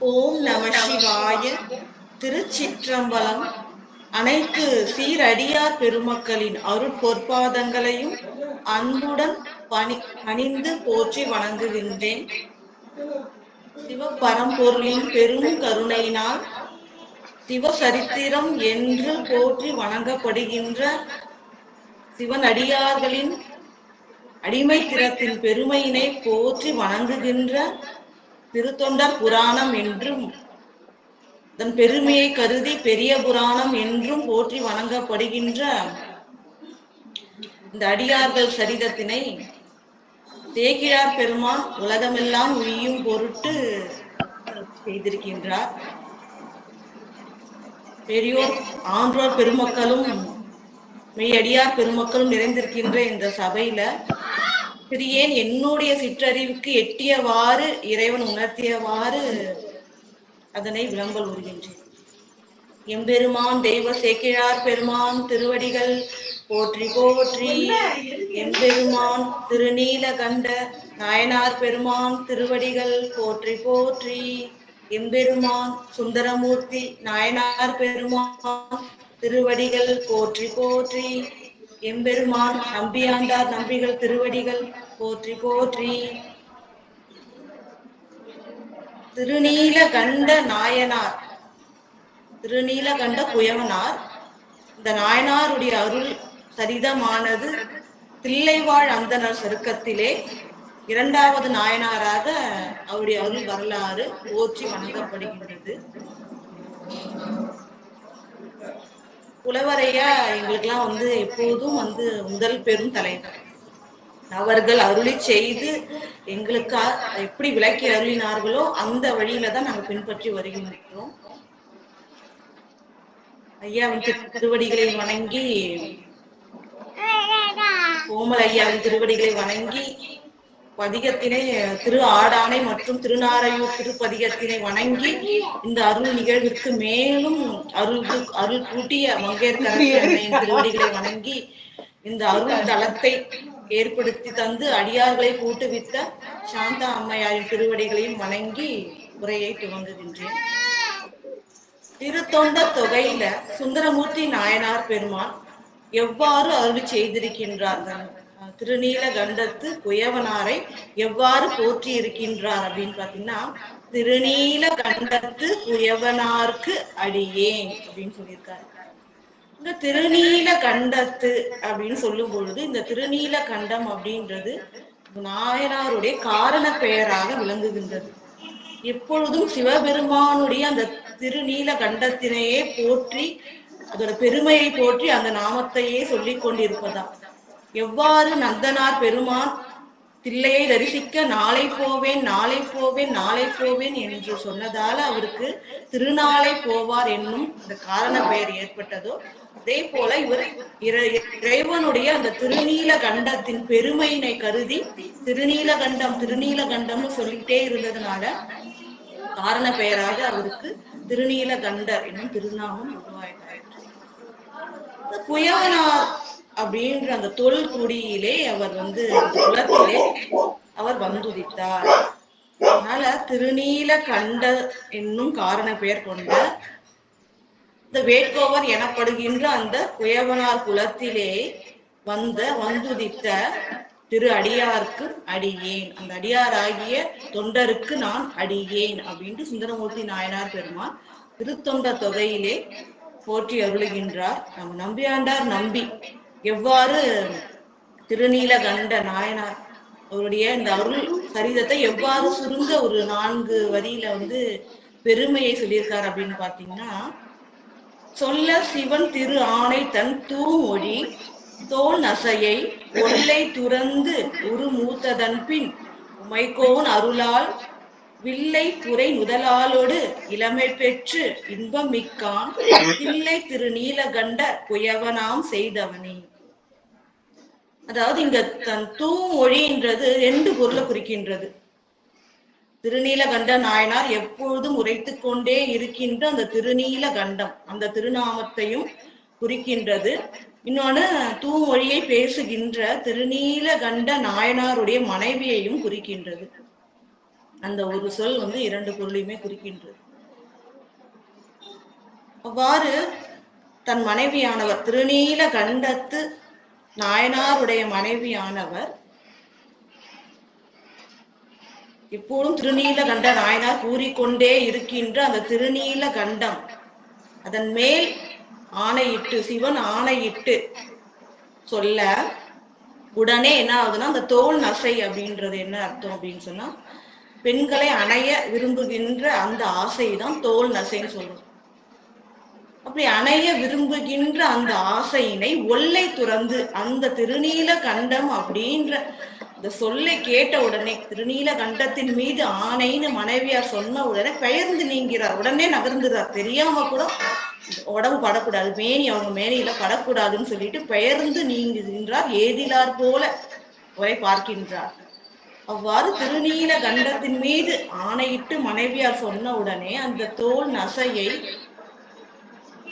ஓம் நம சிவாய. திருச்சிற்றம்பலம். அனைத்து சீரடியார் பெருமக்களின் அருட்பொற்பாதங்களையும் அன்புடன் பணிந்து போற்றி வணங்குகின்றேன். சிவபரம்பொருளின் பெரும் கருணையினால் சிவசரித்திரம் என்று போற்றி வணங்கப்படுகின்ற சிவனடியார்களின் அடிமைத்திறத்தின் பெருமையினை போற்றி வணங்குகின்ற திருத்தொண்டர் புராணம் என்றும் அதன் பெருமையை கருதி பெரிய புராணம் என்றும் போற்றி வணங்கப்படுகின்ற இந்த அடியார்கள் சரிதத்தினை சேக்கிழார் பெருமான் உலகமெல்லாம் உய்யும் பொருட்டு செய்திருக்கின்றார். பெரியோர் ஆன்றோர் பெருமக்களும் மெய்யடியார் பெருமக்களும் நிறைந்திருக்கின்ற இந்த சபையில சிறியேன் என்னுடைய சிற்றறிவுக்கு எட்டியவாறு இறைவன் உணர்த்தியவாறு அதனை விளம்பல் உறுகின்றேன். எம்பெருமான் தெய்வ சேக்கிழார் பெருமான் திருவடிகள் போற்றி போற்றி. எம்பெருமான் திருநீலகண்ட நாயனார் பெருமான் திருவடிகள் போற்றி போற்றி. எம்பெருமான் சுந்தரமூர்த்தி நாயனார் பெருமான் திருவடிகள் போற்றி போற்றி. எம்பெருமான் நம்பியாண்டார் நம்பிகள் திருவடிகள் போற்றி போற்றி. திருநீலகண்ட நாயனார், திருநீலகண்ட குயவனார், இந்த நாயனாருடைய அருள் சரிதமானது தில்லைவாழ் அந்தனர் சருக்கத்திலே இரண்டாவது நாயனாராக அவருடைய அருள் வரலாறு போற்றி வணங்கப்படுகின்றது. புலவரையா எங்களுக்கெல்லாம் எப்போதும் முதல் பெரும் தலைவர். அவர்கள் அருளி செய்து எங்களுக்கு எப்படி விளக்கி அருளினார்களோ அந்த வழியில தான் நாங்கள் பின்பற்றி வருகின்றோம். ஐயாவின் திருவடிகளை வணங்கி, கோமல் ஐயாவின் திருவடிகளை வணங்கி பதிகத்தினை திரு ஆடானை மற்றும் திருநாரையூர் திருப்பதிகத்தினை வணங்கி இந்த அருள் நிகழ்விற்கு மேலும் அருள் கூட்டிய மங்கையர்கரசின் திருவடிகளை வணங்கி இந்த அருள் தளத்தை ஏற்படுத்தி தந்து அடியார்களை கூட்டுவித்த சாந்தா அம்மையாரின் திருவடிகளையும் வணங்கி உரையை துவங்குகின்றேன். திருத்தொண்ட தொகையில சுந்தரமூர்த்தி நாயனார் பெருமான் எவ்வாறு அருள் செய்திருக்கின்றார்கள், திருநீலகண்டத்து குயவனாரை எவ்வாறு போற்றி இருக்கின்றார் அப்படின்னு பாத்தீங்கன்னா, திருநீலகண்டத்து குயவனார்க்கு அடியேன் அப்படின்னு சொல்லியிருக்காரு. இந்த திருநீலகண்டத்து அப்படின்னு சொல்லும் பொழுது இந்த திருநீலகண்டம் அப்படின்றது நாயனாருடைய காரண பெயராக விளங்குகின்றது. எப்பொழுதும் சிவபெருமானுடைய அந்த திருநீலகண்டத்தினையே போற்றி அதோட பெருமையை போற்றி அந்த நாமத்தையே சொல்லிக் கொண்டிருப்பதா. எவ்வாறு நந்தனார் பெருமான் தில்லையை தரிசிக்க நாளை போவேன் நாளை போவேன் நாளை போவேன் என்று சொன்னதால அவருக்கு திருநாளை போவார் என்னும் அந்த காரண பெயர் ஏற்பட்டதோ, அதே போல இவர் இறைவனுடைய அந்த திருநீலகண்டத்தின் பெருமையினை கருதி திருநீலகண்டம் திருநீலகண்டம்னு சொல்லிட்டே இருந்ததுனால காரண பெயராக அவருக்கு திருநீலகண்டர் என்னும் திருநாமம் உருவாயிற்று. குயவனார் அப்படின்ற அந்த தொல் குடியிலே அவர் குலத்திலே அவர் வந்துதித்தார். அதனால திருநீலகண்ட என்னும் காரண பெயர் கொண்ட இந்த வேட்கோவர் எனப்படுகின்ற அந்த குயவனார் குலத்திலே வந்துதித்த திரு அடியாருக்கு அடியேன், அந்த அடியாராகிய தொண்டருக்கு நான் அடியேன் அப்படின்ட்டு சுந்தரமூர்த்தி நாயனார் பெருமான் திருத்தொண்ட தொகையிலே போற்றி அருளுகின்றார். நம்ம நம்பியாண்டார் நம்பி எவ்வாறு திருநீலகண்ட நாயனார் அவருடைய இந்த அருள் சரிதத்தை எவ்வாறு சுருங்க ஒரு 4 வரியில பெருமையை சொல்லியிருக்காரு அப்படின்னு பாத்தீங்கன்னா, சொல்ல சிவன் திரு ஆணை தன் தூமொழி தோல் நசையை ஒல்லை துறந்து உரு மூத்ததன் பின் உமைக்கோன் அருளால் வில்லை துறை முதலாலோடு இளமை பெற்று இன்பம் மிக்கான் தில்லை திருநீலகண்ட குயவனாம் செய்தவனே. அதாவது இங்க தன் தூமொழின்றது 2 பொருளை குறிக்கின்றது. திருநீலகண்ட நாயனார் எப்பொழுதும் உரைத்து கொண்டே இருக்கின்ற அந்த திருநீலகண்டம் அந்த திருநாமத்தையும் குறிக்கின்றது. இன்னொன்னு தூமொழியை பேசுகின்ற திருநீலகண்ட நாயனாருடைய மனைவியையும் குறிக்கின்றது. அந்த ஒரு சொல் வந்து இரண்டு பொருளையுமே குறிக்கின்றது. அவ்வாறு தன் மனைவியானவர் திருநீல கண்டத்து நாயனாருடைய மனைவியானவர் எப்போதும் திருநீல கண்ட நாயனார் கூறிக்கொண்டே இருக்கின்ற அந்த திருநீல கண்டம், அதன் மேல் ஆணையிட்டு சிவன் ஆணையிட்டு சொல்ல உடனே என்ன ஆகுதுன்னா, அந்த தோல் நசை அப்படின்றது என்ன அர்த்தம் அப்படின்னு சொன்னா, பெண்களை அணைய விரும்புகின்ற அந்த ஆசைதான் தோல் நசைன்னு சொல்றோம். அப்படி அணைய விரும்புகின்ற அந்த ஆசையினை ஒல்லை துறந்து அந்த திருநீல கண்டம் அப்படின்ற இந்த சொல்லை கேட்ட உடனே, திருநீல கண்டத்தின் மீது ஆணைன்னு மனைவியார் சொன்ன உடனே பெயர்ந்து நீங்கிறார், உடனே நகர்ந்துறார். தெரியாம கூட உடம்பு படக்கூடாது, மேனி அவங்க மேனியில படக்கூடாதுன்னு சொல்லிட்டு பெயர்ந்து நீங்குகின்றார். ஏதிலார் போல அவரை பார்க்கின்றார். அவ்வாறு திருநீல கண்டத்தின் மீது ஆணையிட்டு மனைவியார் சொன்ன உடனே அந்த தோல் நசையை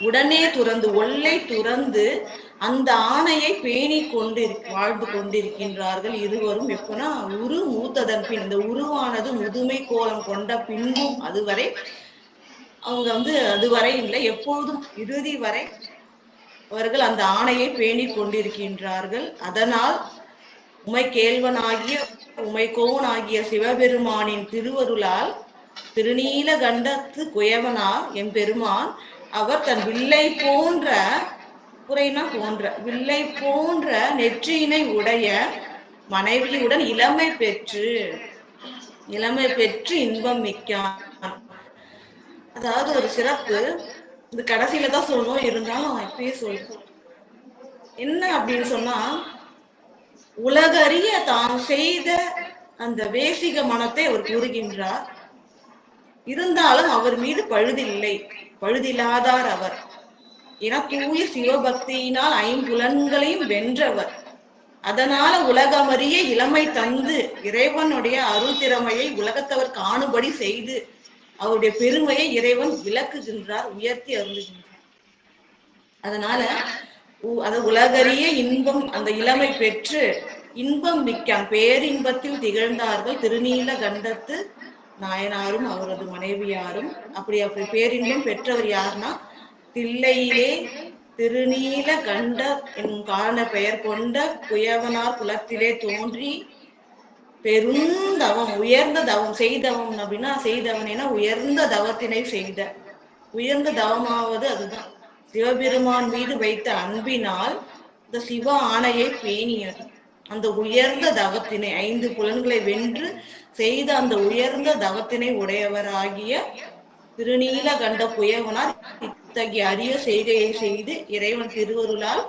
உடனே துறந்து ஒல்லை துறந்து அந்த ஆணையை பேணி கொண்டு வாழ்ந்து கொண்டிருக்கின்றார்கள் இருவரும். எப்பனா உரு மூத்ததன் பின், இந்த உருவானது முதுமை கோலம் கொண்ட பின்பும் அதுவரை அவங்க வந்து அதுவரை இல்லை, எப்போதும் இறுதி வரை அவர்கள் அந்த ஆணையை பேணி கொண்டிருக்கின்றார்கள். அதனால் உமை கேள்வனாகிய உமைக்கோன் ஆகிய சிவபெருமானின் திருவருளால் திருநீல கண்டத்து குயவனார் எம்பெருமான் அவர் தன் வில்லை போன்ற வில்லை போன்ற நெற்றியினை உடைய மனைவியுடன் இளமை பெற்று இன்பம் மிக்கான். அதாவது ஒரு சிறப்பு இந்த கடைசியில தான் சொல்லணும், இருந்தாலும் இப்பயே சொல்றேன். என்ன அப்படின்னு சொன்னா, உலகறிய தான் செய்த அந்த வேசிக மனத்தை அவர் கூறுகின்றார். இருந்தாலும் அவர் மீது பழுதில்லை, பழுதில்லாதார் அவர். என தூய சிவபக்தியினால் ஐம்புலன்களையும் வென்றவர். அதனால உலகமறிய இளமை தந்து இறைவனுடைய அருள் திறமையை உலகத்தவர் காணும்படி செய்து அவருடைய பெருமையை இறைவன் விளக்குகின்றார், உயர்த்தி அருளுகின்றார். அதனால அது உலகறிய இன்பம் அந்த இளமை பெற்று இன்பம் மிக்கான் பேரின்பத்தில் திகழ்ந்தார்கள் திருநீல கண்டத்து நாயனாரும் அவரது மனைவியாரும். அப்படி பேரின்பம் பெற்றவர் யாருன்னா, தில்லையிலே திருநீல கண்ட என்னும் காரண பெயர் கொண்ட குயவனார் குலத்திலே தோன்றி பெருந்தவம் உயர்ந்த தவம் செய்தவன் அப்படின்னா, செய்தவனேனா உயர்ந்த தவத்தினை செய்த, உயர்ந்த தவமாவது அதுதான் சிவபெருமான் மீது வைத்த அன்பினால் இந்த சிவ ஆணையை பேணியது. அந்த உயர்ந்த தவத்தினை ஐந்து புலன்களை வென்று செய்த அந்த உயர்ந்த தவத்தினை உடையவராகிய திருநீல கண்ட குயவனார் இத்தகைய அரிய செய்கையை செய்து இறைவன் திருவருளால்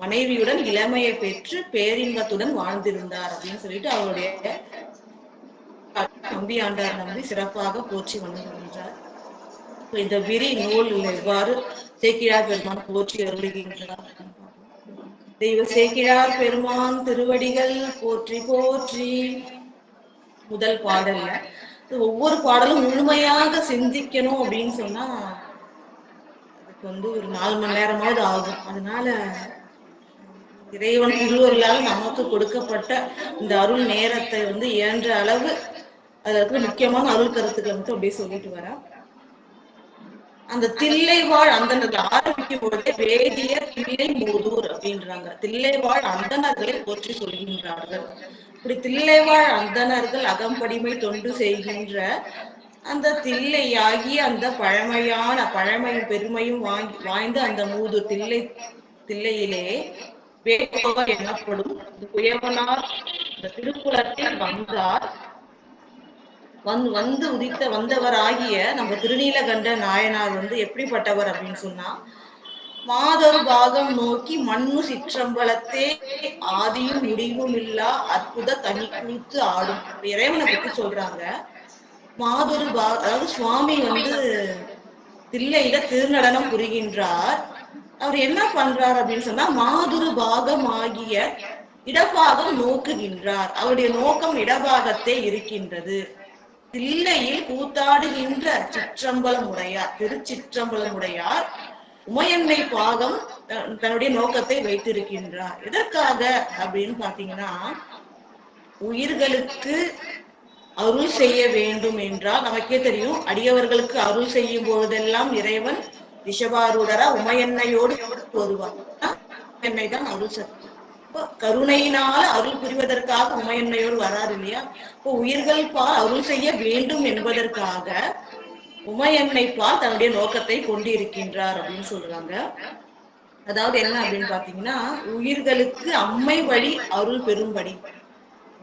மனைவியுடன் இளமையை பெற்று பேரின்பத்துடன் வாழ்ந்திருந்தார் அப்படின்னு சொல்லிட்டு அவருடைய நம்பி ஆண்டார் நம்பி சிறப்பாக போற்றி வணங்குகின்றார். இந்த விரி நூல் எவ்வாறு சேக்கிழார் பெருமான் போற்றி அருளுகின்றார். தெய்வ சேக்கிழார் பெருமான் திருவடிகள் போற்றி போற்றி. முதல் பாடல்ல ஒவ்வொரு பாடலும் முழுமையாக சிந்திக்கணும் அப்படின்னு சொன்னா அதுக்கு வந்து ஒரு 4 மணி நேரமாவது ஆகும். அதனால இறைவன் திருவருளால் நமக்கு கொடுக்கப்பட்ட இந்த அருள் நேரத்தை வந்து இயன்ற அளவு அதற்கு முக்கியமான அருள் கருத்துக்களை மட்டும் அப்படியே சொல்லிட்டு வர. அந்த தில்லை வாழ் அந்தனர்கள் ஆரம்பிக்கும் பொழுதே வேதியர் தில்லை மூதூர் அப்படின்றாங்க. தில்லை வாழ் அந்தனர்களை போற்றி சொல்கின்றார்கள். இப்படி தில்லை வாழ் அந்தனர்கள் அகம்படிமை தொண்டு செய்கின்ற அந்த தில்லையாகிய அந்த பழமையான பழமையும் பெருமையும் வாய்ந்த அந்த மூதூர் தில்லையிலே வேகோவர் எனப்படும் குயவனார் இந்த திருக்குலத்தில் வந்து உதித்த வந்தவராகிய நம்ம திருநீலகண்ட நாயனார் வந்து எப்படிப்பட்டவர் அப்படின்னு சொன்னா, மாதொரு பாகம் நோக்கி மண்ணு சிற்றம்பலத்தே ஆதியும் முடிவும் இல்லா அற்புத தனி கூத்து ஆடும். இறைவனை பத்தி சொல்றாங்க. மாதொரு அதாவது சுவாமி வந்து தில்லையில திருநடனம் புரிகின்றார். அவர் என்ன பண்றார் அப்படின்னு சொன்னா, மாதுரு பாகம் ஆகிய இடபாகம் நோக்குகின்றார். அவருடைய நோக்கம் இடபாகத்தே இருக்கின்றது. தில்லையில் கூத்தாடுகின்ற சிற்றம்பலமுடையார் திருச்சிற்றம்பலமுடையார் உமையன்னை பாகம் தன்னுடைய நோக்கத்தை வைத்திருக்கின்றார். எதற்காக அப்படின்னு பாத்தீங்கன்னா, உயிர்களுக்கு அருள் செய்ய வேண்டும் என்றால் நமக்கே தெரியும், அடியவர்களுக்கு அருள் செய்யும் பொழுதெல்லாம் இறைவன் ரிஷபாரூடரா உமையன்னையோடு வருவார். உமையன்னை தான் அருள் சக்தி. கருணையினால அருள் புரிவதற்காக உமையன்னையோடு வராரு இல்லையா? இப்போ உயிர்கள் பால் அருள் செய்ய வேண்டும் என்பதற்காக உமையன்னை பால் தன்னுடைய நோக்கத்தை கொண்டிருக்கின்றார் அப்படின்னு சொல்றாங்க. அதாவது என்ன அப்படின்னு பாத்தீங்கன்னா, உயிர்களுக்கு அம்மை வழி அருள் பெறும்படி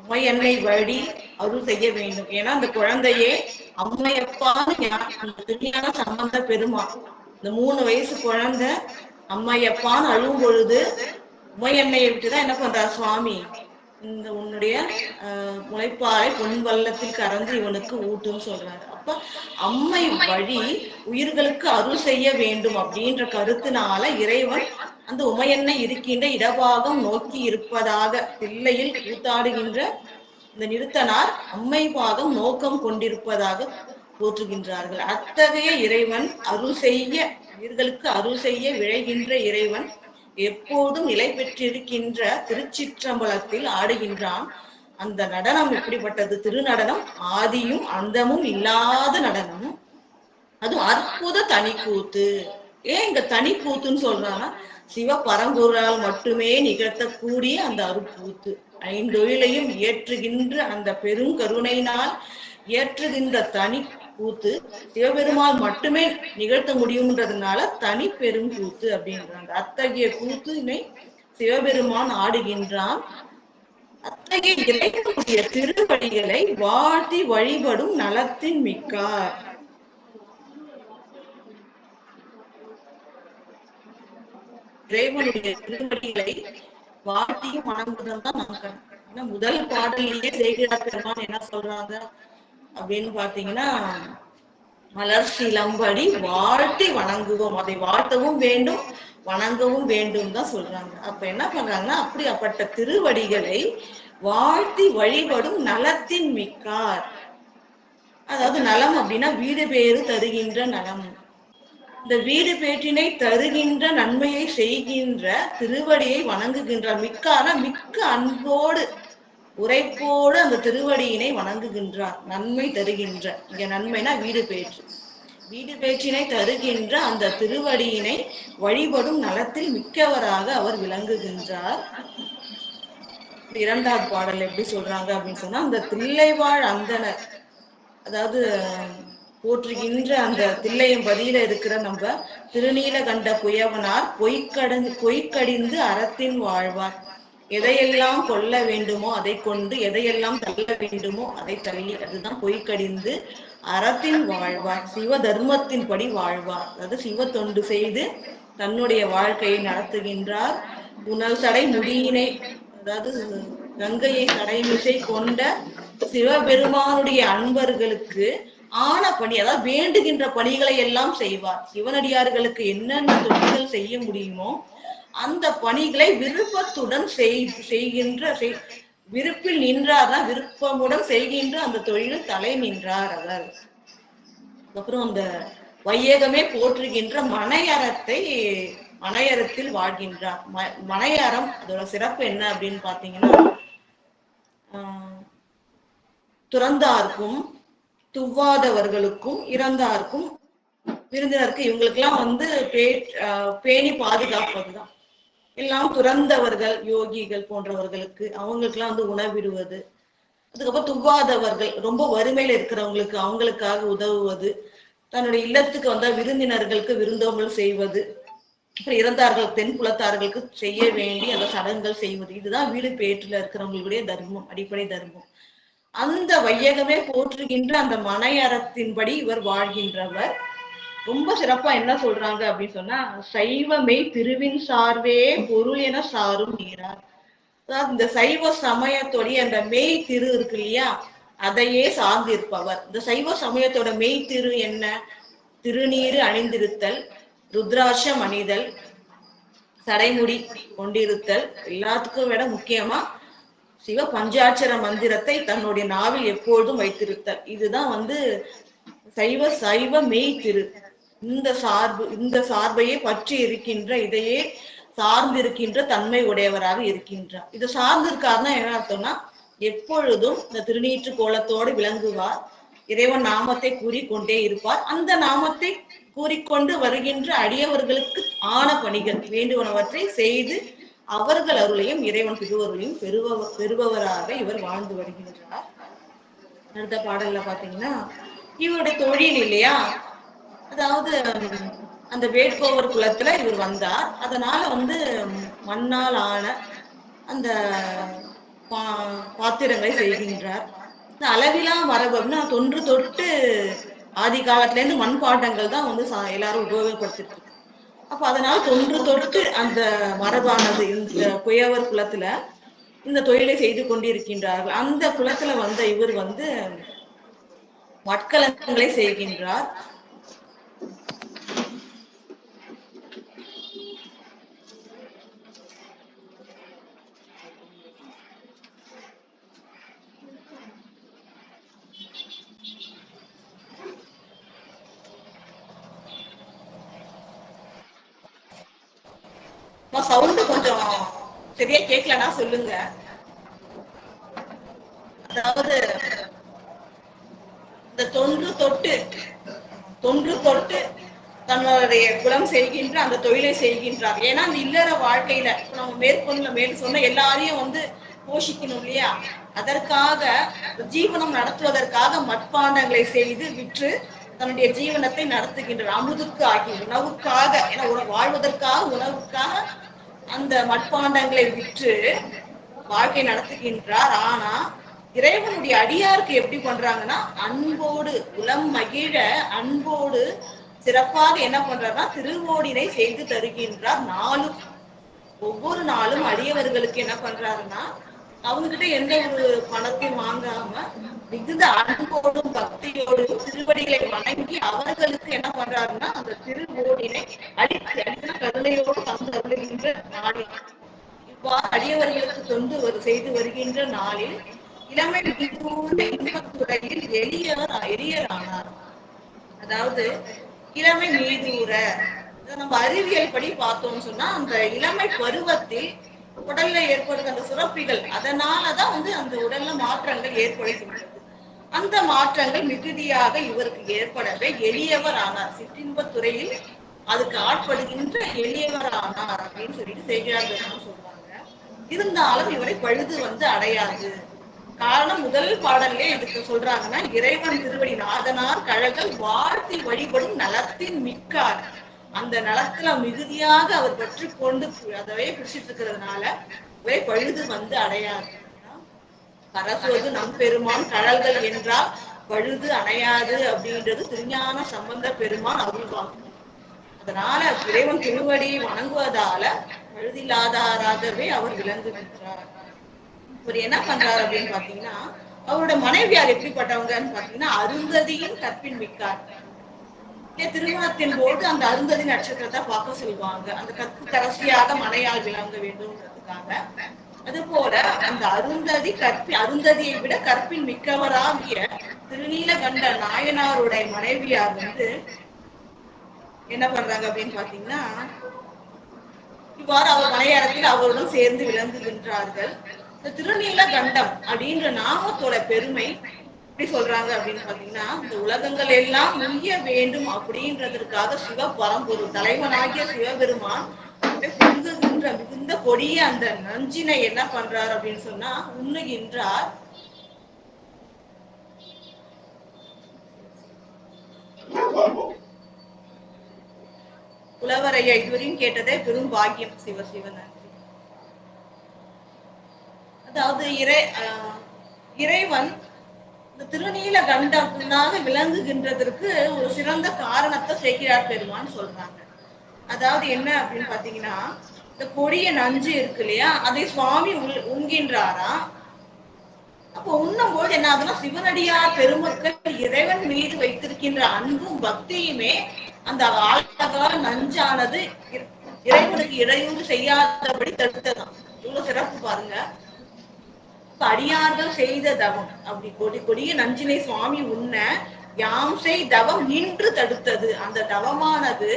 உமையன்னை வழி அருள் செய்ய வேண்டும். ஏன்னா அந்த குழந்தையே அம்மையப்பான்னு திருஞான சம்பந்த பெருமாள், இந்த 3 வயசு குழந்தை அம்மையப்பான்னு அழும் பொழுது உமையன்னையை விட்டுதான் என்ன பண்றார் சுவாமி, இந்த உன்னுடைய முளைப்பாலை பொன் வல்லத்தில் கறந்து இவனுக்கு ஊட்டுன்னு சொல்றாரு. அப்ப அம்மை வழி உயிர்களுக்கு அருள் செய்ய வேண்டும் அப்படின்ற கருத்தினால இறைவன் அந்த உமையன்னை இருக்கின்ற இடபாகம் நோக்கி இருப்பதாக தில்லையில் கூத்தாடுகின்ற இந்த நிறுத்தனார் அம்மை பாகம் நோக்கம் கொண்டிருப்பதாக போற்றுகின்றார்கள். அத்தகைய இறைவன் அருள் செய்ய, உயிர்களுக்கு அருள் செய்ய விழைகின்ற இறைவன் எப்போதும் நிலை பெற்றிருக்கின்ற திருச்சிற்றம்பலத்தில் ஆடுகின்றான். அந்த நடனம் எப்படிப்பட்டது? திருநடனம், ஆதியும் அந்தமும் இல்லாத நடனம். அதுவும் அற்புத தனி கூத்து. ஏன் இங்க தனி கூத்துன்னு சொல்றாங்கன்னா, சிவ பரம்பொருளால் மட்டுமே நிகழ்த்தக்கூடிய அந்த அருட்கூத்து, ஐந்தொழிலையும் ஏற்றுகின்ற அந்த பெரும் கருணையினால் ஏற்றுகின்ற தனி கூத்து சிவபெருமாள் மட்டுமே நிகழ்த்த முடியும்ன்றதுனால தனி பெரும் கூத்து அப்படின்றாங்க. அத்தகைய கூத்தினை சிவபெருமான் ஆடுகின்றான். அத்தகைய இறைவனுடைய திருவடிகளை வாழ்த்தி வழிபடும் நலத்தின் மிக்கார். இறைவனுடைய திருவடிகளை வாழ்த்தியும் வணங்குதல் தான் நமக்கு. முதல் பாடலிலேயே சேக்கிழார் பெருமான் என்ன சொல்றாங்க அப்படின்னு பாத்தீங்கன்னா, மலர் சிலம்படி வாழ்த்தி வணங்குவோம். அதை வாழ்த்தவும் வேண்டும், வணங்கவும் வேண்டும் தான் சொல்றாங்க. அப்ப என்ன பண்றாங்கன்னா, அப்படிப்பட்ட திருவடிகளை வாழ்த்தி வழிபடும் நலத்தின் மிக்கார். அதாவது நலம் அப்படின்னா வீடு பேறு தருகின்ற நலம். இந்த வீடு பேற்றினை தருகின்ற நன்மையை செய்கின்ற திருவடியை வணங்குகின்றார். மிக்கான மிக்க அன்போடு உரைப்போடு அந்த திருவடியினை வணங்குகின்றார். நன்மை தருகின்ற, இங்க நன்மைனா வீடு பேற்று, வீடு பேற்றினை தருகின்ற அந்த திருவடியினை வழிபடும் நலத்தில் மிக்கவராக அவர் விளங்குகின்றார். 2வது பாடல் எப்படி சொல்றாங்க அப்படின்னு சொன்னா, அந்த தில்லைவாழ் அந்தனர், அதாவது போற்றுகின்ற அந்த தில்லையம்பதியில இருக்கிற நம்ம திருநீலகண்ட புயவனார் பொய்க்கடிந்து அறத்தின் வாழ்வார். எதையெல்லாம் கொல்ல வேண்டுமோ அதை கொண்டு, எதையெல்லாம் தள்ள வேண்டுமோ அதை தள்ளி, அதுதான் பொய்க்கடிந்து அறத்தின் வாழ்வார். சிவ தர்மத்தின் படி வாழ்வார். அதாவது சிவ தொண்டு செய்து தன்னுடைய வாழ்க்கையை நடத்துகின்றார். புனல் சடை முடியினை, அதாவது கங்கையை கடைமிசை கொண்ட சிவபெருமானுடைய அன்பர்களுக்கு ஆன பணி, அதாவது வேண்டுகின்ற பணிகளை எல்லாம் செய்வார். சிவனடியார்களுக்கு என்னென்ன தொழில்கள் செய்ய முடியுமோ அந்த பணிகளை விருப்பத்துடன் செய்கின்ற, விருப்பில் நின்றார்னா விருப்பமுடன் செய்கின்ற அந்த தொழில் தலை நின்றார் அவர். அப்புறம் அந்த வையகமே போற்றுகின்ற மனையறத்தை மனையறத்தில் வாழ்கின்றார். மனையறம் அதோட சிறப்பு என்ன அப்படின்னு பாத்தீங்கன்னா, துறந்தார்க்கும் துவாதவர்களுக்கும் இறந்தார்க்கும் விருந்தினருக்கு இவங்களுக்கெல்லாம் பேணி பாதுகாப்பதுதான். எல்லாம் துறந்தவர்கள் யோகிகள் போன்றவர்களுக்கு அவங்களுக்கெல்லாம் உணவிடுவது. அதுக்கப்புறம் துவாதவர்கள் ரொம்ப வறுமையில இருக்கிறவங்களுக்கு அவங்களுக்காக உதவுவது. தன்னுடைய இல்லத்துக்கு விருந்தினர்களுக்கு விருந்தோம்பல் செய்வது. அப்புறம் இறந்தார்கள் தென்புலத்தார்களுக்கு செய்ய வேண்டி அந்த சடங்குகள் செய்வது. இதுதான் வீடு பேற்றுல இருக்கிறவங்களுடைய தர்மம், அடிப்படை தர்மம். அந்த வையகமே போற்றுகின்ற அந்த மனையறத்தின்படி இவர் வாழ்கின்றவர். ரொம்ப சிறப்பா என்ன சொல்றாங்க அப்படின்னு சொன்னா, சைவமே திருவின் சார்வே பொருள் என சாரும் நீரார். அதாவது இந்த சைவ சமயத்தோடைய அந்த மெய் திரு இருக்கு இல்லையா, அதையே சார்ந்து இருப்பவர். இந்த சைவ சமயத்தோட மெய் திரு என்ன? திருநீரு அணிந்திருத்தல், ருத்ராட்சம் அணிதல், சடைமுடி கொண்டிருத்தல், எல்லாத்துக்கும் விட முக்கியமா சிவ பஞ்சாட்சர மந்திரத்தை தன்னுடைய நாவில் எப்பொழுதும் வைத்திருத்தல். இதுதான் சைவ மெய் திரு. இந்த சார்பையே பற்றி இருக்கின்ற, இதையே சார்ந்திருக்கின்ற தன்மை உடையவராக இருக்கின்றார். இதை சார்ந்து இருக்காருன்னா என்ன அர்த்தம்னா, எப்பொழுதும் இந்த திருநீற்று கோலத்தோடு விளங்குவார். இறைவன் நாமத்தை கூறிக்கொண்டே இருப்பார். அந்த நாமத்தை கூறிக்கொண்டு வருகின்ற அடியவர்களுக்கு ஆன பணிகள் வேண்டுவனவற்றை செய்து அவர்கள் அருளையும் இறைவன் திருவருளையும் பெறுபவராக இவர் வாழ்ந்து வருகின்றார். அடுத்த பாடல்ல பாத்தீங்கன்னா இவருடைய தொழில் இல்லையா, அதாவது அந்த வேட்கோவர் குலத்துல இவர் வந்தார். அதனால மண்ணால் ஆன அந்த பாத்திரங்களை செய்கின்றார். அளவிலா மரபு அப்படின்னா தொன்று தொட்டு ஆதி காலத்துல இருந்து மண்பாண்டங்கள் தான் எல்லாரும் உபயோகப்படுத்திட்டு இருக்கு. அப்ப அதனால தொன்று தொட்டு அந்த மரபானது இந்த குயவர் குலத்துல இந்த தொழிலை செய்து கொண்டிருக்கின்றார்கள். அந்த குலத்துல வந்த இவர் மட்கலங்களை செய்கின்றார். சவுண்ட் கொஞ்சம் சரியா கேட்கலன்னா சொல்லுங்க. அதாவது இந்த தொன்று தொட்டு தன்னுடைய குலம் செய்கின்ற அந்த தொழிலை செய்கின்றார். ஏன்னா அந்த இல்லற வாழ்க்கையில நம்ம மேல் சொன்ன எல்லாரையும் போஷிக்கணும் இல்லையா, அதற்காக ஜீவனம் நடத்துவதற்காக மட்பாண்டங்களை செய்து விற்று தன்னுடைய ஜீவனத்தை நடத்துகின்றார். அமுதுக்கு ஆகி உணவுக்காக, ஏன்னா வாழ்வதற்காக உணவுக்காக அந்த மட்பாண்டங்களை விற்று வாழ்க்கை நடத்துகின்றார். ஆனா இறைவனுடைய அடியாருக்கு எப்படி பண்றாங்கன்னா அன்போடு உளம் மகிழ அன்போடு சிறப்பாக என்ன பண்றாருன்னா திருவோடினை செய்து தருகின்றார். ஒவ்வொரு நாளும் அடியவர்களுக்கு என்ன பண்றாருன்னா அவங்க கிட்ட எந்த ஒரு பணத்தையும் வாங்காம மிகுந்த அன்போடும் பக்தியோடும் திருவடிகளை வணங்கி அவர்களுக்கு என்ன பண்றாருன்னா அந்த திருவோடினை அடித்து கருணையோடு தந்து அருளுகின்ற நாளில், இவ்வாறு அடியவர்களுக்கு தொண்டு செய்து வருகின்ற நாளில் இளமை இன்பத்துறையில் எளியரானார். அதாவது இளமை மீதூர நம்ம அறிவியல் படி பார்த்தோம்னு சொன்னா அந்த இளமை பருவத்தில் உடல்ல ஏற்படுற அந்த சுரப்பிகள் அதனாலதான் அந்த உடல்ல மாற்றங்கள் ஏற்படுகின்றது. அந்த மாற்றங்கள் மிகுதியாக இவருக்கு ஏற்படவே எளியவர் ஆனார். சிற்றின்பத் துறையில் அதுக்கு ஆட்படுகின்ற எளியவர் ஆனார் அப்படின்னு சொல்லிட்டு செய்கிறார்கள் சொல்றாங்க. இருந்தாலும் இவரை பழுது அடையாது. காரணம் முதல் பாடல்லே இதுக்கு சொல்றாங்கன்னா இறைவன் திருவடி நாதனார் கழகல் வாழ்த்தி வழிபடும் நலத்தின் மிக்கார். அந்த நலத்துல மிகுதியாக அவர் பற்றி கொண்டு அதவே பிடிச்சிட்டு இருக்கிறதுனால இவரை பழுது அடையாது. பரசுவது நம் பெருமான் கழல்கள் என்றால் பழுது அணையாது அப்படின்றது திருஞான சம்பந்த பெருமான் அருள்வாக்கு. அதனால இறைவன் திருவடி வணங்குவதால பழுதில்லாதாராகவே அவர் விளங்குகின்றார். இவர் என்ன பண்றாரு அப்படின்னு பாத்தீங்கன்னா அவரோட மனைவியார் எப்படிப்பட்டவங்கன்னு பாத்தீங்கன்னா அருந்ததியின் கற்பின் மிக்கார். திருமணத்தின் போது அந்த அருந்ததி நட்சத்திரத்தை பார்க்க சொல்லுவாங்க, அந்த கற்கு கரசியாக மனையால் விளங்க வேண்டும்ன்றதுக்காக. அது போல அந்த அருந்ததியை விட கற்பின் மிக்கவராகிய திருநீலகண்ட நாயனாருடைய மனைவியார் என்ன பண்றாங்க அப்படின்னு பாத்தீங்கன்னா இவ்வாறு அவர் மலையாளத்தில் அவருடன் சேர்ந்து விளங்குகின்றார்கள். இந்த திருநீலகண்டம் அப்படின்ற நாமத்தோட பெருமை எப்படி சொல்றாங்க அப்படின்னு பாத்தீங்கன்னா இந்த உலகங்கள் எல்லாம் முடிய வேண்டும் அப்படின்றதற்காக சிவபரம்பொருள் தலைவனாகிய சிவபெருமான் பொங்குகின்ற மிகுந்த கொடிய அந்த நஞ்சினை என்ன பண்றார் அப்படின்னு சொன்னா உண்ணுகின்றார். புலவரையா இதுவரையும் கேட்டதே பெரும் பாக்கியம். சிவசிவன் அதாவது இறைவன் இந்த திருநீலகண்டனாக விளங்குகின்றதற்கு ஒரு சிறந்த காரணத்தை சேக்கிழார் பெருமான் சொல்றாங்க. அதாவது என்ன அப்படின்னு பாத்தீங்கன்னா இந்த கொடிய நஞ்சு இருக்கு இல்லையா, அதை சுவாமி உண்கின்றாரா. அப்போ உண்ணும் போது என்ன ஆகுதுன்னா சிவனடியார் பெருமக்கள் இறைவன் மீது வைத்திருக்கின்ற அன்பும் பக்தியுமே அந்த ஆழகால நஞ்சானது இறைவனுக்கு இடையூறு செய்யாதபடி தடுத்ததான். இவ்வளவு சிறப்பு பாருங்க. அடியார்கள் செய்த தவம் அப்படி கொடிய நஞ்சினை சுவாமி உண்ண யாம் செய் தவம் நின்று தடுத்தது. அந்த தவமானது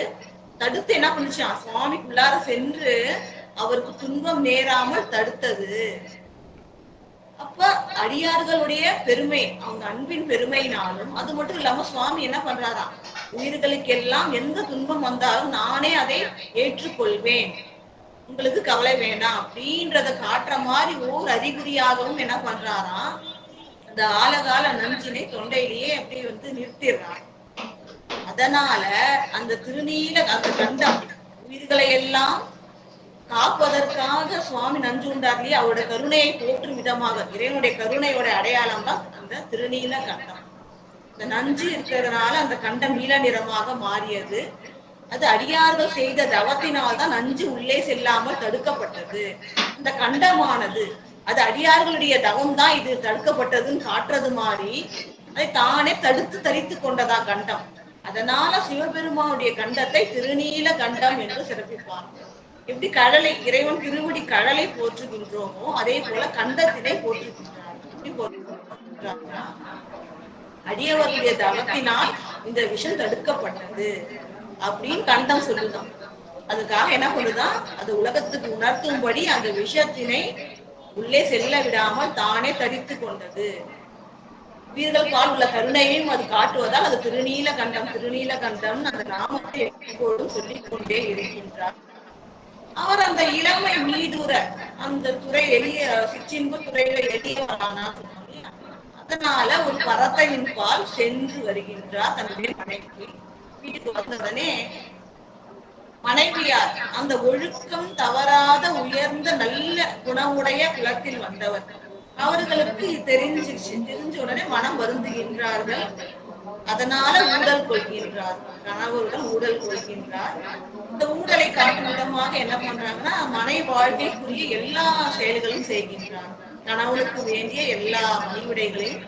தடுத்து என்ன பண்ணுச்சா சுவாமிக்குள்ளார சென்று அவருக்கு துன்பம் நேராமல் தடுத்தது. அப்ப அடியார்களுடைய பெருமை, அவங்க அன்பின் பெருமையினாலும், அது மட்டும் இல்லாம சுவாமி என்ன பண்றாரா, உயிர்களுக்கு எல்லாம் எந்த துன்பம் வந்தாலும் நானே அதை ஏற்றுக்கொள்வேன், உங்களுக்கு கவலை வேண்டாம் அப்படின்றத காட்டுற மாதிரி ஓர் அறிகுறியாகவும் என்ன பண்றாராம், அந்த ஆழகால நஞ்சினை தொண்டையிலேயே அப்படி நிறுத்திடுறார். அதனால அந்த திருநீல அந்த கண்டம் உயிர்களை எல்லாம் காப்பதற்காக சுவாமி நஞ்சு உண்டார்லயே, அவருடைய கருணையை போற்றும் விதமாக, இறைவனுடைய கருணையோட அடையாளம் தான் அந்த திருநீல கண்டம். இந்த நஞ்சு இருக்கிறதுனால அந்த கண்டம் நீல நிறமாக மாறியது. அது அடியார்கள் செய்த தவத்தினால் தான் நஞ்சு உள்ளே செல்லாமல் தடுக்கப்பட்டது. இந்த கண்டமானது அது அடியார்களுடைய தவம் தான் இது தடுக்கப்பட்டதுன்னு காட்டுறது மாதிரி அதை தானே தடுத்து தரித்து கொண்டதா கண்டம். அதனால சிவபெருமானுடைய கண்டத்தை திருநீல கண்டம் என்று சிறப்பிப்பார். எப்படி கடலை, இறைவன் திருவடி கடலை போற்றுகின்றோமோ அதே போல கண்டத்தினை போற்றுகின்றார். அடியவர்களுடைய தவத்தினால் இந்த விஷம் தடுக்கப்பட்டது அப்படின்னு கண்டம் சொல்லுதான். அதுக்காக என்ன பண்ணுதான், அது உலகத்துக்கு உணர்த்தும்படி அந்த விஷத்தினை உள்ளே செல்ல விடாமல் தானே தரித்து கொண்டது. வீரர்கள் பால் உள்ள கருணையையும் அது காட்டுவதால் அது திருநீல கண்டம் திருநீல கண்டம் அந்த நாமத்தை எப்போதும் சொல்லிக் கொண்டே இருக்கின்றார். அவர் அந்த இளமை மீதுர அந்த துறை எளிய சிற்றின்பு துறையில எளியவரானா, அதனால ஒரு பரத்தையின் பால் சென்று வருகின்றார் தன்னுடைய மனைவி. வீட்டுக்கு வந்ததனே மனைவியார் அந்த ஒழுக்கம் தவறாத உயர்ந்த நல்ல குணமுடைய குலத்தில் வந்தவர். அவர்களுக்கு தெரிஞ்ச உடனே மனம் வருந்துகின்றார்கள். அதனால ஊடல் கொள்கின்றார், கணவர்கள் ஊடல் கொள்கின்றார். இந்த ஊடலை காட்டும் விதமாக என்ன பண்றாங்கன்னா, மனை வாழ்க்கைக்குரிய எல்லா செயல்களும் செய்கின்றார். கணவனுக்கு வேண்டிய எல்லா மணிவிடைகளையும்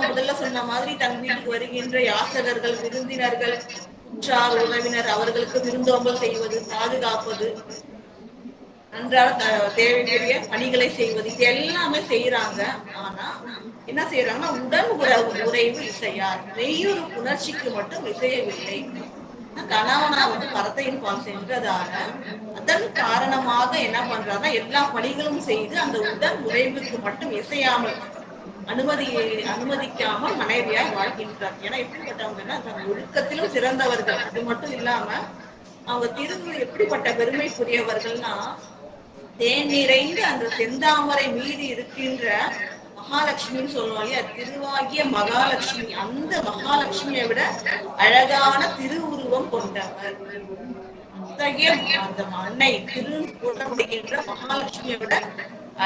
முதல்ல சொன்ன மாதிரி தன் வீட்டுக்கு வருகின்ற யாசகர்கள், விருந்தினர்கள், உற்றார் உறவினர் அவர்களுக்கு விருந்தோம்பல் செய்வது, பாதுகாப்பது, நன்றாக தேவைக்குரிய பணிகளை செய்வது, இது எல்லாமே செய்யறாங்க. ஆனா என்ன செய்யறாங்கன்னா, உடன் உறைவு இசையார், நெய்யூறு புணர்ச்சிக்கு மட்டும் இசையவில்லை. கணவனா பரத்தையின் பால் சென்றதால அதன் காரணமாக என்ன பண்றாருன்னா, எல்லா பணிகளும் செய்து அந்த உடன் உறைவுக்கு மட்டும் இசையாமல் அனுமதிக்காமல் மனைவியாய் வாழ்கின்றார். ஏன்னா எப்படிப்பட்டவங்கன்னா, ஒழுக்கத்திலும் சிறந்தவர்கள். அது மட்டும் இல்லாம அவங்க திருவு எப்படிப்பட்ட பெருமைக்குரியவர்கள்னா, தேன் நிறைந்து அந்த செந்தாமரை மீது இருக்கின்ற மகாலட்சுமின்னு சொல்லுவாங்க, திருவாகிய மகாலட்சுமி. அந்த மகாலட்சுமியை விட அழகான திருவுருவம் கொண்டவர். அத்தகைய அந்த அன்னை திரு கூறப்படுகின்ற மகாலட்சுமியை விட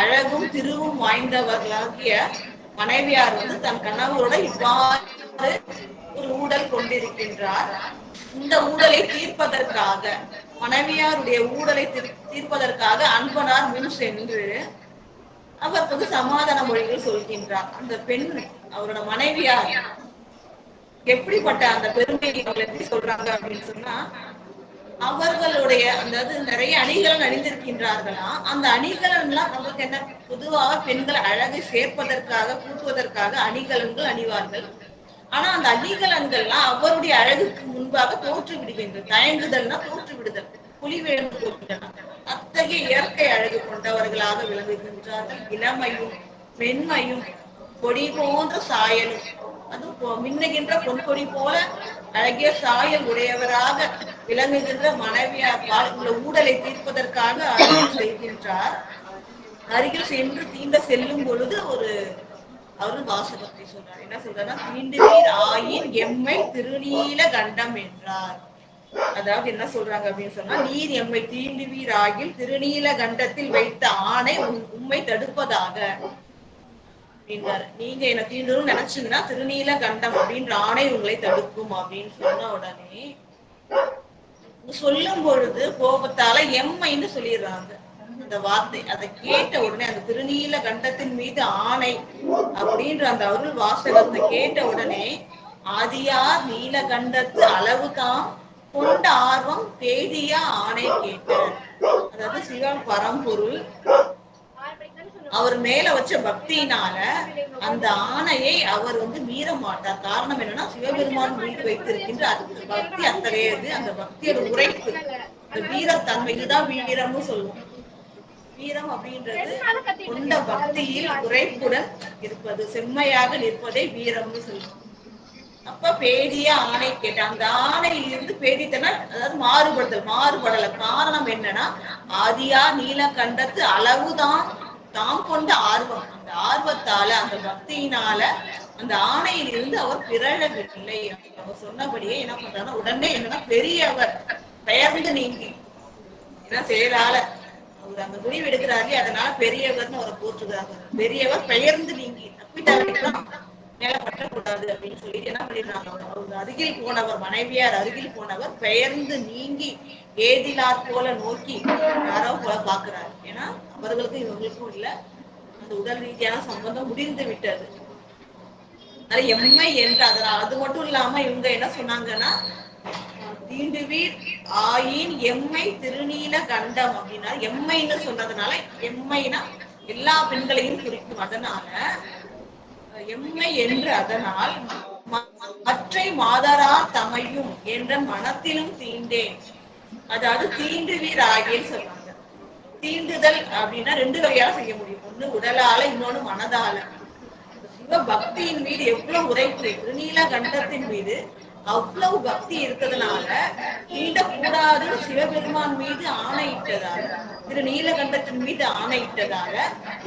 அழகும் திருவும் வாய்ந்தவர்களாகிய மனைவியார் தன் கணவரோட இவ்வாறு ஒரு ஊடல் கொண்டிருக்கின்றார். இந்த ஊடலை தீர்ப்பதற்காக, மனைவியாருடைய ஊடலை தீர்ப்பதற்காக அன்பனார் முன் சென்று அவர் சமாதான மொழிகள் சொல்கின்றார். அந்த பெண், அவரோட மனைவியார் எப்படிப்பட்ட அந்த பெருமையை எப்படி சொல்றாங்க அப்படின்னு சொன்னா, அவர்களுடைய அதாவது நிறைய அணிகலன் அணிந்திருக்கின்றார்களாம். அந்த அணிகலன் எல்லாம் நமக்கு என்ன, பொதுவாக பெண்கள் அழகை சேர்ப்பதற்காக, கூட்டுவதற்காக அணிகலன்கள் அணிவார்கள். ஆனா அந்த அணிகலன்கள்லாம் அவருடைய அழகுக்கு முன்பாக தோற்று விடுகின்றது. தயங்குதல்னா தோற்று விடுதல், புலிவேணு போகின்றன. அத்தகைய இயற்கை அழகு கொண்டவர்களாக விளங்குகின்றார்கள். இளமையும் மென்மையும் கொடி போன்ற சாயலும், அதுவும் மின்னுகின்ற பொன்கொடி போல அழகிய சாயல் உடையவராக விளங்குகின்ற மனைவியார் உள்ள ஊடலை தீர்ப்பதற்காக அருள் செய்கின்றார். அருகில் சென்று தீண்ட செல்லும் பொழுது அவரு வாசகத்தை சொல்றார். என்ன சொல்றாருன்னா, தீண்டுவீர் ஆயின் எம்மை திருநீல கண்டம் என்றார். அதாவது என்ன சொல்றாங்க அப்படின்னு சொன்னா, நீர் எம்மை தீண்டுவீர் ஆகில் திருநீல கண்டத்தில் வைத்த ஆணை உம்மை தடுப்பதாக அப்படின்றாரு. நீங்க என்ன தீண்டணும்னு நினைச்சீங்கன்னா திருநீல கண்டம் அப்படின்ற ஆணை உங்களை தடுக்கும் அப்படின்னு சொன்ன உடனே சொல்லும் பொழுது கோபத்தால எம்மைன்னு சொல்லிடுறாங்க அந்த வார்த்தை. அதை கேட்ட உடனே அந்த திருநீல கண்டத்தின் மீது ஆணை அப்படின்ற அந்த அருள் வாசகத்தை கேட்ட உடனே, ஆதியார் நீலகண்டத்து அளவுதான் கொண்ட ஆர்வம் தேதியா ஆணை கேட்டார். அதாவது சிவன் பரம்பொருள் அவர் மேல வச்ச பக்தியினால அந்த ஆணையை அவர் மீற மாட்டார். காரணம் என்னன்னா, சிவபெருமான் மீது வைத்திருக்கின்ற பக்தி அத்தகையது. அந்த பக்தியோட உரைப்பு, இந்த வீரத்தன்மை, இதுதான் வீரம்னு சொல்லுவோம். வீரம் அப்படின்றது கொண்ட பக்தியில் உரைப்புடன் இருப்பது, செம்மையாக நிற்பதை வீரம்னு சொல்லுவோம். அப்ப பேடிய ஆணை கேட்ட அந்த ஆணையிலிருந்து பேடித்தன, அதாவது மாறுபடல. காரணம் என்னன்னா, ஆதியா நீலகண்டத்து அளவுதான் தாம் கொண்ட ஆர்வம். அந்த ஆர்வத்தால, அந்த பக்தியினால அந்த ஆணையிலிருந்து அவர் பிறழவில்லை. அவர் சொன்னபடியே என்ன பண்றாருன்னா, உடனே என்னன்னா பெரியவர் பெயர்ந்து நீங்கி, ஏன்னா செயலால அவர் அந்த முடிவு எடுக்கிறாரு, அதனால பெரியவர்னு அவரை போற்றுகிறாங்க. பெரியவர் பெயர்ந்து நீங்கி தப்பித்தவரைக்கும் மேல பற்றக்கூடாது அப்படின்னு சொல்லிட்டு என்ன பண்ணிடுறாங்க, அவர் அருகில் போனவர், மனைவியார் அருகில் போனவர் பெயர்ந்து நீங்கி ஏதிலார் போல நோக்கி யாரோ போல பாக்குறாரு. ஏன்னா அவர்களுக்கும் இவங்களுக்கும் இல்ல அந்த உடல் ரீதியான சம்பந்தம் முடிந்து விட்டது. அது எம்மை என்று அதனால் அது மட்டும் இல்லாம இவங்க என்ன சொன்னாங்கன்னா, தீண்டுவீர் ஆயின் எம்மை திருநீல கண்டம் அப்படின்னா, எம்மைன்னு சொன்னதுனால, எம்மைனா எல்லா பெண்களையும் குறிக்கும். அதனால எம்மை என்று அதனால் மற்றை மாதரா தமையும் என்ற மனத்திலும் தீண்டேன். அதாவது தீண்டுவீர் ஆகியன்னு சொல்றாங்க. தீண்டுதல் அப்படின்னா ரெண்டு வகையால செய்ய முடியும், ஒண்ணு உடலால, இன்னொன்னு மனதால. சிவ பக்தியின் மீது எவ்வளவு உரைப்பு, திருநீல கண்டத்தின் மீது அவ்வளவு பக்தி இருக்கிறதுனால தீண்டக்கூடாது சிவபெருமான் மீது ஆணையிட்டதால, திரு நீலகண்டத்தின் மீது ஆணையிட்டதால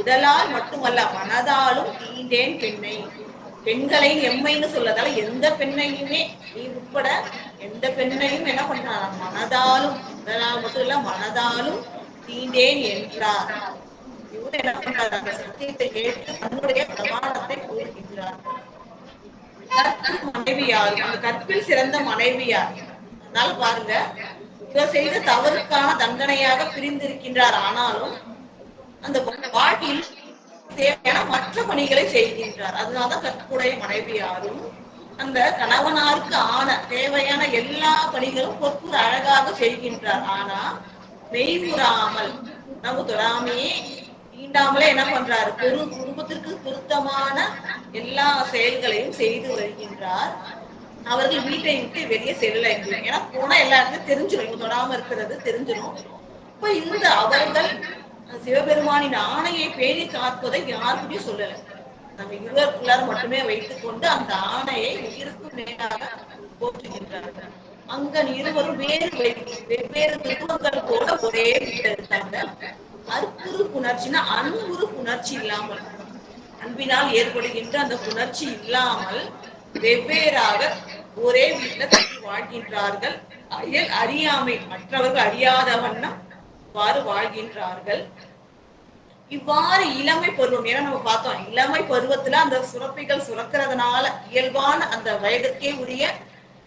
உடலால் மட்டுமல்ல மனதாலும் தீண்டேன் பெண்ணை. பெண்களை எம்மைன்னு சொல்லதால எந்த பெண்ணையுமே நீ உட்பட எந்த பெண்ணையும் என்ன பண்றாங்க, மனதாலும், உடலால் மட்டும் இல்ல மனதாலும் தீண்டேன் என்றார். இவரு என்ன பண்றாரு, அந்த சத்தியத்தை கேட்டு தன்னுடைய பிரமாணத்தை கூறுகின்றார். மனைவியார், அந்த கற்பில் சிறந்த மனைவியார். அதனால பாருங்க, இவர் செய்த தவறுக்கான தண்டனையாக பிரிந்திருக்கின்றார். ஆனாலும் அந்த வாழ்க்கையில் தேவையான மற்ற பணிகளை செய்கின்றார். அதனாலதான் கற்புடைய மனைவியாரும் அந்த கணவனாருக்கு ஆன தேவையான எல்லா பணிகளும் பொறுப்பு அழகாக செய்கின்றார். ஆனா மெய்முறாமல் நம்ம தொடாமையே தீண்டாமலே என்ன பண்றாரு, குடும்பத்திற்கு பொருத்தமான எல்லா செயல்களையும் செய்து வருகின்றார். அவர்கள் வீட்டை விட்டு வெளியே செல்லல. ஏன்னா போனா எல்லா இடத்துலையும் தெரிஞ்சிடும், தொடாம இருக்கிறது தெரிஞ்சிடும். இப்ப இந்த அவர்கள் சிவபெருமானின் ஆணையை பேணி காப்பதை யாருக்குமே சொல்லல. நம்ம இருவருக்குள்ளார் மட்டுமே வைத்துக் கொண்டு அந்த ஆணையை உயிருக்கு மேலாக போற்றுகின்றார்கள். அங்க இருவரும் வெவ்வேறு துருவங்கள் கூட ஒரே வீட்டில் இருக்காங்க. அற்புறு புணர்ச்சினா அன்புறு புணர்ச்சி இல்லாமல், அன்பினால் ஏற்படுகின்ற அந்த புணர்ச்சி இல்லாமல் வெவ்வேறாக ஒரே வீட்டில் தங்கி வாழ்கின்றார்கள். அறியாமை, மற்றவர்கள் அறியாத வண்ணம் இவ்வாறு வாழ்கின்றார்கள். இவ்வாறு இளமை பருவம், ஏன்னா நம்ம பார்த்தோம் இளமை பருவத்துல அந்த சுரப்பிகள் சுரக்கிறதுனால இயல்பான அந்த வயதுக்கே உரிய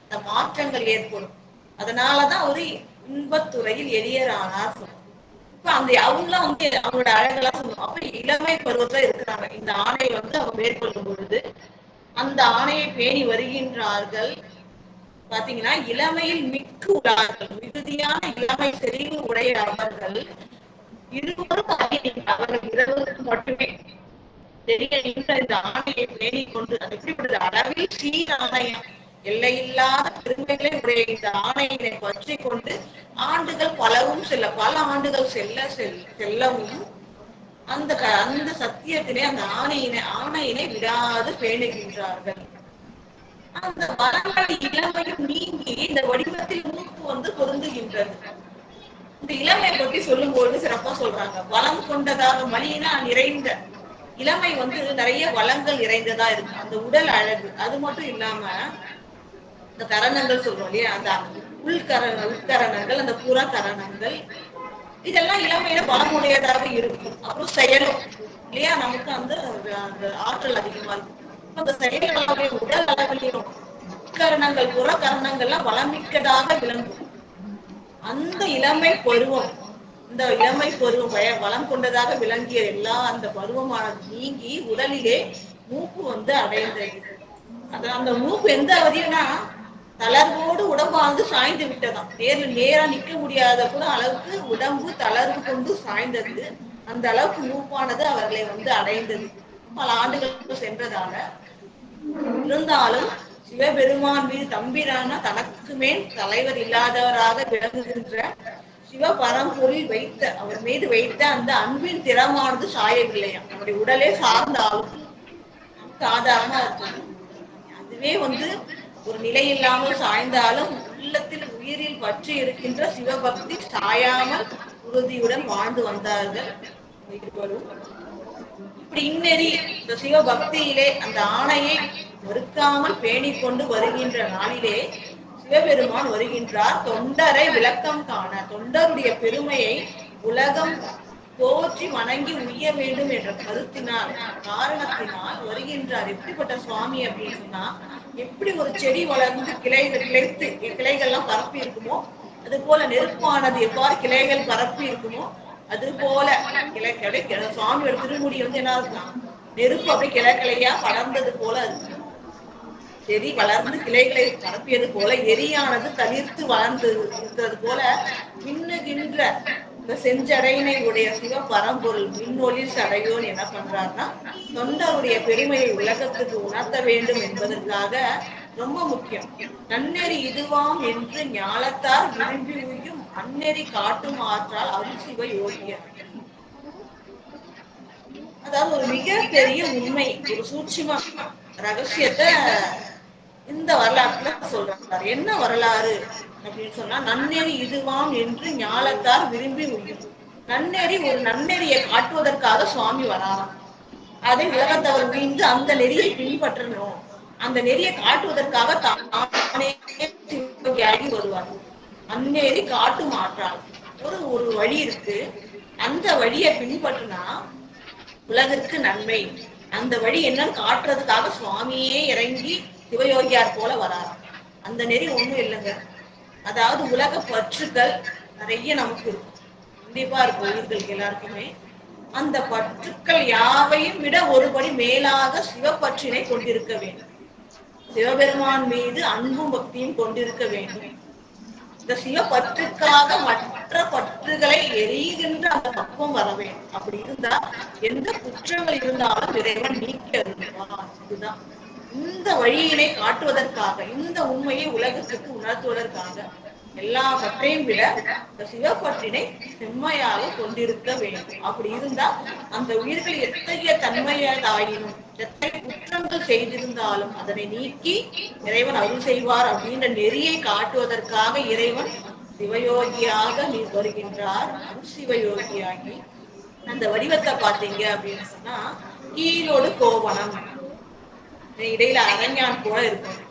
அந்த மாற்றங்கள் ஏற்படும். அதனாலதான் ஒரு இன்பத்துறையில் எளியரானார் சொல்லுவோம். இப்ப அந்த அவங்களாம் வந்து அவங்களோட அழகெல்லாம் சொல்லுவோம். அப்ப இளமை பருவத்துல இருக்கிறாங்க. இந்த ஆணையை வந்து அவங்க மேற்கொள்ளும் பொழுது அந்த ஆணையை பேணி வருகின்றார்கள். பாத்தீங்கன்னா இளமையில் மிக்கு உள்ளார்கள், மிகுதியான இளமை செறிவு உடைய அவர்கள் இருவரும் அவர்கள் இரவுக்கு மட்டுமே தெரிய நின்ற இந்த ஆணையை பேணி கொண்டு, அது எப்படிப்பட்டது, அளவில் சீர் ஆணையம், எல்லையில்லாத பெருமைகளை உடைய இந்த ஆணையினை பற்றி கொண்டு ஆண்டுகள் பல ஆண்டுகள் செல்லவும் அந்த சத்தியத்திலே அந்த ஆணையினை விடாது பேணுகின்றார்கள். அந்த வளங்கள் இளமையும் நீங்கி இந்த வடிவத்தில் மூப்பு வந்து பொருந்துகின்றது. இந்த இளமையை பற்றி சொல்லும் பொழுது சிறப்பா சொல்றாங்க, வளம் கொண்டதாக மலினா நிறைந்த இளமை வந்து நிறைய வளங்கள் நிறைந்ததா இருக்கு. அந்த உடல் அழகு அது மட்டும் இல்லாம இந்த கரணங்கள் சொல்றோம் இல்லையா, அந்த உட்கரணங்கள், அந்த புற கரணங்கள், இதெல்லாம் இளமையில பலமுடையதாக இருக்கும். அப்புறம் செயலும் இல்லையா, நமக்கு அந்த ஆற்றல் அதிகமா இருக்கும். அந்த செயல்களாக உடல் அளவிலும் உட்கரணங்கள் புற கரணங்கள்லாம் வளமிக்கதாக விளங்கும். அந்த இளமை பருவம், இந்த இளமை பருவம் வளம் கொண்டதாக விளங்கிய எல்லா அந்த பருவமானது நீங்கி உடலிலே மூப்பு வந்து அடைந்தது. அந்த மூப்பு எந்த அவதினா தளர்வோடு உடம்பானது சாய்ந்து விட்டதாம். நேரா நிற்க முடியாத கூட அளவுக்கு உடம்பு தளர்வு கொண்டு சாய்ந்தது. அந்த அளவுக்கு மூப்பானது அவர்களை வந்து அடைந்தது. பல ஆண்டுகளுக்கு சென்றதால இருந்தாலும் சிவபெருமான் மீது தம்பிரான தனக்கு மேல் தலைவர் இல்லாதவராக விளங்குகின்ற சிவபரம்பொருள் வைத்த அவர் மீது வைத்த அந்த அன்பின் திறமானது சாயவில்லையா. நம்முடைய உடலே சார்ந்தாலும் சாதாரணமா இருக்கும். அதுவே வந்து ஒரு நிலை இல்லாமல் சாய்ந்தாலும் உள்ளத்தில் உயிரில் பற்றி இருக்கின்ற சிவபக்தி சாயாமல் உறுதியுடன் வாழ்ந்து வந்தார்கள் இருவரும். இப்படி இன்னெறி இந்த சிவபக்தியிலே அந்த ஆணையை மறுக்காமல் பேணிக்கொண்டு வருகின்ற நாளிலே சிவபெருமான் வருகின்றார். தொண்டரை விளக்கம் காண, தொண்டருடைய பெருமையை உலகம் போற்றி வணங்கி உய்ய வேண்டும் என்ற கருத்தினால் காரணத்தினால் வருகின்றார். எப்படிப்பட்ட சுவாமி அப்படின்னு சொன்னா, எப்படி ஒரு செடி வளர்ந்து கிளைகள்லாம் பரப்பி இருக்குமோ, அது போல நெருப்பானது எவ்வாறு கிளைகள் பரப்பி இருக்குமோ அது போல சுவாமியோட திருமுடி வந்து என்ன இருக்கும், நெருப்பு அப்படியே கிளையா படர்ந்தது போல இருக்கு. செடி வளர்ந்து கிளைகளை பரப்பியது போல எரியானது தளிர்த்து வளர்ந்து இருக்கிறது போல மின்னுகின்ற இந்த செஞ்சடையினை உடைய சிவ பரம்பொருள் மின்னொளி சடையோன் என்ன பண்றாருன்னா, தொண்டருடைய பெருமையை உலகத்துக்கு உணர்த்த வேண்டும் என்பதற்காக ரொம்ப முக்கியம். நன்னெறி இதுவாம் என்று ஞாலத்தார் விரும்பி உய்யும் அந்நெறி காட்டும் ஆற்றால் அருள்சிவ யோகியர். அதாவது ஒரு மிகப்பெரிய உண்மை, ஒரு சூட்சும ரகசியத்தை இந்த வரலாற்றுல சொல்றாரு. என்ன வரலாறு அப்படின்னு சொன்னா, நன்னெறி இதுவாம் என்று ஞாலத்தார் விரும்பி உய்யும். நன்னெறி ஒரு நன்னெறியை காட்டுவதற்காக சுவாமி வராராம். அதை உலகத்தவர் உயிர்ந்து அந்த நெறியை பின்பற்றணும், அந்த நெறியை காட்டுவதற்காக தானே வருவார். அந்நெறி காட்டு மாற்றால் ஒரு வழி இருக்கு, அந்த வழியை பின்பற்றினா உலகிற்கு நன்மை. அந்த வழி என்னன்னு காட்டுறதுக்காக சுவாமியே இறங்கி சிவயோகியார் போல வராரு. அந்த நெறி ஒண்ணும் இல்லைங்க. அதாவது உலக பற்றுக்கள் நிறைய நமக்கு இருக்கும், கண்டிப்பா இருக்கும் உயிர்களுக்கு எல்லாருக்குமே. அந்த பற்றுக்கள் யாவையும் விட ஒருபடி மேலாக சிவப்பற்றினை கொண்டிருக்க வேண்டும். சிவபெருமான் மீது அன்பும் பக்தியும் கொண்டிருக்க வேண்டும். இந்த சிவப்பற்றுக்காக மற்ற பற்றுகளை எரிகின்ற அந்த பக்குவம் வர வேண்டும். அப்படி இருந்தா எந்த குற்றங்கள் இருந்தாலும் இறைவன் நீக்கி அருள்வார். இதுதான் இந்த வழியினை காட்டுவதற்காக, இந்த உண்மையை உலகத்துக்கு உணர்த்துவதற்காக எல்லாவற்றையும் விட இந்த சிவப்பற்றினை செம்மையாக கொண்டிருக்க வேண்டும். அப்படி இருந்தா அந்த உயிர்கள் எத்தகைய தன்மையதாயினும் எத்தகைய குற்றங்கள் செய்திருந்தாலும் அதனை நீக்கி இறைவன் அருள் செய்வார் அப்படின்ற நெறியை காட்டுவதற்காக இறைவன் சிவயோகியாக வருகின்றார். சிவயோகியாகி அந்த வடிவத்தை பார்த்தீங்க அப்படின்னு சொன்னா, கீழோடு கோவணம், இடையில அரஞ்ஞான் போல இருக்கும்,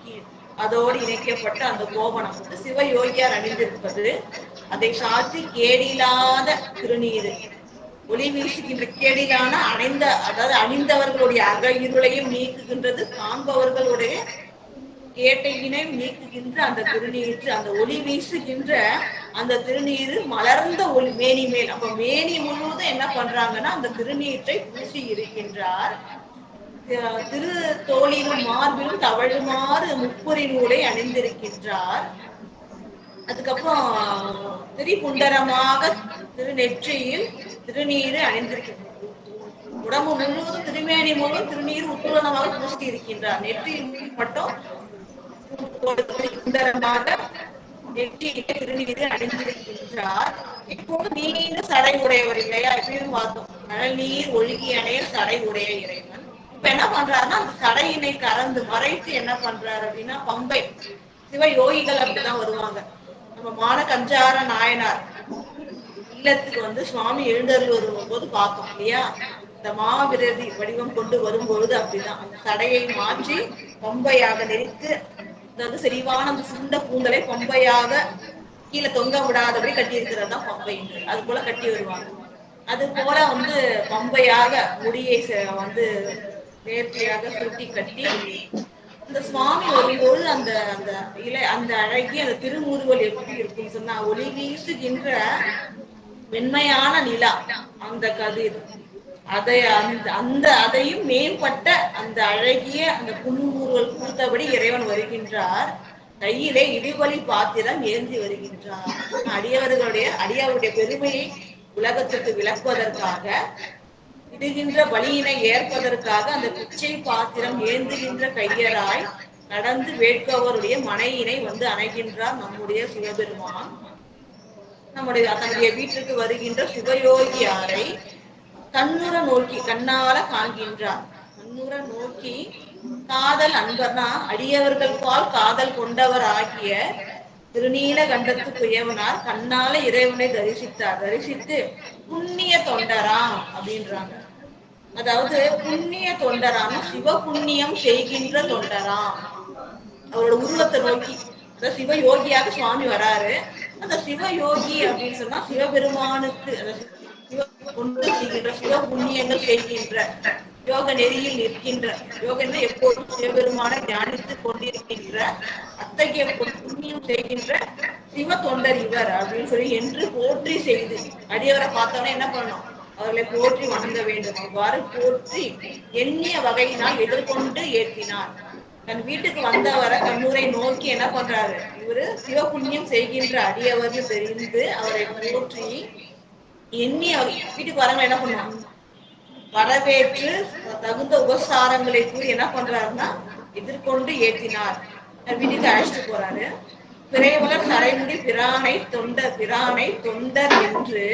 அதோடு இணைக்கப்பட்ட அந்த கோவணம் வந்து சிவயோகியார் அணிந்திருப்பது. அதை சாற்றி கேடில்லாத திருநீரு, ஒளி வீசுகின்ற கேடிலான அணிந்தவர்களுடைய அக இருளையும் நீக்குகின்றது, காண்பவர்களுடைய கேட்டையினையும் நீக்குகின்ற அந்த திருநீற்று, அந்த ஒளி வீசுகின்ற அந்த திருநீரு மலர்ந்த ஒளி மேனி மேல். அப்ப மேனி முழுவதும் என்ன பண்றாங்கன்னா அந்த திருநீற்றை பூசி இருக்கின்றார். திரு தோளிலும் மார்பிலும் தவழுமாறு முப்புரி நூலை அணிந்திருக்கின்றார். அதுக்கப்புறம் திரிபுண்டரமாக திருநெற்றியில் திருநீரு அணிந்திருக்கின்றார். உடம்பு முழுவதும் திருமேனி முழுவதும் திருநீர் உத்துரணமாக பூசி இருக்கின்றார். நெற்றியில் மட்டும் நெற்றியிலே திருநீரு அணிந்திருக்கின்றார். இப்போது நீண்ட சடை உடையவர் இல்லையா, எப்பயும் பார்த்தோம், நல் நீர் ஒழுகி அணைய சடை உடைய இறைவன். இப்ப என்ன பண்றாருன்னா அந்த சடையினை கறந்து மறைத்து என்ன பண்றாரு அப்படின்னா, பம்பை சிவ யோகிகள் அப்படிதான் வருவாங்க. நம்ம மான கஞ்சார நாயனார் இல்லத்துக்கு வந்து சுவாமி எழுந்தருள் வரும்போது பார்த்தோம் இல்லையா, இந்த மாவிரதி வடிவம் கொண்டு வரும்பொழுது அப்படிதான் அந்த சடையை மாற்றி பம்பையாக நெறித்து, அதாவது செறிவான அந்த சுண்ட கூந்தலை பம்பையாக கீழே தொங்க விடாதபடி கட்டி இருக்கிறது தான் பம்பை. அது போல கட்டி வருவாங்க. அது போல வந்து பம்பையாக முடியை வந்து நேர்த்தியாக சுட்டி கட்டி இந்த சுவாமி வரும்போது அந்த அந்த அந்த அழகிய அந்த திருமுருவல் எப்படி இருக்குன்னு சொன்னா, ஒளி வீசுகின்ற மென்மையான நிலா, அந்த கதிர், அதையும் மேம்பட்ட அந்த அழகிய அந்த புன்முறுவல் பூத்தபடி இறைவன் வருகின்றார். கையிலே இடிவழி பாத்திரம் ஏந்தி வருகின்றார். அடியவருடைய பெருமையை உலகத்துக்கு விளக்குவதற்காக, இடுகின்ற வழியினை ஏற்பதற்காக அந்த பிச்சை பாத்திரம் ஏந்துகின்ற கையராய் நடந்து வேட்கவருடைய மனையினை வந்து அணைகின்றார் நம்முடைய சிவபெருமான். தன்னுடைய வீட்டிற்கு வருகின்ற சிவயோகியாரை கண்ணுற நோக்கி கண்ணால காண்கின்றார். கண்ணுற நோக்கி காதல் அன்பர்னா அடியவர்கள் பால் காதல் கொண்டவர் ஆகிய திருநீல கண்டத்து குயவனார் கண்ணால இறைவனை தரிசித்தார். தரிசித்து புண்ணிய தொண்டராம் அப்படின்றாங்க. அதாவது புண்ணிய தொண்டரான சிவ புண்ணியம் செய்கின்ற தொண்டராம். அவரோட உருவத்தை நோக்கி, அதாவது சிவ யோகியாக சுவாமி வராரு. அந்த சிவ யோகி அப்படின்னு சொன்னா சிவபெருமானுக்கு கொண்டு செய்கின்ற சிவ புண்ணியங்கள் செய்கின்ற யோக நெறியில் நிற்கின்ற யோக எப்போதும் சிவபெருமானை தியானித்துக் கொண்டிருக்கின்ற அத்தகைய புண்ணியம் செய்கின்ற சிவ தொண்டர் இவர் அப்படின்னு சொல்லி என்று போற்றி செய்து அடியவரை பார்த்தவனே என்ன பண்ணணும், அவர்களை போற்றி வணங்க வேண்டும். அவ்வாறு போற்றி எண்ணிய வகையினால் எதிர்கொண்டு ஏற்றினார். தன் வீட்டுக்கு வந்தவரை கண்ணூரை நோக்கி என்ன பண்றாரு, இவரு சிவபுண்ணியம் செய்கின்ற அடியவர்னு தெரிந்து அவரை போற்றி எண்ணிய வீட்டுக்கு வரவங்க என்ன பண்ணுவாங்க, வரவேற்று தகுந்த உபசாரங்களை கூறி என்ன பண்றாருன்னா எதிர்கொண்டு ஏற்றினார். வீட்டுக்கு அழைச்சிட்டு போறாரு. பிறைவலர் சரைமுடி பிரானை தொண்டர் என்று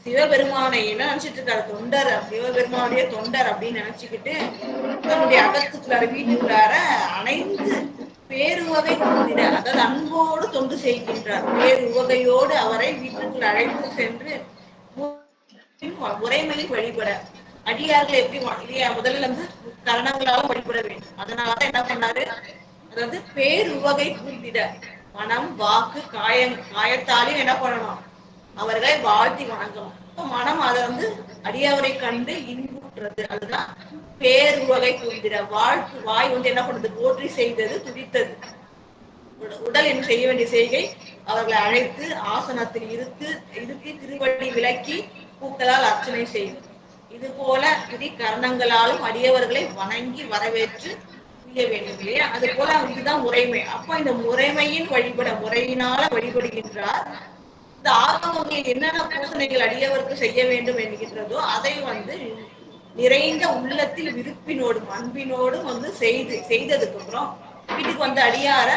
சிவபெருமானை என்ன நினைச்சிட்டு இருக்காரு, தொண்டர் சிவபெருமானுடைய தொண்டர் அப்படின்னு நினைச்சுக்கிட்டு தன்னுடைய அகத்துக்குள்ளார வீட்டுக்குள்ளார அனைத்து பேருவகை கொண்டிட, அதாவது அன்போடு தொண்டு செய்கின்றார். பேருவகையோடு அவரை வீட்டுக்குள் அழைத்து சென்று முறைமையில் வழிபட, அடியார்கள் எப்படி முதல்ல வந்து கரணங்களாலும் வழிபட வேண்டும். அதனாலதான் என்ன பண்ணாரு, அதாவது பேருவகை புரிந்திட மனம் வாக்கு காயத்தாலையும் என்ன பண்ணணும், அவர்களை வாழ்த்தி வணங்கணும். மனம் அதை வந்து அடியவரை கண்டு இன்புற்றது, அதுதான் பேருவகை புரிந்திட. வாய் வந்து என்ன பண்ணுது, போற்றி செய்தது, துடித்தது. உடல் என்ன செய்ய வேண்டிய செய்கை, அவர்களை அழைத்து ஆசனத்தில் இருத்தி திருவடி விலக்கி பூக்களால் அர்ச்சனை செய்வது. இது போல விதி கரணங்களாலும் அடியவர்களை வணங்கி வரவேற்று செய்ய வேண்டும் இல்லையா. அது போல இதுதான் முறைமை. அப்ப இந்த முறைமையின் முறையினால வழிபடுகின்றார். இந்த ஆகமங்களில் என்னென்ன பூசணைகள் அடியவருக்கு செய்ய வேண்டும் என்கின்றதோ அதை வந்து நிறைந்த உள்ளத்தில் விருப்பினோடும் அன்பினோடும் வந்து செய்ததுக்கு அப்புறம் வீட்டுக்கு வந்து அடியார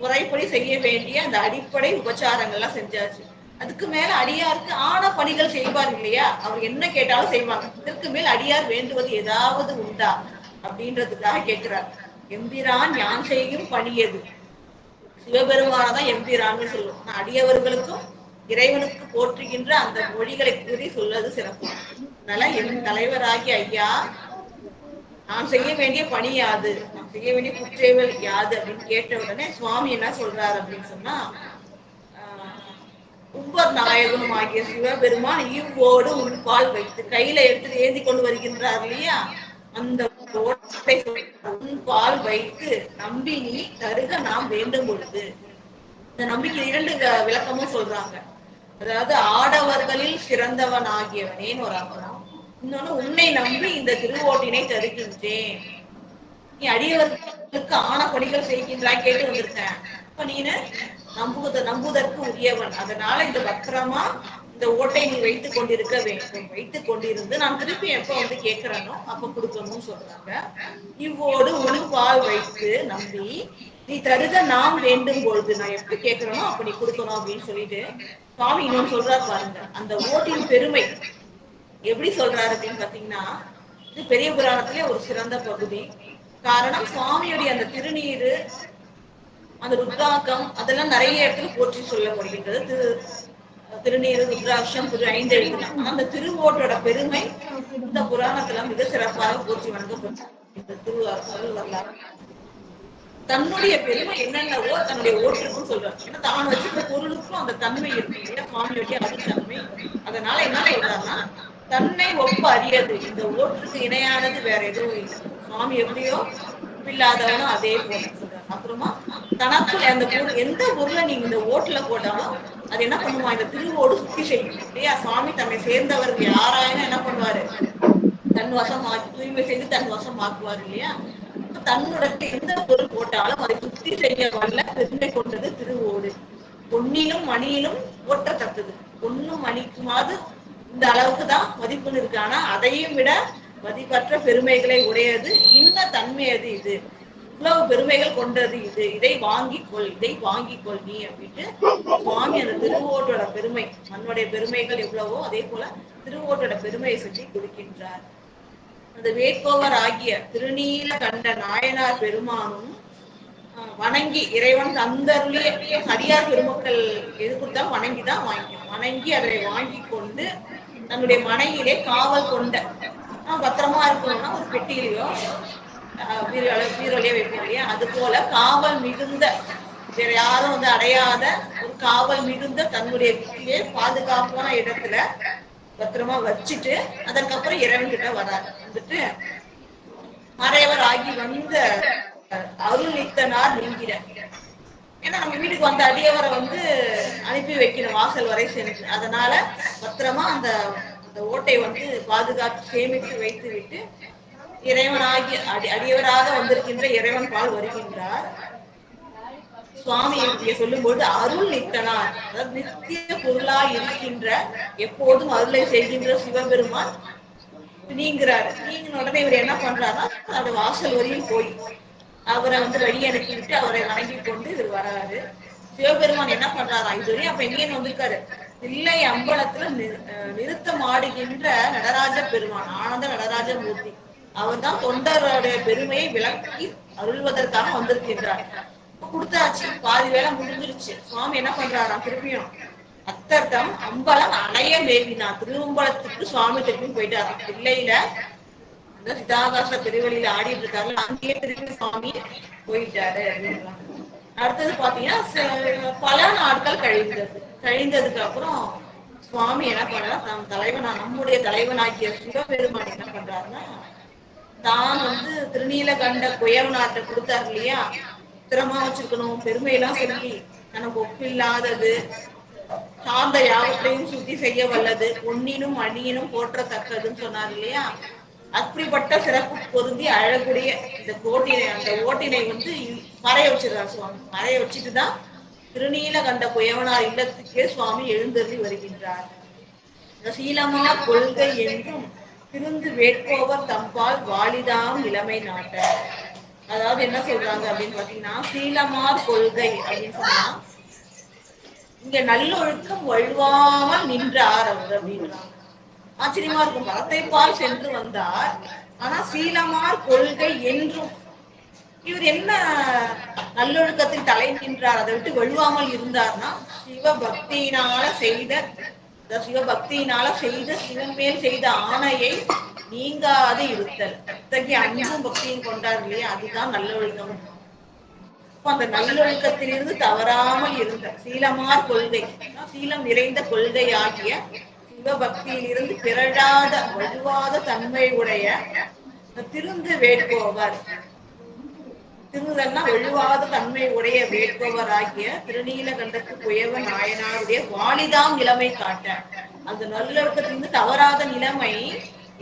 முறைப்படி செய்ய வேண்டிய அந்த அடிப்படை உபச்சாரங்கள்லாம் செஞ்சாச்சு. அதுக்கு மேல அடியாருக்கு ஆன பணிகள் செய்வார் இல்லையா, அவர் என்ன கேட்டாலும் செய்வாங்க. இதற்கு மேல் அடியார் வேண்டுவது ஏதாவது உண்டா அப்படின்றதுக்காக கேட்கிறார். எம்பிரான் யான் செய்யும் பணியது, சிவபெருமானதான் எம்பிரான்னு சொல்லுவோம். அடியவர்களுக்கும் இறைவனுக்கு போற்றுகின்ற அந்த மொழிகளை கூறி சொல்வது சிறப்பு. அதனால என் தலைவராகி ஐயா, நான் செய்ய வேண்டிய பணி யாது, நான் செய்ய வேண்டிய குற்றேவல் யாது அப்படின்னு கேட்ட உடனே சுவாமி என்ன சொல்றாரு அப்படின்னு சொன்னா, உப்பர் நாயகனும் ஆகிய சிவபெருமான் இவ்வோடு உள்பால் வைத்து கையில எடுத்து ஏந்தி கொண்டு வருகின்றார் இல்லையா, அந்த பால் வைத்து நம்பி நீ தருக நாம் வேண்டும் பொழுது. இந்த நம்பிக்கை இரண்டு விளக்கமும் சொல்றாங்க. அதாவது ஆடவர்களில் சிறந்தவன் ஆகியவனேன்னு ஒரு அர்த்தம், இன்னொன்னு உன்னை நம்பி இந்த திருவோட்டினை தருகின்றேன், நீ அடியவர்களுக்கு ஆன பணிகள் செய்கின்றாய் கேட்டு வந்திருக்கேன். இப்ப நீனு நம்புவதற்கு உரியவன், அதனால இந்த பத்திரமா இந்த ஓட்டை நீ வைத்துக் கொண்டிருக்க வேண்டும். வைத்துக் கொண்டிருந்து நான் திருப்பி எப்ப வந்து கேட்கிறேனோ அப்ப கொடுக்கணும்னு சொல்றாங்க. இவ்வோடு உள்பால் வைத்து நம்பி நீ தருக நாம் வேண்டும் பொழுது, நான் எப்படி கேட்கிறேனோ அப்ப நீ கொடுக்கணும் அப்படின்னு சொல்லிட்டு சுவாமி இன்னொன்னு சொல்றாரு பாருங்க. அந்த ஓட்டின் பெருமை எப்படி சொல்றாரு அப்படின்னு பாத்தீங்கன்னா, இது பெரிய புராணத்திலே ஒரு சிறந்த பகுதி. காரணம், சுவாமியுடைய அந்த திருநீரு, அந்த ருத்ராக்கம் அதெல்லாம் நிறைய இடத்துல போற்றி சொல்லப்படுகின்றது. திருநீரு, ருத்ராட்சம், 5 எழுதுலாம். அந்த திருவோட்டோட பெருமை இந்த புராணத்துல மிக சிறப்பாக போற்றி வணங்கப்பட்ட வரலாறு. தன்னுடைய பெருமை என்னென்னவோ தன்னுடைய ஓட்டுக்கும் சொல்றாரு. ஏன்னா தான் வச்சிருக்க பொருளுக்கும் அந்த தன்மை இருக்கு இல்லையா, சுவாமியுடைய தன்மை. அதனால என்ன சொல்றாருன்னா, தன்னை ஒப்ப அறியது, இந்த ஓட்டுக்கு இணையானது வேற எதுவும் இல்லை. சுவாமி எப்படியோ இல்லாதவனும் அதே போல சொல்றாரு. அப்புறமா தனக்குள் அந்த பொருள், எந்த பொருளை நீங்க இந்த ஓட்டுல போட்டாலும் அது என்ன பண்ணுமா, இந்த திருவோடு சுத்தி செய்யும் இல்லையா. சுவாமி தன்னை சேர்ந்தவர்கள் யாராயினும் என்ன பண்ணுவாரு, தன் வசமாக்கி தூய்மை செய்து தன் வசமாக்குவார் இல்லையா. தன்னோட எந்த பொருள் போட்டாலும் அதை சுத்தி செய்ய வல்ல பெருமை கொண்டது திருவோடு. பொன்னிலும் மணியிலும் ஓட்டத்தக்கது. பொன்னும் மணிக்குமாது இந்த அளவுக்கு தான் மதிப்புன்னு இருக்கு. ஆனா அதையும் விட மதிப்பற்ற பெருமைகளை உடையது இன்ன தன்மையது இது. இவ்வளவு பெருமைகள் கொண்டது இது, இதை வாங்கிக்கொள், இதை வாங்கிக்கொள் நீ அப்படின்ட்டு சுவாமி அந்த திருவோட்டோட பெருமை, மண்ணுடைய பெருமைகள் எவ்வளவோ அதே போல திருவோட்டோட பெருமையை சொல்லி கொடுக்கின்றார். அந்த வேட்கோவர் ஆகிய திருநீல கண்ட நாயனார் பெருமானும் வணங்கி இறைவன் தந்தருளிய அடியார் பெருமக்கள் எது கொடுத்தாலும் வணங்கிதான் வாங்கிக்கணும். வணங்கி அதை வாங்கி கொண்டு தன்னுடைய மனையிலே காவல் கொண்ட பத்திரமா இருக்கணும்னா ஒரு பெட்டியிலையோ பீரோலையோ வைப்போம் இல்லையா, அது போல காவல் மிகுந்த வேற யாரும் வந்து அடையாத ஒரு காவல் மிகுந்த தன்னுடைய வீட்டிலே பாதுகாப்பான இடத்துல பத்திரமா வச்சுட்டு அதற்கப்புறம் இறைவன் கிட்ட வராரு. வந்துட்டு மறைவர் ஆகி வந்த அருள் நித்தனார் நீங்கிற. ஏன்னா நம்ம வீட்டுக்கு வந்த அடியவரை வந்து அனுப்பி வைக்கணும் வாசல் வரை சென்று. அதனால பத்திரமா அந்த ஓட்டை வந்து பாதுகாத்து சேமித்து வைத்து விட்டு இறைவனாகி அடியவராக வந்திருக்கின்ற இறைவன் பால் வருகின்றார். சுவாமி சொல்லும்போது அருள் நித்தனார், அதாவது நித்திய பொருளாய் இருக்கின்ற எப்போதும் அருளை செய்கின்ற சிவபெருமான் நீங்கிறார். நீங்கின உடனே இவர் என்ன பண்றாருன்னா அவருடைய வாசல் வரையும் போய் அவரை வந்து வழி அனுப்பி விட்டு அவரை வணங்கி கொண்டு இவர் வராரு. சிவபெருமான் என்ன பண்றாரா, இதுவரையும் அப்ப எங்கேயும் வந்திருக்காரு, தில்லை அம்பலத்துல நிறுத்தம் ஆடுகின்ற நடராஜ பெருமான், ஆனந்த நடராஜ மூர்த்தி. அவர் தான் தொண்டருடைய பெருமையை விளக்கி அருள்வதற்காக வந்திருக்கின்றார். கொடுத்தாச்சு, பாதி வேலை முடிஞ்சிருச்சு. சுவாமி என்ன பண்றாராம், திருப்பியும் அத்தர்த்தம் அம்பலம் அணைய மேவினா திருவம்பலத்துக்கு சுவாமி திருப்பியும் போயிட்டாராம். தில்லையில அந்த சிதாகாச திருவழியில ஆடிட்டு இருக்காரு, அங்கேயே திருப்பி சுவாமி போயிட்டாரு அப்படின்னு. அடுத்தது பாத்தீங்கன்னா பல நாட்கள் கழிந்ததுக்கு அப்புறம் சுவாமி என்ன பண்றாரு, நம் தலைவனா நம்முடைய தலைவனாகிய சிவபெருமான் என்ன பண்றாருன்னா, தான் வந்து திருநீலகண்ட குயவனாட்ட கொடுத்தாரு இல்லையா, திறமா வச்சிருக்கணும், பெருமையெல்லாம் சொல்லி நமக்கு ஒப்பில்லாதது, சார்ந்த யாவற்றையும் சுத்தி செய்ய வல்லது, ஒன்னினும் அணியினும் போற்றத்தக்கதுன்னு சொன்னார் இல்லையா. அப்படிப்பட்ட சிறப்பு பொருந்தி அழகுடைய இந்த அந்த ஓட்டினை வந்து மறைய வச்சிருக்காரு சுவாமி. மறைய வச்சுட்டுதான் திருநீலகண்ட குயவனார் இல்லத்துக்கே சுவாமி எழுந்தருளி வருகின்றார். சீலமா கொள்கை என்றும் திருந்து வேட்கோவர் தம்பால் வாலிதாம் இளமை நாட்ட. அதாவது என்ன சொல்றாங்க அப்படின்னு பாத்தீங்கன்னா, சீலமார் கொள்கை அப்படின்னு சொன்னா இங்க நல்லொழுக்கம் வழுவாமல் நின்றார் அவர் அப்படின்றாங்க. ஆச்சரியமா இருக்கும். மரத்தை பால் சென்று வந்தார், ஆனா சீலமார் கொள்கை என்றும் இவர் என்ன நல்லொழுக்கத்தில் தலை நின்றார், அதை விட்டு வழுவாமல் இருந்தார்னா சிவபக்தியினால செய்த சிவன் மேல் செய்த ஆணையை நீங்காது இருத்தல், இத்தகைய அன்பும் பக்தியும் கொண்டார் இல்லையா, அதுதான் நல்லொழுக்கம். அந்த நல்லொழுக்கத்திலிருந்து தவறாமல் இருந்த சீலமார் கொள்கை, சீலம் நிறைந்த கொள்கை ஆகிய சிவபக்தியிலிருந்து பிறழாத வழுவாத தன்மை உடைய திருந்து வேட்கோவர், திருந்தல்னா வழுவாத தன்மை உடைய வேட்பவர் ஆகிய திருநீலகண்டத்து குயவ நாயனாருடைய வாலிதாம் நிலைமை காட்ட. அந்த நல்லொழுக்கத்திலிருந்து தவறாத நிலைமை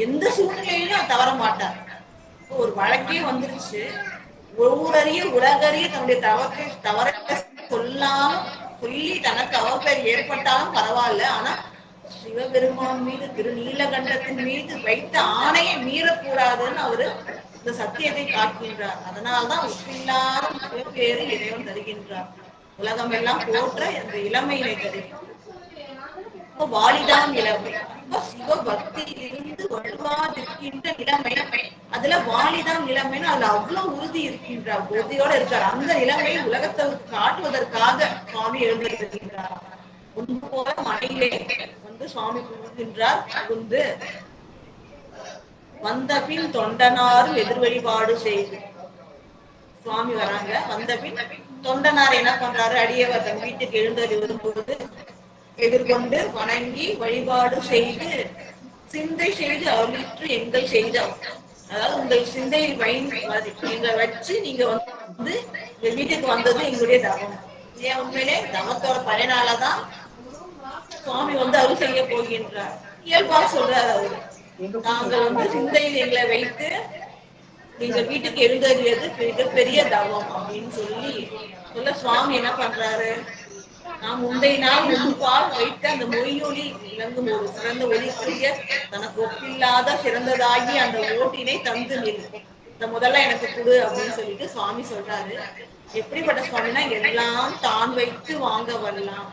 எந்த சூழ்நிலையிலும் தவற மாட்டார். ஒரு வழக்கே வந்துருச்சு, ஒவ்வொருவரைய உலகறிய தன்னுடைய தவறை சொல்லாம சொல்லி தனக்கு அவப்பெயர் ஏற்பட்டாலும் பரவாயில்ல, ஆனா சிவபெருமான் மீது திருநீலகண்டத்தின் மீது வைத்த ஆணையை மீறக்கூடாதுன்னு அவரு இந்த சத்தியத்தை காட்டுகின்றார். அதனால்தான் ஒப்பில்லாத பேரு இறைவன் தருகின்றார், உலகம் எல்லாம் போற்ற இந்த இளமையினை தருகின்றார். வாலிதான் இளமை, சிவபக்தியிலிருந்து வலுவாதிருக்கின்ற நிலைமை, அதுல வாலிதான் நிலைமைன்னு அதுல அவ்வளவு உறுதி இருக்கின்றார், உறுதியோட இருக்கார். அந்த நிலைமையை உலகத்தவருக்கு காட்டுவதற்காக சுவாமி எழுந்திருக்கின்றார். முன்பு போல மனையிலே வந்து சுவாமி புகுகின்றார். புகுந்து வந்த பின் தொண்டனாரும் எதிர் வழிபாடு செய்து சுவாமி வராங்க. வந்த பின் தொண்டனார் என்ன பண்றாரு, அடியவர் தன் வீட்டுக்கு எழுந்தறி வரும்போது எதிர்கொண்டு வணங்கி வழிபாடு செய்து சிந்தை செய்து அருளிற்று எங்கள் செய்தோம். அதாவது உங்கள் சிந்தையில் எங்களை வச்சு நீங்க வந்து இந்த வீட்டுக்கு வந்தது எங்களுடைய தவம். ஏன் உண்மையிலே தவத்தோட பயனாலதான் சுவாமி வந்து அருள் செய்ய போகின்றார். இயல்பா சொல்றாரு அவரு, நாங்கள் வந்து சிந்தையில் எங்களை வைத்து நீங்க வீட்டுக்கு எழுந்தறியது மிகப்பெரிய தவம் அப்படின்னு சொல்ல சுவாமி என்ன பண்றாரு, நாம் முந்தைய நாள் முன்பால் வைத்த அந்த மொழியொலி விளங்கும் ஒரு சிறந்த ஒளிக்குரிய தனக்கு ஒப்பில்லாத சிறந்ததாகி அந்த ஓட்டினை தந்து நிற்கும். இந்த முதல்ல எனக்கு கொடு அப்படின்னு சொல்லிட்டு சுவாமி சொல்றாரு. எப்படிப்பட்ட சுவாமினா, எல்லாம் தான் வைத்து வாங்க வரலாம்.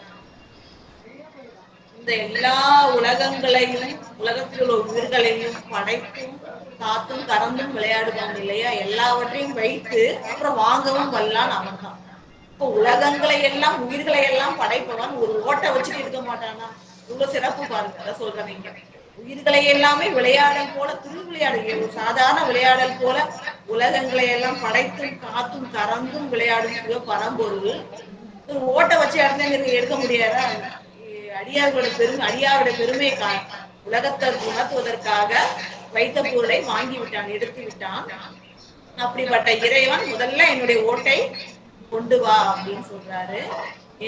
இந்த எல்லா உலகங்களையும், உலகத்தில் உள்ள உயிர்களையும் படைத்தும் காத்தும் கறந்தும் விளையாடுவாங்க இல்லையா, எல்லாவற்றையும் வைத்து அப்புறம் வாங்கவும் வல்லான் அவன் தான். இப்போ உலகங்களை எல்லாம் உயிர்களை எல்லாம் படைப்பவன் ஒரு ஓட்டை வச்சுட்டு இருக்க மாட்டானா? இவ்வளவு சிறப்பு பாருங்க. அதை சொல்றீங்க. உயிர்களை எல்லாமே விளையாடல் போல திருவிளையாடல், ஒரு சாதாரண விளையாடல் போல உலகங்களை எல்லாம் படைத்தும் காத்தும் கறந்தும் விளையாடும் சிவ பரம்பொருள் ஓட்ட வச்சு இடத்துல எடுக்க முடியாதா? அடியாரோட பெருமை, அடியாரோட பெருமையை உலகத்தை உணர்த்துவதற்காக வைத்த பொருளை வாங்கி விட்டான், எடுத்து விட்டான். அப்படிப்பட்ட இறைவன் முதல்ல என்னுடைய ஓட்டை கொண்டு வா அப்படின்னு சொல்றாரு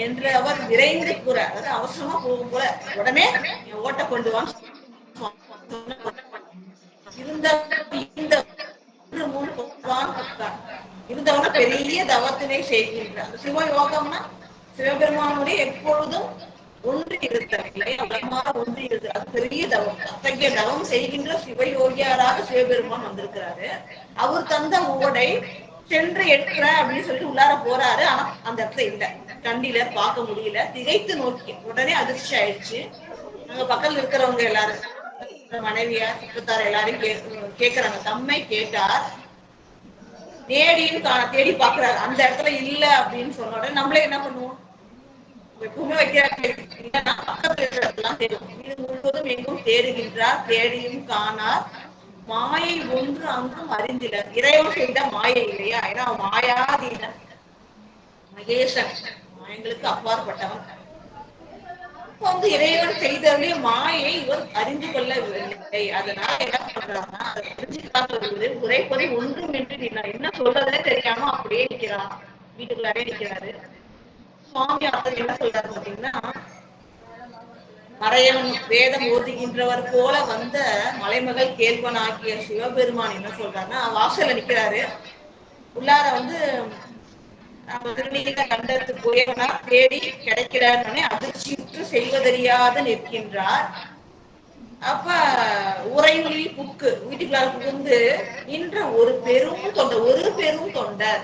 என்று அவர் விரைந்து கூற, அதாவது அவசரமா போகும் போல உடனே ஓட்ட கொண்டு வான்னு இருந்தவன பெரிய தவத்தினை செய்கின்றார். சிவயோகம்னா சிவபெருமானுடைய எப்பொழுதும் ஒன்று இருத்தவில்லை, ஒன்று இருக்கு. அது பெரிய தவம். அத்தகைய தவம் செய்கின்ற சிவயோகியாராக சிவபெருமான் வந்திருக்கிறாரு. அவர் தந்த ஓடை சென்று எடுக்கிற அப்படின்னு சொல்லிட்டு உள்ளார போறாரு. ஆனா அந்த இடத்துல இல்ல, கண்டில பார்க்க முடியல. திகைத்து நோக்கி உடனே அதிர்ச்சி ஆயிடுச்சு. அங்க பக்கத்துல இருக்கிறவங்க எல்லாரும், மனைவியா சுற்றத்தார் எல்லாரும் கேக்குறாங்க. தம்மை கேட்டார், தேடியும் தேடி பாக்குறாரு. அந்த இடத்துல இல்ல அப்படின்னு சொன்ன உடனே நம்மளே என்ன பண்ணுவோம்? எப்பவுமே வைக்கிறாங்க, பக்கத்துல இருக்கிறதெல்லாம் தேடும். இது முழுவதும் எங்கும் தேடுகின்றார், தேடியும் காணார். மாயை ஒன்று அங்கும் அறிந்திலர். இறைவன் செய்த மாயை இல்லையா? ஏன்னா மாயாதீன மகேசன், மாயங்களுக்கு அப்பாற்பட்டவன். வந்து இறைவன் செய்தவர்களே மாயை இவர் அறிந்து கொள்ளவில்லை. அதனால என்ன பண்றாருன்னா, அதை தெரிஞ்சுக்காதவர்கள் உரைப்பதை ஒன்றும் என்று என்ன சொல்றதே தெரியாம அப்படியே நிற்கிறார், வீட்டுக்குள்ளாரே நிற்கிறாரு. சுவாமி அப்படி என்ன சொல்றாரு பாத்தீங்கன்னா, மறையவன் வேதம் ஓதுகின்றவர் போல வந்த மலைமகள் கேள்வன் ஆகிய சிவபெருமான் என்ன சொல்றாருன்னா, வாசல்ல நிக்கிறாரு. உள்ளார வந்து திருநீல கண்டத்து போயவனா தேடி கிடைக்கிறார். அதிர்ச்சியுற்று செய்வதறியாது நிற்கின்றார். அப்ப உரைமொழி புக்கு வீட்டுக்குள்ளார புகுந்து நின்ற ஒரு பெரும் தொண்டர்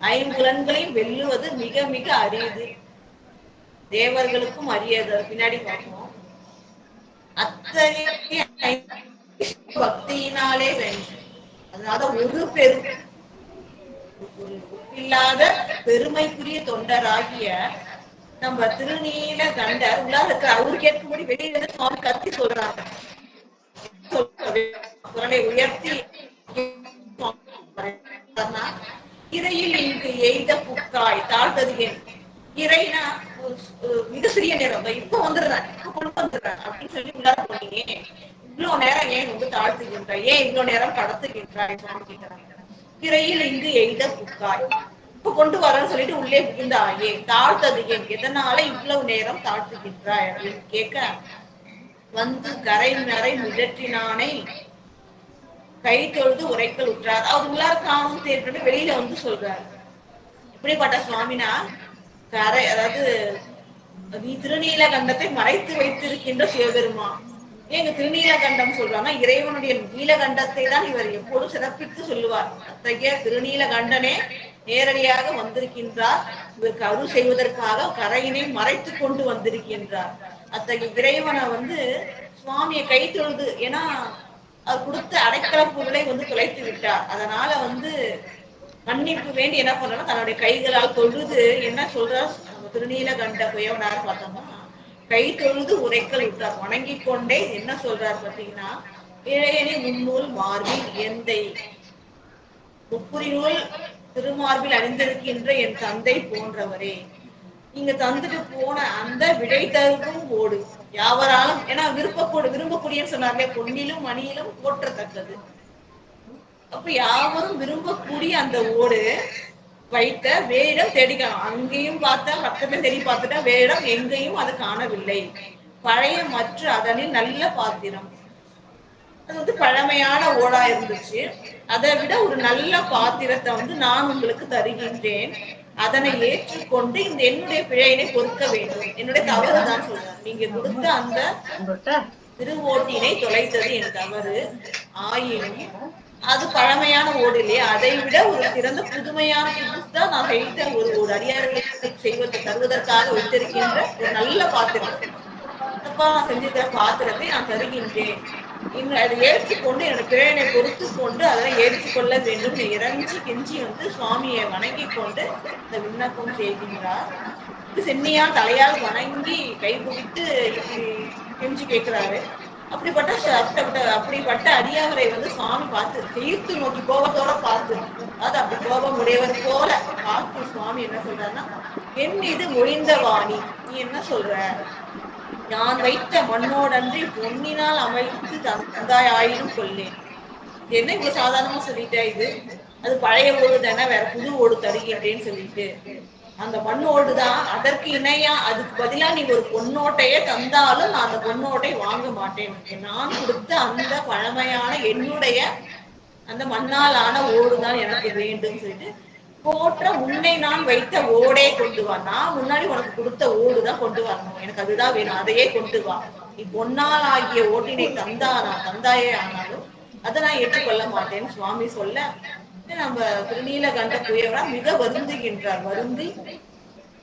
ஐம்புலன்களையும் வெல்லுவது மிக மிக அரியது, தேவர்களுக்கும் அரியது. பின்னாடி பார்ப்போம். அத்தகைய பக்தியினாலே வென்று, அதனால ஒரு பெரும் இல்லாத பெருமைக்குரிய தொண்டராகிய நம்ம திருநீல கண்டர் உள்ளார இருக்கிற அவரு கேட்கும்படி வெளியில சுவாமி கத்தி சொல்றாங்க. குரலை உயர்த்தி, இறையில் இங்கு எய்த புக்காய் தாழ்த்ததுகேன். இறைனா மிக சிறிய நேரம், இப்ப வந்துடுறேன், இப்ப கொண்டு வந்துடுறேன் அப்படின்னு சொல்லி உள்ளார போனீங்க. இவ்வளவு நேரம் ஏன் வந்து தாழ்த்துகின்ற, ஏன் இவ்வளவு நேரம் கடத்துகின்றாய் சுவாமி கேட்கிறாங்க. திரையில் இங்கு எய்த புக்காய், இப்ப கொண்டு வரன்னு சொல்லிட்டு உள்ளே புகுந்தாயே, தாழ்த்தது ஏன், எதனால இவ்வளவு நேரம் தாழ்த்துகின்றாய் அப்படின்னு கேட்க, வந்து கரை நரை மிதற்றினானை கை தொழுது உரைக்கல் உற்றார். அவர் உள்ளார காணும் தேர்வு வெளியில வந்து சொல்றாரு. இப்படிப்பட்ட சுவாமினா கரை, அதாவது நீ திருநீல கண்டத்தை மறைத்து வைத்திருக்கின்ற சிவபெருமான். எங்க திருநீலகண்டம் சொல்றாங்க, இறைவனுடைய நீலகண்டத்தை தான் இவர் எப்போதும் சிறப்பித்து சொல்லுவார். அத்தகைய திருநீலகண்டனே நேரடியாக வந்திருக்கின்றார். இவருக்கு அருள் செய்வதற்காக கரையினை மறைத்து கொண்டு வந்திருக்கின்றார். அத்தகைய இறைவனை வந்து சுவாமியை கை தொழுது, ஏன்னா அவர் கொடுத்த அடைக்கல பொருளை வந்து தொலைத்து விட்டார். அதனால வந்து மன்னிப்பு வேண்டி என்ன பண்றாங்க, தன்னுடைய கைகளால் தொழுது என்ன சொல்றார் திருநீலகண்ட குயவனார் பார்த்தோம்னா, கை தொழுது உரைக்கல் விட்டார். வணங்கி கொண்டே என்ன சொல்றார் பாத்தீங்கன்னா, இளையனி முன்னூல் மார்பில் எந்தை முப்புரி நூல் திருமார்பில் அணிந்திருக்கின்ற என் தந்தை போன்றவரே, நீங்க தந்துட்டு போன அந்த விடை தருவும் ஓடு யாவராலும், ஏன்னா விரும்பக்கூடியன்னு சொன்னார்களே, பொன்னிலும் மணியிலும் போற்றத்தக்கது. அப்ப யாவரும் விரும்பக்கூடிய அந்த ஓடு வைத்த வேடம் தேடிக்கலாம். அங்கேயும் பார்த்தா, பக்கத்துல தேடி பார்த்துட்டா வேடம் எங்கேயும் அது காணவில்லை. பழைய மற்ற அதனில் நல்ல பாத்திரம், அது வந்து பழமையான ஓடா இருந்துச்சு. அதை விட ஒரு நல்ல பாத்திரத்தை வந்து நான் உங்களுக்கு தருகின்றேன். அதனை ஏற்றுக்கொண்டு இந்த என்னுடைய பிழையினை பொறுக்க வேண்டும். என்னுடைய தவறு தான் சொல்றேன். நீங்க கொடுத்த அந்த திருவோட்டினை தொலைத்தது என் தவறு. ஆயினும் அது பழமையான ஓடு இல்லையா, அதை விட ஒரு சிறந்த புதுமையான புதுசா நான் செய்த ஒரு அடியார்களுக்கு செய்வதற்கு தருவதற்காக வைத்திருக்கின்ற ஒரு நல்ல பாத்திரம். அப்பா நான் செஞ்சிருக்கிற பாத்திரத்தை நான் தருகின்றேன், இன்னும் அதை ஏற்றுக்கொண்டு என்னோட பிழையினை பொறுத்து கொண்டு அதெல்லாம் ஏற்றுக்கொள்ள வேண்டும் இறைஞ்சி கெஞ்சி வந்து சுவாமியை வணங்கி கொண்டு இந்த விண்ணப்பம் செய்கின்றார். சென்னியால் தலையால் வணங்கி கை குவித்து கெஞ்சி கேட்கிறாரு. அப்படிப்பட்ட அடியாவரை வந்து சுவாமி பார்த்து தீர்த்து நோக்கி கோபத்தோட பார்த்து, அது அப்படி கோபம் உடையவர் போல பார்த்து சுவாமி என்ன சொல்றாருன்னா, என் மீது மொழிந்த வாணி, நீ என்ன சொல்ற, நான் வைத்த மண்ணோடன்றி பொன்னினால் அமைத்து தந்தாய் ஆயினும் கொல்லேன். என்ன இவ்வளவு சாதாரணமா சொல்லிட்டே, இது அது பழைய ஓடு தானே, வேற புது ஓடு தருகின்றேன்னு சொல்லிட்டு அந்த மண்ணோடு தான், அதற்கு இணையா அதுக்கு பதிலா நீ ஒரு பொன்னோட்டையே தந்தாலும் நான் அந்த பொன்னோட்டை வாங்க மாட்டேன். நான் கொடுத்த அந்த பழமையான என்னுடைய அந்த மண்ணாலான ஓடுதான் எனக்கு வேண்டும் சொல்லிட்டு, போற்ற உன்னை நான் வைத்த ஓடே கொண்டு வா, நான் முன்னாடி உனக்கு கொடுத்த ஓடுதான் கொண்டு வரணும், எனக்கு அதுதான் வேணும், அதையே கொண்டு வா. நீ பொன்னால் ஆகிய ஓட்டினை தந்தாயே ஆனாலும் அதை நான் ஏற்றுக்கொள்ள மாட்டேன்னு சுவாமி சொல்ல, நம்ம திருநீலகண்ட குயவரா மிக வருந்துகின்றார். வருந்தி,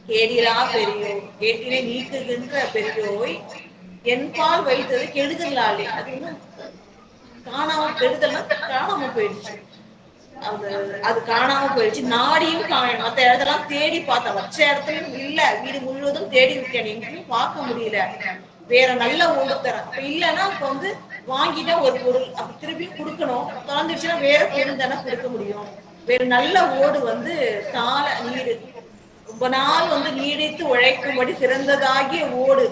கேடிலா பெரியோய், கேட்டினை நீக்குகின்ற பெரியோய், என் பால் வைத்தது கெடுதலாலே, அது இன்னும் காணாம, கெடுதல்னா காணாம போயிடுச்சு, அது காணாம போயிடுச்சு. நாடியும் மத்த இடத்தெல்லாம் தேடி பார்த்தா வச்ச இடத்துலயும் இல்ல, வீடு முழுவதும் தேடி விட்டேன், எங்கேயும் பார்க்க முடியல, வேற நல்ல ஓடு தரேன். அப்ப இல்லைன்னா இப்ப வந்து வாங்கிட்டா ஒரு பொருள் அப்ப திருப்பி கொடுக்கணும், கலந்துச்சுன்னா வேற பொருள் தானே கொடுக்க முடியும். வேற நல்ல ஓடு வந்து கால நீடு ரொம்ப நாள் வந்து நீடித்து உழைக்கும்படி சிறந்ததாகிய ஓடு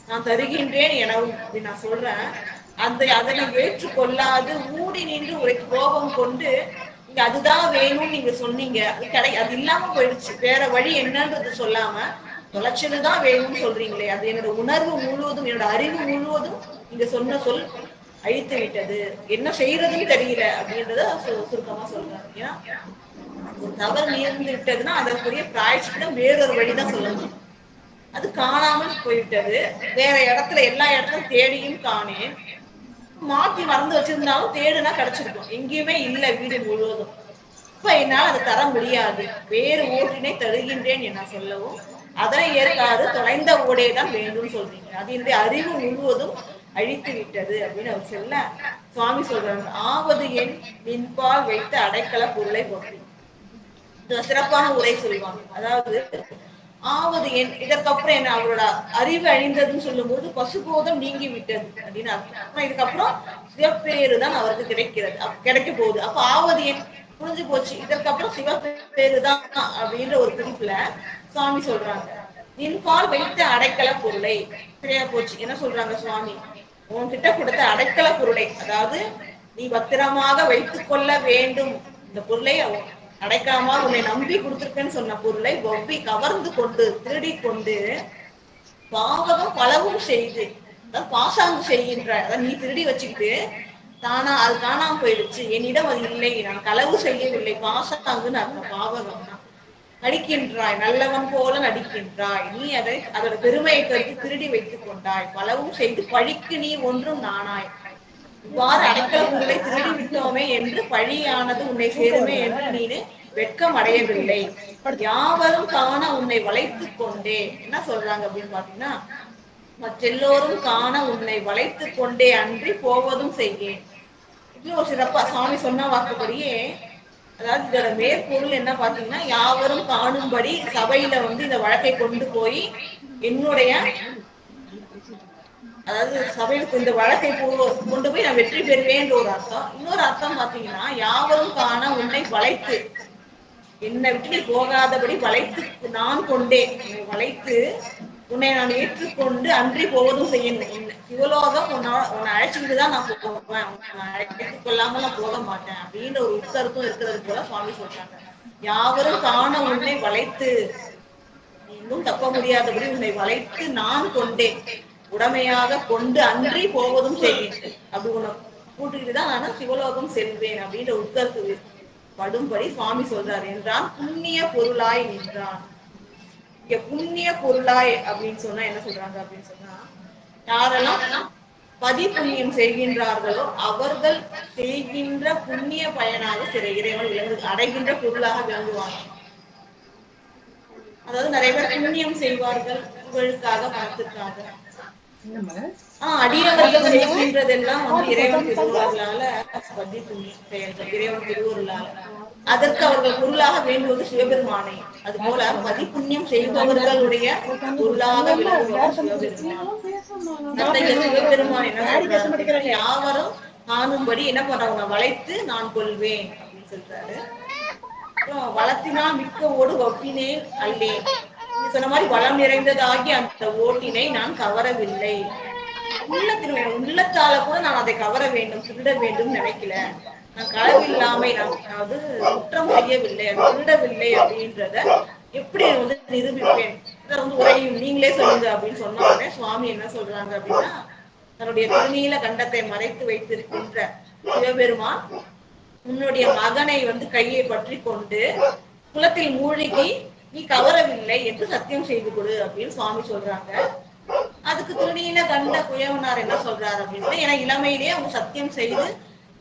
நான் தருகின்றேன் எனவும் அப்படின்னு நான் சொல்றேன். அதனை ஏற்றுக்கொள்ளாது ஊடி நின்று உரைக்கு கோபம் கொண்டு நீங்க அதுதான் வேணும்னு நீங்க சொன்னீங்க, அது இல்லாம போயிடுச்சு, வேற வழி என்னன்றது சொல்லாம தொலைச்சதுதான் வேணும்னு சொல்றீங்களே, அது என்னோட உணர்வு முழுவதும் என்னோட அறிவு முழுவதும் நீங்க சொன்ன சொல் அழித்து விட்டது, என்ன செய்யறதுன்னு தெரியல அப்படின்றத சுருக்கமா சொல்றாங்க. ஏன்னா ஒரு தவறு நேர்ந்து விட்டதுன்னா அதற்குரிய பிராயச்சித்தம் வேறொரு வழிதான் சொல்லணும். அது காணாமல் போய்விட்டது, வேற இடத்துல எல்லா இடத்துலயும் தேடியும் காணேன், மாத்தி மறந்து வச்சிருந்தாலும் தேடுனா கிடைச்சிருக்கும், எங்கேயுமே இல்லை வீடு முழுவதும். இப்ப என்னால் அதை தர முடியாது, வேறு ஓட்டினை தருகின்றேன் என சொல்லவும் அதனை ஏற்காது தொலைந்த ஓடே தான் வேண்டும் சொல்றீங்க, அது என்னுடைய அறிவு முழுவதும் அழித்து விட்டது அப்படின்னு அவர் சொல்ல, சுவாமி சொல்றாங்க, ஆவது என் நின்பால் வைத்த அடைக்கல பொருளை போற்றி. சிறப்பான உரை சொல்லுவாங்க. அதாவது ஆவது என், இதற்கப்புறம் என்ன, அவரோட அறிவு அழிந்ததுன்னு சொல்லும் போது பசுபோதம் நீங்கி விட்டது அப்படின்னு அர்த்தம். இதுக்கப்புறம் சிவப்பேரு தான் அவருக்கு கிடைக்க போகுது. அப்ப ஆவது என் புரிஞ்சு போச்சு, இதற்கப்புறம் சிவப்பேரு தான் அப்படின்ற ஒரு குறிப்புல சுவாமி சொல்றாங்க, நின்பால் வைத்த அடைக்கல பொருளை சரியா போச்சு. என்ன சொல்றாங்க சுவாமி, உன்கிட்ட கொடுத்த அடைக்கல பொருளை, அதாவது நீ பத்திரமாக வைத்துக் கொள்ள வேண்டும், இந்த பொருளை அடைக்காம உன்னை நம்பி கொடுத்துருக்கேன்னு சொன்ன பொருளை ஒவ்வி கவர்ந்து கொண்டு திருடி கொண்டு பாவகம் பலவும் செய்து, அதாவது பாசாங்கு செய்கின்ற, அதாவது நீ திருடி வச்சுக்கிட்டு தானா அது காணாம போயிடுச்சு, என்னிடம் அது இல்லை, நான் களவு செய்யவில்லை, பாசாங்குன்னு அர்த்தம். பாவகம்னா நடிக்கின்றாய், நல்லவன் போல நடிக்கின்றாய், நீ அதோட பெருமையை கருத்து திருடி வைத்துக் கொண்டாய், பலவும் செய்து பழிக்கு நீ ஒன்றும் நானாய், இவ்வாறு அடைக்கல பொருளை திருடி விட்டோமே என்று பழியானது உன்னை சேருமே என்று நீனு வெட்கம் அடையவில்லை, யாவரும் காண உன்னை வளைத்து கொண்டே. என்ன சொல்றாங்க அப்படின்னு பாத்தீங்கன்னா, மற்றெல்லோரும் காண உன்னை வளைத்து கொண்டே அன்றி போவதும் செய்கேன். இவ்வளவு சிறப்பா சுவாமி சொன்ன வாக்குப்படியே, அதாவது இதோட மேற்பொருள் என்ன பாத்தீங்கன்னா, யாவரும் காணும்படி சபையில வந்து இந்த வழக்கை கொண்டு போய் என்னுடைய, அதாவது சபையிலுக்கு இந்த வழக்கை கொண்டு போய் நான் வெற்றி பெறுவேன்ற ஒரு அர்த்தம். இன்னொரு அர்த்தம் பாத்தீங்கன்னா, யாவரும் காண உன்னை வளைத்து, என்னை விட்டு நீ போகாதபடி வளைத்து நான் கொண்டே, வளைத்து உன்னை நான் ஏற்றுக்கொண்டு அன்றி போவதும் செய்யணும். சிவலோகம் உன்னை அழைச்சிக்கிட்டு தான் நான் போவேன், உன்னை அழைத்துக் கொள்ளாம நான் போக மாட்டேன் அப்படின்ற ஒரு உட்கருத்தும் இருக்கிறது போல சுவாமி சொல்றாங்க. யாவரும் காண உன்னை வளைத்து, இன்னும் தப்ப முடியாதபடி உன்னை வளைத்து நான் கொண்டேன், உடமையாக கொண்டு அன்றி போவதும் செய்வேன், அப்படி உன்னை கூட்டிக்கிட்டுதான் நான் சிவலோகம் செல்வேன் அப்படின்ற உட்கருத்து படும்படி சுவாமி சொல்றாரு என்றான். புண்ணிய பொருளாய் நின்றான். இங்க புண்ணிய பொருளாய் அப்படின்னு சொன்னா என்ன சொல்றாங்க அப்படின்னு சொன்னா, யாரெல்லாம் பதி புண்ணியம் செய்கின்றார்களோ அவர்கள் செய்கின்ற புண்ணிய பயனாக இறைவன் அடைகின்ற பொருளாக விளங்குவாங்க. அதாவது நிறைய பேர் புண்ணியம் செய்வார்கள் புகழுக்காக, பணத்துக்காக. அடியவர்கள் செய்கின்றதெல்லாம் இறைவன் திருவருளால பதி புண்ணியம் செயல்கள், இறைவன் திருவருளால. அதற்கு அவர்கள் பொருளாக வேண்டுவது சிவபெருமானை. அது போல பதி புண்ணியம் செய்பவர்களுடைய பொருளாக விளங்குவது சிவபெருமான். அத்தகைய சிவபெருமான் என்ன சொல்றாரு, யாவரும் காணும்படி என்ன பண்றவங்க வளைத்து நான் கொள்வேன் அப்படின்னு சொல்றாரு. வளத்தினால் மிக்க ஓடு ஒப்பினேன் அல்லேன். நீ சொன்ன மாதிரி வளம் நிறைந்ததாகி அந்த ஓட்டினை நான் கவரவில்லை. உள்ளத்தால கூட நான் அதை கவர வேண்டும், திருட வேண்டும் நினைக்கல. நான் களவில்லாமை, நான் குற்றம் செய்யவில்லை, திருடவில்லை அப்படின்றத எப்படி நிரூபிப்பேன், உரையும் நீங்களே சொல்லுங்க அப்படின்னு சொன்ன உடனே சுவாமி என்ன சொல்றாங்க அப்படின்னா, தன்னுடைய திருநீல கண்டத்தை மறைத்து வைத்திருக்கின்ற சிவபெருமான் உன்னுடைய மகனை கையை பற்றி கொண்டு குளத்தில் மூழ்கி நீ கவரவில்லை என்று சத்தியம் செய்து கொடு அப்படின்னு சுவாமி சொல்றாங்க. அதுக்கு திருநீல கண்ட குயவனார் என்ன சொல்றாரு அப்படின்னு, ஏன்னா இளமையிலேயே அவங்க சத்தியம் செய்து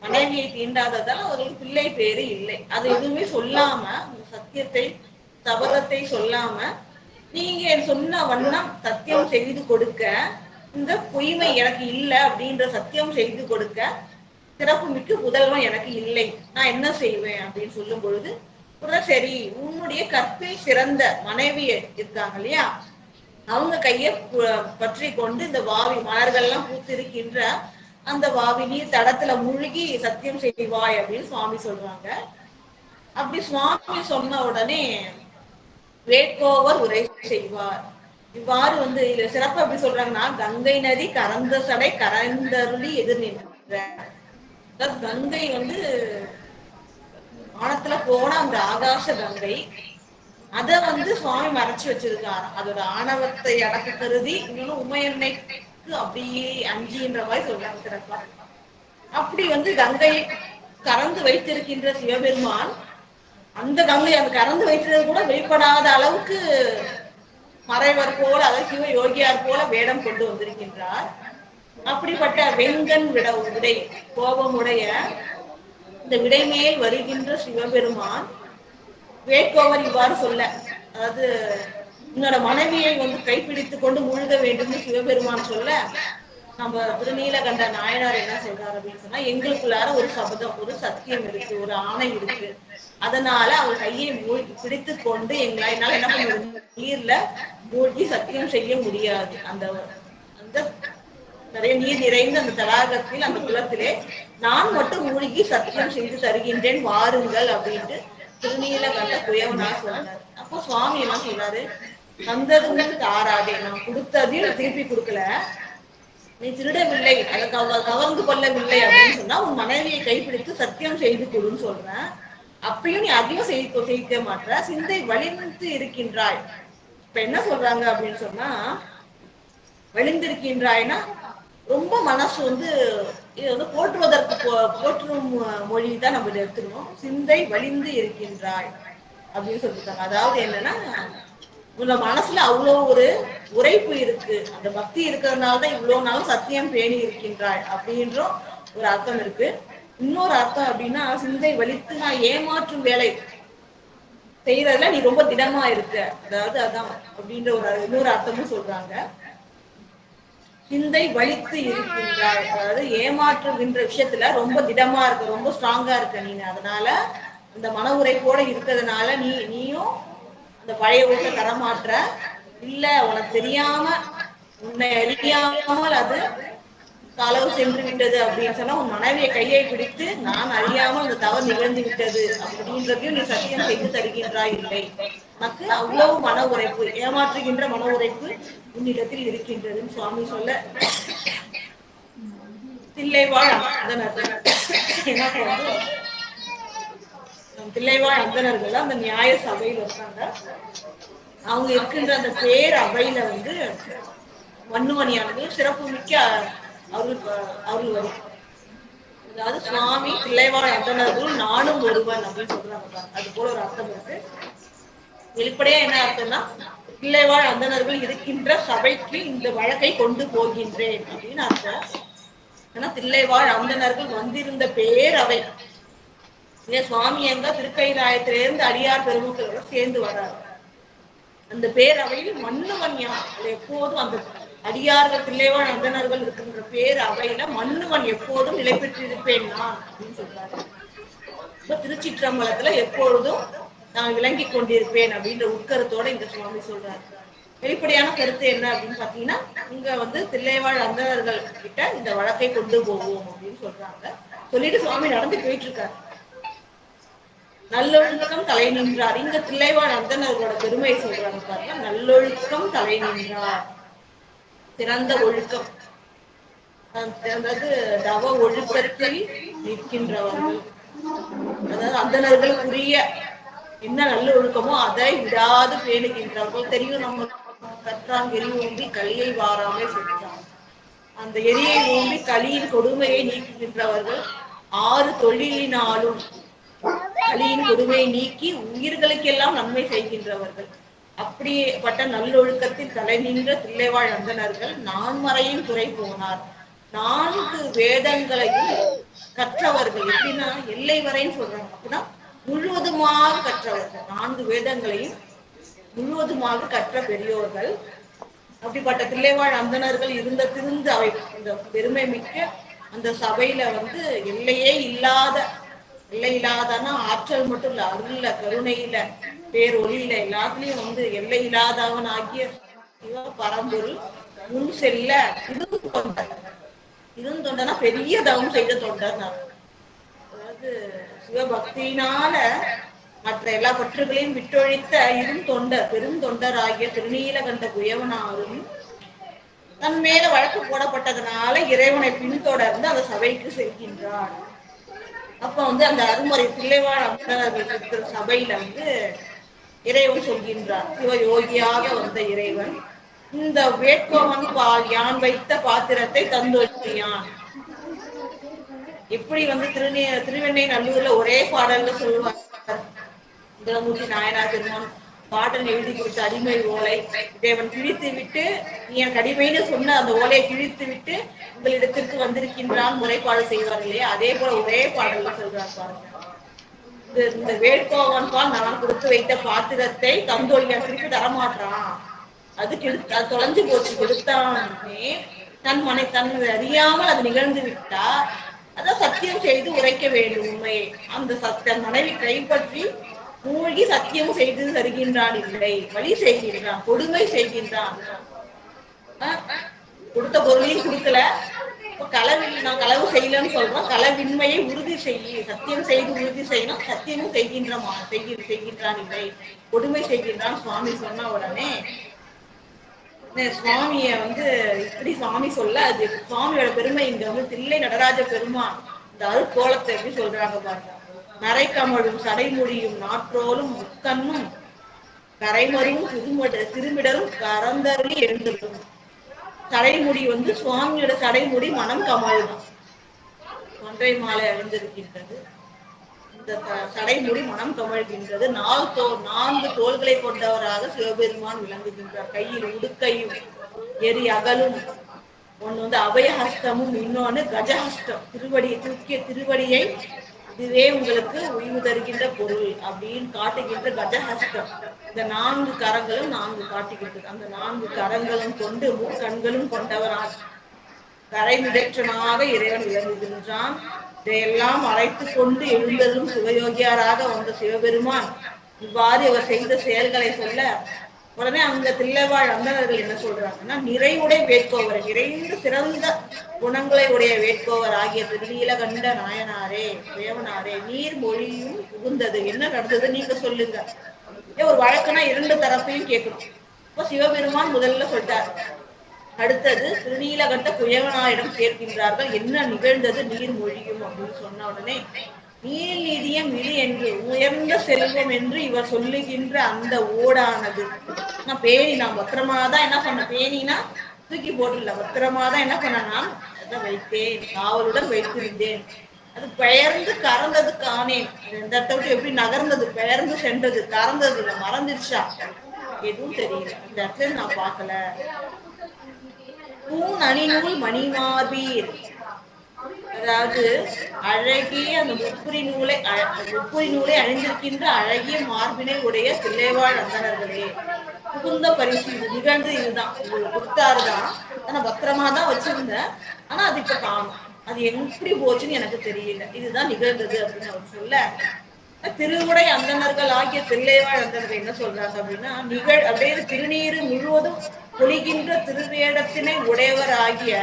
மனைவியை தீண்டாததால் அவர்களுக்கு பிள்ளை பேரு இல்லை. அது எதுவுமே சொல்லாம, சத்தியத்தை சபதத்தை சொல்லாம நீங்க சொன்ன வண்ணம் சத்தியம் செய்து கொடுக்க, இந்த பொய்மை எனக்கு இல்லை அப்படின்ற சத்தியம் செய்து கொடுக்க சிறப்பு மிக்க புதல்வன் எனக்கு இல்லை, நான் என்ன செய்வேன் அப்படின்னு சொல்லும் பொழுது, சரி உன்னுடைய கற்பில் சிறந்த மனைவி இருக்காங்க இல்லையா, அவங்க கையை பற்றி கொண்டு இந்த வாவி மலர்கள்லாம் பூத்திருக்கின்ற அந்த வாவி நீர் தடத்துல மூழ்கி சத்தியம் செய்வாய் அப்படின்னு சுவாமி சொல்றாங்க. அப்படி சுவாமி சொன்ன உடனே வேட்கோவர் உரை செய்வார். இவ்வாறு இதுல சிறப்பு எப்படி சொல்றாங்கன்னா, கங்கை நதி கரந்த சடை கரைந்தருளி எதிர் நின்ற. கங்கை வானத்துல போன அந்த ஆகாச கங்கை, அத சுவாமி மறைச்சு வச்சிருக்காரு. அதோட ஆணவத்தை அடக்க கருதி இன்னொன்னு உமையன்னைக்கு அப்படியே அஞ்சின்ற மாதிரி சொல்றாங்க சிறப்பா. அப்படி கங்கை கறந்து வைத்திருக்கின்ற சிவபெருமான் அந்த கங்கை அந்த கறந்து வைத்திருந்தது கூட வெளிப்படாத அளவுக்கு மறைவர் போல, அதாவது சிவ யோகியார் போல வேடம் கொண்டு வந்திருக்கின்றார். அப்படிப்பட்ட வெங்கண் விடை கோபமுடைய இந்த விடைமேல் வருகின்ற சிவபெருமான் வேட்கோவர் இவ்வாறு சொல்ல, அதாவது உன்னோட மனைவியை கைப்பிடித்து கொண்டு மூழ்க வேண்டும் சிவபெருமான் சொல்ல, நம்ம திருநீலகண்ட நாயனார் என்ன சொல்றாரு அப்படின்னு சொன்னா, எங்களுக்குள்ளார ஒரு சபதம், ஒரு சத்தியம் இருக்கு, ஒரு ஆணை இருக்கு. அதனால அவர் கையை மூழ்கி பிடித்து கொண்டு என்னால என்ன பண்ண நீர்ல மூழ்கி சத்தியம் செய்ய முடியாது. அந்த அந்த நிறைய நீர் நிறைந்த அந்த தடாகத்தில் அந்த குளத்திலே நான் மட்டும் மூழ்கி சத்தியம் செய்து தருகின்றேன் வாருங்கள் அப்படின்ட்டு திருநீலகண்ட குயவனார் சொன்னார். அப்போ சுவாமி என்ன சொல்றாரு, தந்ததுன்னு தாராதே, நான் கொடுத்ததையும் திருப்பி கொடுக்கல, நீ திருடவில்லை, அதை கவர்ந்து கொள்ளவில்லை அப்படின்னு சொன்னா உன் மனைவியை கைப்பிடித்து சத்தியம் செய்து கொடுன்னு சொல்றேன். அப்பயும் நீ அதிகம் செய்ய மாட்ட, சிந்தை வலிந்து இருக்கின்றாய். இப்ப என்ன சொல்றாங்க அப்படின்னு சொன்னா, வலிந்திருக்கின்றாய்னா ரொம்ப மனசு இது போற்றுவதற்கு போற்றும் மொழி தான் நம்ம எடுத்துக்கணும். சிந்தை வலிந்து இருக்கின்றாய் அப்படின்னு சொல்லிட்டாங்க. அதாவது என்னன்னா, உங்க மனசுல அவ்வளோ ஒரு உரைப்பு இருக்கு, அந்த பக்தி இருக்கிறதுனாலதான் இவ்வளவு நாளும் சத்தியம் பேணி இருக்கின்றாய் அப்படின்ற ஒரு அர்த்தம் இருக்கு. இன்னொரு அர்த்தம் அப்படின்னா, சிந்தை வலித்து நான் ஏமாற்றும் வேலை செய்யறதுல நீ ரொம்ப திடமா இருக்க, அதாவது அதான் அப்படின்ற ஒரு இன்னொரு அர்த்தமும் சொல்றாங்க. சிந்தை வலித்து இருக்கின்றாய், அதாவது ஏமாற்றுகின்ற விஷயத்துல ரொம்ப திடமா இருக்க, ரொம்ப ஸ்ட்ராங்கா இருக்க நீ. அதனால அந்த மன உரைப்போட இருக்கிறதுனால நீயும் அந்த பழைய ஊட்ட தரமாற்ற இல்ல, உனக்கு தெரியாம உன்னை அறியாமல் அது களவு சென்று விட்டது அப்படின்னு சொன்னா, உன் மனைவியை கையை பிடித்து நான் அறியாமல் அந்த தவறு நிகழ்ந்து விட்டது அப்படின்றதையும் நீ சத்தியம் செய்து தருகின்றாய் இல்லை. உனக்கு அவ்வளவு மன உரைப்பு, ஏமாற்றுகின்ற மன உரைப்பு உன்னிடத்தில் இருக்கின்றதுன்னு சுவாமி சொல்ல, தில்லைவாழ் தில்லைவாழ் அந்தனர்கள் அந்த நியாய சபையில இருக்காங்க. அவங்க இருக்கின்ற அந்த பேர் அவையில வன்னுமணியானது சிறப்பு மிக்க அருள் வரும். அதாவது சுவாமி தில்லைவாழ் அந்தனர்கள் நானும் ஒருவன் அப்படின்னு சொல்றாங்க. அது போல ஒரு அர்த்தம் இருக்கு. வெளிப்படையா என்ன அர்த்தம்னா, தில்லைவாழ் அந்தனர்கள் இருக்கின்ற சபைக்கு இந்த வழக்கை கொண்டு போகின்றேன் அப்படின்னு அர்த்தம். ஆனா தில்லைவாழ் அந்தணர்கள் வந்திருந்த பேரவை. சுவாமி எங்க திருக்கைலாயத்திலிருந்து அடியார் பெருமக்களோட சேர்ந்து வர்றாரு. அந்த பேரவையில் மன்னுவன் யான் எப்போதும் அந்த அடியார்கள் தில்லைவாழ் அந்தணர்கள் இருக்கின்ற பேரவையில மன்னுவன் எப்போதும் நிலை பெற்றிருப்பேன் நான் அப்படின்னு சொல்றாரு. இப்ப திருச்சிற்றம்பலத்துல எப்பொழுதும் நான் விளங்கி கொண்டிருப்பேன் அப்படின்ற உட்கருத்தோட இந்த சுவாமி சொல்றாரு. வெளிப்படையான கருத்து என்ன அப்படின்னு பாத்தீங்கன்னா, இங்க வந்து தில்லைவாழ் அந்தணர்கள் கிட்ட இந்த வழக்கை கொண்டு போவோம் அப்படின்னு சொல்றாங்க. சொல்லிட்டு சுவாமி நடந்து போயிட்டு இருக்காரு. நல்லொழுக்கம் தலை நின்றார். இங்க தில்லைவாழ் அந்தணர்களோட பெருமையை சொல்றாங்க பாருங்க. நல்லொழுக்கம் தலை நின்றார். சிறந்த ஒழுக்கம், அதாவது தவ ஒழுக்கத்தில் நிற்கின்றவர்கள், அதாவது அந்தணர்களுக்குரிய என்ன நல்ல ஒழுக்கமோ அதை விடாது பேணுகின்றவர்கள். தெரியும், நம்ம கற்றான் எரி ஓம்பி களியை வாராமே சென்றான். அந்த எரியை ஓம்பி களியின் கொடுமையை நீக்குகின்றவர்கள். 6 தொழிலினாலும் களியின் கொடுமையை நீக்கி உயிர்களுக்கெல்லாம் நன்மை செய்கின்றவர்கள். அப்படிப்பட்ட நல்லொழுக்கத்தில் தலை நின்ற தில்லைவாழ் அந்தணர்கள் நான்மறையின் துறை போனார். 4 வேதங்களையும் கற்றவர்கள். எப்படின்னா எல்லை வரைன்னு சொல்றாங்க. அப்படின்னா முழுவதுமாக கற்றவர்கள். 4 வேதங்களையும் முழுவதுமாக கற்ற பெரியோர்கள். அப்படிப்பட்ட தில்லைவாழ் அந்தணர்கள் இருந்த திருந்து அவை இந்த பெருமை மிக்க அந்த சபையில வந்து எல்லையே இல்லாத, எல்லை இல்லாதனா ஆற்றல் மட்டும் இல்ல, அருள்ல, கருணையில, பேரொழியில எல்லாத்துலயும் வந்து எல்லை இல்லாதவன் ஆகிய சிவ பரம்பொருள் முன் செல்ல இருந்தொண்டனா பெரிய தவம் செய்த தொண்டர். அதாவது சிவபக்தியினால மற்ற எல்லா பற்றுகளையும் விட்டொழித்த தொண்டர், பெருந்தொண்டர் ஆகிய திருநீலகண்ட குயவனாரும் தன் மேல வழக்கு போடப்பட்டதனால இறைவனை பின்தொடர்ந்து அந்த சபைக்கு செல்கின்றார். அப்ப வந்து அந்த அருமுறை தில்லைவாழ் அந்தணர்கள் இருக்கிற சபையில வந்து இறைவன் சொல்கின்றார். சிவயோகியாக வந்த இறைவன் இந்த வேட்கோவன் பால் யான் வைத்த பாத்திரத்தை தந்தொழியான். எப்படி வந்து திருவெண்ணை நல்லூர்ல ஒரே பாடல்ல சொல்லுவார். மூர்த்தி நாயனார் பெருமான் பாடல் எழுதி கொடுத்த அடிமை ஓலை தேவன் கிழித்து விட்டு, நீ எனக்கு அடிமைன்னு சொன்ன அந்த ஓலையை கிழித்து விட்டு உங்களிடத்திற்கு வந்திருக்கின்றான் முறைப்பாடு செய்வார் இல்லையா, அதே போல ஒரே பாடல்ல சொல்றார் பாருங்க. இந்த வேட்கோவன் பால் நான் கொடுத்து வைத்த பாத்திரத்தை தந்தொழியான், திருப்பி தரமாட்டான், அது தொலைஞ்சு போச்சு, கொடுத்தானே தன் அறியாமல் அது நிகழ்ந்து விட்டா அதான் சத்தியம் செய்து உரைக்க வேண்டும் உண்மையை. அந்த தன் மனைவி கைப்பற்றி மூழ்கி சத்தியம் செய்து தருகின்றான் இல்லை, வழி செய்கின்றான், கொடுமை செய்கின்றான். கொடுத்த பொருளையும் கொடுக்கல, நான் களவு செய்யலன்னு சொல்றோம். களவின்மையை உறுதி செய்ய, சத்தியம் செய்து உறுதி செய்யணும், சத்தியமும் செய்கின்றான் இல்லை, கொடுமை செய்கின்றான் சுவாமி சொன்ன உடனே சுவாமிய வந்து இப்படி சுவாமி சொல்ல, அது சுவாமியோட பெருமை. இங்க வந்து தில்லை நடராஜ பெருமான் இந்த அருக்கோலத்தை எப்படி சொல்றாங்க பாருங்க. நரைக்கமழும் சடைமுடியும் நாற்றோலும் முக்கண்ணும் கரைமறியும் திருமிடரும் கரந்தருளி எழுந்திருக்கும். சடைமுடி வந்து சுவாமியோட சடைமுடி மனம் கமல் தான். ஒன்றை மாலை அணிந்திருக்கின்றது. இந்த சடைமுடி மனம் கமழ்கின்றது. 4 தோள்களை கொண்டவராக சிவபெருமான் விளங்குகின்றார். கையில் உடுக்கையும் எரி அகலும், ஒண்ணு வந்து அபயஹஸ்தமும், இன்னொன்னு கஜஹஸ்தம், திருவடியை தூக்கிய திருவடியை இதுவே உங்களுக்கு உய்வு தருகின்ற பொருள் அப்படின்னு காட்டுகின்ற கஜஹஸ்தம். இந்த 4 கரங்களும் 4 காட்டுகின்றது. அந்த 4 கரங்களும் கொண்டு முக்கண்களும் கொண்டவராக கரைமிடற்றனாக இறைவன் விளங்குகின்றான். இதையெல்லாம் அழைத்து கொண்டு எழுந்ததும் சிவயோகியாராக வந்த சிவபெருமான் இவ்வாறு இவர் செய்த செயல்களை சொல்ல, உடனே அங்க தில்லைவாழ் அந்தணர்கள் என்ன சொல்றாங்கன்னா, நிறைவுடை வேட்கோவர், நிறைந்த சிறந்த குணங்களை உடைய வேட்கோவர் ஆகிய திருநீலகண்ட நாயனாரே, தேவனாரே, நீர் மொழியும் புகுந்தது. என்ன நடந்தது நீங்க சொல்லுங்க. ஒரு வழக்குனா 2 தரப்பையும் கேட்கணும். இப்போ சிவபெருமான் முதல்ல சொல்லிட்டார். அடுத்தது திருநீலகண்ட குயவனாரிடம் கேட்கின்றார்கள், என்ன நிகழ்ந்தது நீர் மொழியும் அப்படின்னு சொன்ன உடனே, நீர் நீதியம் இழி என்று உயர்ந்த செல்வம் என்று இவர் சொல்லுகின்ற அந்த ஓடானது நான் பேணி, நான் பத்திரமாதான் என்ன பண்ண, பேணினா தூக்கி போட்டுல, பத்திரமாதான் என்ன பண்ண, நான் அதை வைத்தேன், காவலுடன் வைத்திருந்தேன். அது பெயர்ந்து கறந்தது காணேன். இந்த இடத்த விட்டு எப்படி நகர்ந்தது, பெயர்ந்து சென்றது, கறந்தது இல்லை, மறந்துருச்சா எதுவும் தெரியல, இந்த இடத்துல நான் பார்க்கல. பூன் அணிநூல் மணிமார்பீர், அதாவது அழகிய அந்த முப்புரி நூலை அணிந்திருக்கின்ற அழகிய மார்பினை உடைய தில்லைவாழ் அந்தணர்களே, புகுந்த பரிசு இது நிகழ்ந்து இதுதான், உங்களுக்கு கொடுத்தாருதான், ஆனா பத்திரமா தான் வச்சிருந்தேன், ஆனா அது இப்ப காணும், அது எப்படி போச்சுன்னு எனக்கு தெரியல, இதுதான் நிகழ்ந்தது அப்படின்னு அவர் சொல்ல, திருவுடை அந்தணர்கள் ஆகிய தில்லைவாழ் அந்தணர்கள் என்ன சொல்றாங்க அப்படின்னா, அப்படியே திருநீரு முழுவதும் பொழிகின்ற திருவேடத்தினை உடையவர் ஆகிய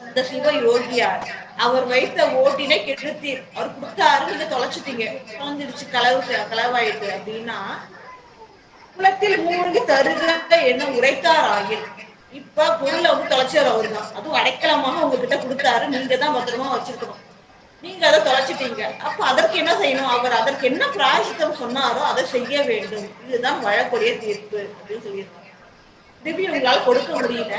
இந்த சிவ யோகியார் அவர் வைத்த ஓட்டினை கெடுத்தீர், அவர் கொடுத்தாரு, நீங்க தொலைச்சிட்டீங்க, தொலைஞ்சிருச்சு, களவாயிட்டு அப்படின்னா குளத்தில் மூழ்கி தருக என்ன உரைத்தார் ஆகிய, இப்ப பொருளை வந்து தொலைச்சார் அவரு தான், அதுவும் அடைக்கலமாக உங்ககிட்ட கொடுத்தாரு, நீங்க தான் பத்திரமா வச்சிருக்கணும், நீங்க அதை தொலைச்சிட்டீங்க, அப்ப அதற்கு என்ன செய்யணும், அவர் அதற்கு என்ன பிராயசித்தம் சொன்னாரோ அதை செய்ய வேண்டும், இதுதான் வழக்குடைய தீர்ப்பு அப்படின்னு சொல்லியிருக்காங்க. திருப்பி உங்களால கொடுக்க முடியல,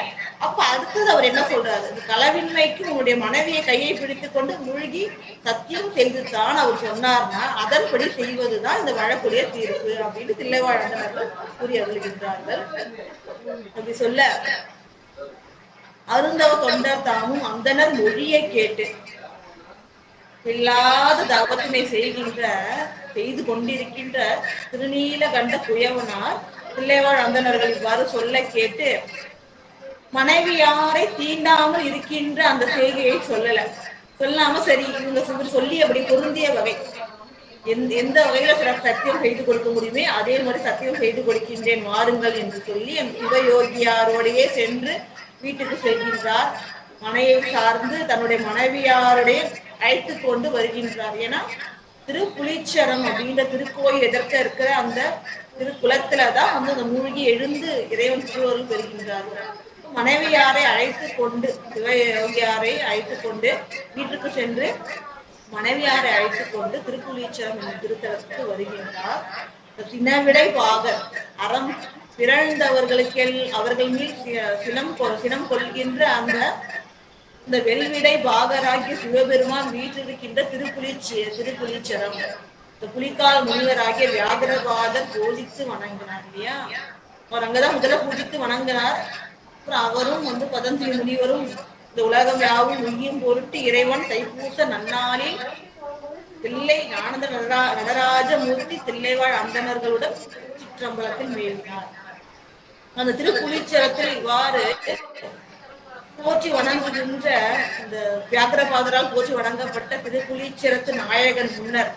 அப்ப அடுத்தது அவர் என்ன சொல்றாரு, களவின்மைக்கு உங்களுடைய மனைவியை கையை பிடித்துக் கொண்டு மூழ்கி சத்தியம் செய்துதான் அவர் சொன்னார்னா அதன்படி செய்வதுதான் இந்த வழக்குடைய தீர்ப்பு அப்படின்னு தில்லைவாழ் அந்தணர்கள் கூறி அருள்கின்றார்கள். அப்படி சொல்ல அருந்தவ தொண்டர் தாமும் அந்தனர் மொழியை கேட்டு இல்லாத தவத்தினை செய்து கொண்டிருக்கின்ற திருநீலகண்ட குயவனார் தில்லைவாழ் அந்தணர்கள் இவ்வாறு சொல்ல கேட்டு மனைவியாரை தீண்டாமல் இருக்கின்ற அந்த செய்கையை சொல்லாம சரி இவங்க சொல்லி அப்படி பொருந்திய வகை எந்த வகையில சத்தியம் செய்து கொடுக்க முடியுமே அதே மாதிரி சத்தியம் செய்து கொடுக்கின்றேன் வாருங்கள் என்று சொல்லி சிவயோகியாரோடையே சென்று வீட்டுக்கு செல்கின்றார். மனையை சார்ந்து தன்னுடைய மனைவியாருடைய அழைத்து கொண்டு வருகின்றார். ஏன்னா திருப்புலிச்சரம் அப்படின்ற திருக்கோயில் எதற்க இருக்கிற அந்த திருக்குளத்துலதான் வந்து அந்த மூழ்கி எழுந்து இறைவன் திருவருள் பெறுகின்றார்கள். மனைவியாரை அழைத்து கொண்டு சிவயோகியாரை அழைத்து கொண்டு வீட்டுக்கு சென்று மனைவியாரை அழைத்து கொண்டு திருப்புலீச்சரம் என்ற திருத்தலத்துக்கு வருகின்றார். சினவிடை பாகர் அறம் பிறழ்ந்தவர்களுக்கு அவர்கள் மீது சினம் கொள்கின்ற அந்த வெள்விடை பாகராகிய சிவபெருமான் வீட்டிருக்கின்ற திருப்புலீச்சரம் இந்த புலிக்கால் முனிவராகிய வியாகரபாதர் பூஜித்து வணங்கினார் இல்லையா. அவர் அங்கதான் முதல்ல பூஜித்து வணங்கினார். அப்புறம் அவரும் வந்து பதந்தி முனிவரும் இந்த உலகம் யாவும் உய்யும் பொருட்டு இறைவன் தைப்பூச நன்னாளில் தில்லை ஞானந்த நடராஜமூர்த்தி தில்லைவாழ் அந்தணர்களுடன் சிற்றம்பலத்தில் மேவினார். அந்த திருப்புலீச்சரத்தில் இவ்வாறு போற்றி வணங்குகின்ற இந்த வியாகரபாதரால் போற்றி வணங்கப்பட்ட திருப்புலீச்சரத்து நாயகன் முன்னர்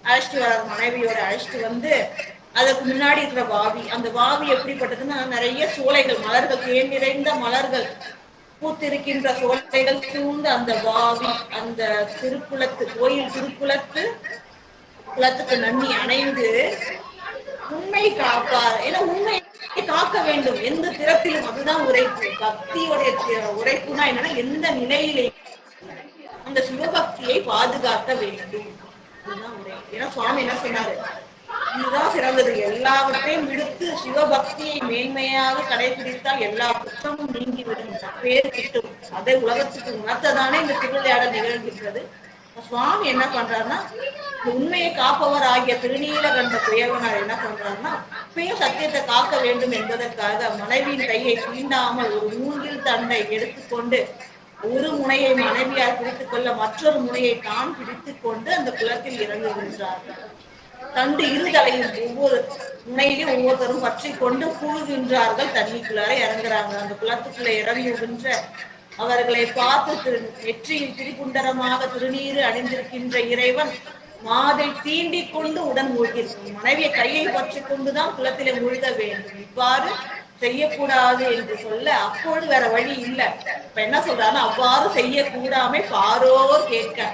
அழைச்சிட்டு வர மனைவியோட அழைச்சிட்டு வந்து அதுக்கு முன்னாடி இருக்கிற வாவி, அந்த வாவி எப்படிப்பட்டதுன்னா நிறைய சோலைகள், மலர்கள், தேன் நிறைந்த மலர்கள் பூத்திருக்கின்ற சோலைகள் சூழ்ந்த அந்த வாவி, அந்த கோயில் குளத்துக்கு நன்னி அணைந்து உண்மை காப்பார். ஏன்னா உண்மை காக்க வேண்டும் எந்த திறத்திலும், அதுதான் உரைப்பு. பக்தியோடைய உரைப்புனா என்னன்னா எந்த நிலையிலே அந்த சிவபக்தியை பாதுகாக்க வேண்டும், அதுதான் உரைப்பு. ஏன்னா சுவாமி என்ன சொன்னாரு, இதுதான் சிறந்தது, எல்லாவற்றையும் விடுத்து சிவபக்தியை மேன்மையாக கடைபிடித்தால் எல்லா குற்றமும் நீங்கிவிடும், பேரு கிட்டும். அதை உலகத்துக்கு உணர்த்ததானே இந்த திருவிளையாடல் நிகழ்கின்றது. சுவாமி என்ன பண்றாருன்னா உண்மையை காப்பவர் ஆகிய திருநீலகண்ட குயவனார் என்ன பண்றாருன்னா இப்பயும் சத்தியத்தை காக்க வேண்டும் என்பதற்காக மனைவியின் கையை தீண்டாமல் ஒரு மூங்கில் தண்டை எடுத்துக்கொண்டு ஒரு முனையை மனைவியார் பிடித்துக் கொள்ள மற்றொரு முனையை தான் பிடித்துக் கொண்டு அந்த குளத்தில் இறங்குகின்றார்கள். தண்டு இருதலையும் ஒவ்வொரு முனையிலும் ஒவ்வொருத்தரும் பற்றி கொண்டு புழுகின்றார்கள். தண்ணிக்குள்ளார இறங்குறாங்க. அந்த குளத்துக்குள்ள இறங்குகின்ற அவர்களை பார்த்து நெற்றியில் திரிகுண்டரமாக திருநீரு அணிந்திருக்கின்ற இறைவன் மாதை தீண்டிக் கொண்டு உடன் மூழ்கியிருக்கும். மனைவியை கையை பற்றி கொண்டுதான் குளத்திலே மூழ்க வேண்டும், இவ்வாறு செய்யக்கூடாது என்று சொல்ல அப்பொழுது வேற வழி இல்லை. இப்ப என்ன சொல்றாருன்னா அவ்வாறு செய்யக்கூடாமை பாரோர் கேட்க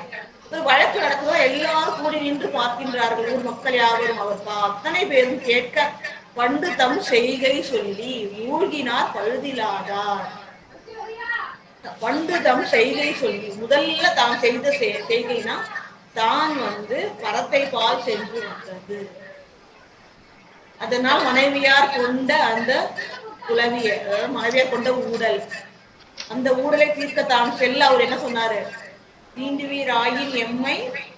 ஒரு வழக்கு நடக்குதோ எல்லாரும் கூடி நின்று பார்க்கின்றார்கள். ஊர் மக்கள் யாவரும் அவர் அத்தனை பேரும் கேட்க பண்டு தம் செய்கை சொல்லி மூழ்கினார் பழுதிலாதார். பண்டு தம் செய்கை சொல்லி முதல்ல தான் செய்த செய்கைனா தான் வந்து பரத்தை பால் சென்று வந்தது. அதனால் மனைவியார் கொண்ட அந்த குலவிய, அதாவது மனைவியார் கொண்ட ஊடல், அந்த ஊடலை தீர்க்க தான் செல்ல அவர் என்ன சொன்னாரு, தீண்டுவீராயின் எம்மை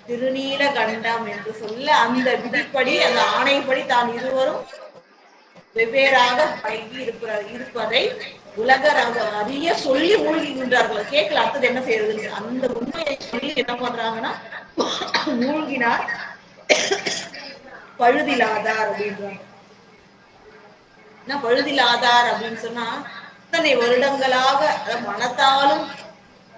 திருநீல கண்டம் என்று சொல்ல அந்த விதிப்படி அந்த ஆணைப்படி தான் இருவரும் வெவ்வேறாக பழகி இருப்பதை உலகர் அறிய சொல்லி மூழ்கின்றார்கள். கேட்கல அடுத்தது என்ன செய்யறது, அந்த உண்மையை சொல்லி என்ன பண்றாங்கன்னா மூழ்கினார் பழுதிலாதார் அப்படின்றாங்க. என்ன பழுதிலாதார் அப்படின்னு சொன்னா, இத்தனை வருடங்களாக மனத்தாலும்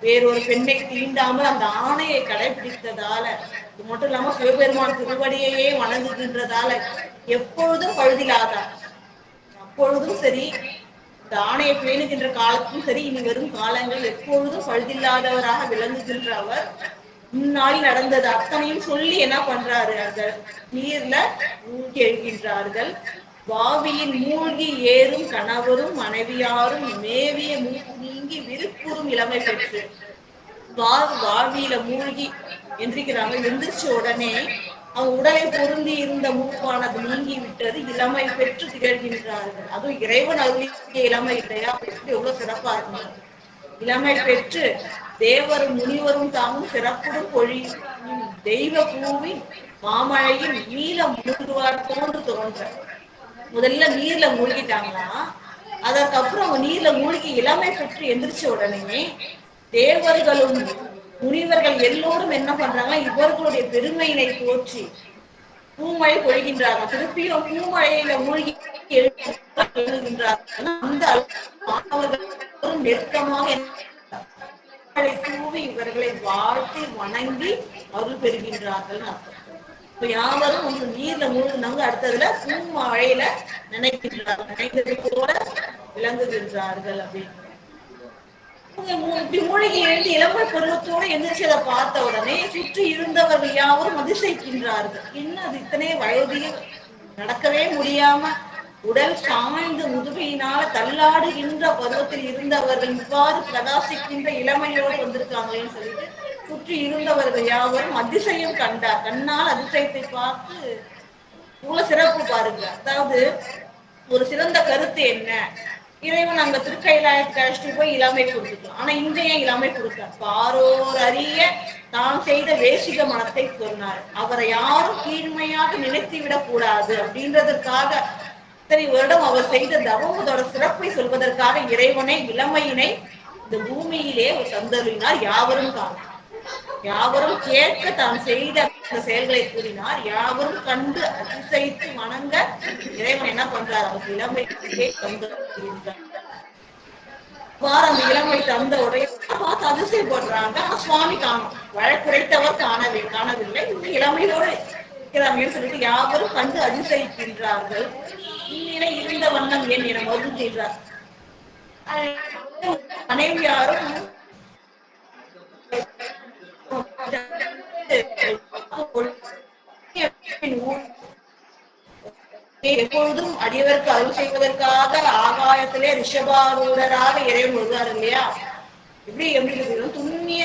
வேறொரு பெண்ணை தீண்டாமல் அந்த ஆணையை கடைபிடித்ததால, இது மட்டும் இல்லாம சிவபெருமான் திருவடியையே வணங்குகின்றதால எப்பொழுதும் பழுதிலாதார். அப்பொழுதும் சரி, இந்த ஆணையை பேணுகின்ற காலத்தும் சரி, இனி வரும் காலங்கள் எப்பொழுதும் பழுதில்லாதவராக விளங்குகின்ற அவர் முன்னாடி நடந்தது அத்தனையும் சொல்லி என்ன பண்றாரு, அந்த நீர்ல மூழ்கி எழுகின்றார்கள். வாவியில் மூழ்கி ஏறும் கணவரும் மனைவியாரும் மேவிய நீங்கி விருப்புறும் இளமை பெற்று வாவியில மூழ்கி எந்திரிக்கிறாங்க. எந்திரிச்ச உடனே அவங்க உடலை பொருந்தி இருந்த மூப்பானது நீங்கி விட்டது, இளமை பெற்று திகழ்கின்றார்கள். அதுவும் இறைவன் அருளிய இளமை இல்லையா, எவ்வளவு சிறப்பா இருக்கும். இளமை பெற்று தேவரும் முனிவரும் தாமும் சிறப்புடன் பொழியும் தெய்வ பூவின் மாமழையில் நீல முழுகுவார் போன்று தோன்ற. முதல்ல நீர்ல மூழ்கிட்டாங்களா, அதற்கப்புறம் அவங்க நீர்ல மூழ்கி இளமை பெற்று எந்திரிச்ச உடனே தேவர்களும் முனிவர்கள் எல்லோரும் என்ன பண்றாங்கன்னா இவர்களுடைய பெருமையினை போற்றி பூமழை பொழிகின்றார்கள். திருப்பியும் பூமழையில மூழ்கி எழுகின்றார்கள். அந்த மாணவர்களும் நெருக்கமாக தூவி இவர்களை வாழ்த்தி வணங்கி அருள் பெறுகின்றார்கள். இப்ப யாவரும் வந்து நீர்ல மூழ்கினாங்க, அடுத்ததுல பூமழையில நினைக்கின்றார்கள், நினைக்கிறது போல விளங்குகின்றார்கள் அப்படின்னு. இப்படி மூழ்கி எழுந்து இளமை பருவத்தோடு எந்திரிச்சதை பார்த்த உடனே சுற்றி இருந்தவர்கள் யாவரும் அதிசயிக்கின்றார்கள். என்ன அது இத்தனை வயோதிகம் நடக்கவே முடியாம உடல் சாய்ந்து முதுகையினால தள்ளாடுகின்ற பருவத்தில் இருந்தவர்கள் இவ்வாறு பிரகாசிக்கின்ற இளமையோடு வந்திருக்காங்களேன்னு சொல்லிட்டு சுற்றி இருந்தவர்கள் யாவரும் அதிசயம் கண்டார். கண்ணால் அதிசயத்தை பார்த்து இவ்வளவு சிறப்பு பாருங்க. அதாவது ஒரு சிறந்த கருத்து என்ன, இறைவன் அங்க திருக்கைலாயத்துக்கு அழைச்சிட்டு போய் இளமை கொடுத்துக்கலாம். ஆனா இங்க ஏன் இளமை கொடுத்தார்? பாரோர் அறிய தான் செய்த வேசிக மனத்தை சொன்னார். அவரை யாரும் கீழ்மையாக நினைத்து விடக் கூடாது அப்படின்றதற்காக இத்தனை வருடம் அவர் செய்த தவமதோட சிறப்பை சொல்வதற்காக இறைவனை இளமையினை இந்த பூமியிலே தந்தருளினார். யாவரும் காணும், யாவரும் கேட்க தான் செய்த செயல்களை கூறினார். யாவரும் கண்டு அதிசயித்து வணங்க இறைவன் என்ன பண்றார், அவருக்கு இளமையை தந்தார். அந்த இளமை தந்த உடைய பார்த்து அதிசயப்படுறாங்க. ஆனா சுவாமி காணும், வழக்குரைத்தவர் காணவில்லை. இந்த இளமையோடு இருக்கிறாங்கன்னு சொல்லிட்டு யாவரும் கண்டு அதிசயிக்கின்றார்கள். இந்நிலை இருந்த வண்ணம் ஏன் என மறுக்கின்றார். மனைவியாரும் எப்பொழுதும் அடியவருக்கு அருள் செய்வதற்காக ஆகாயத்திலே ரிஷபாரூடராக இறைவன் வருவார் இல்லையா, எப்படி எப்படி துண்ணிய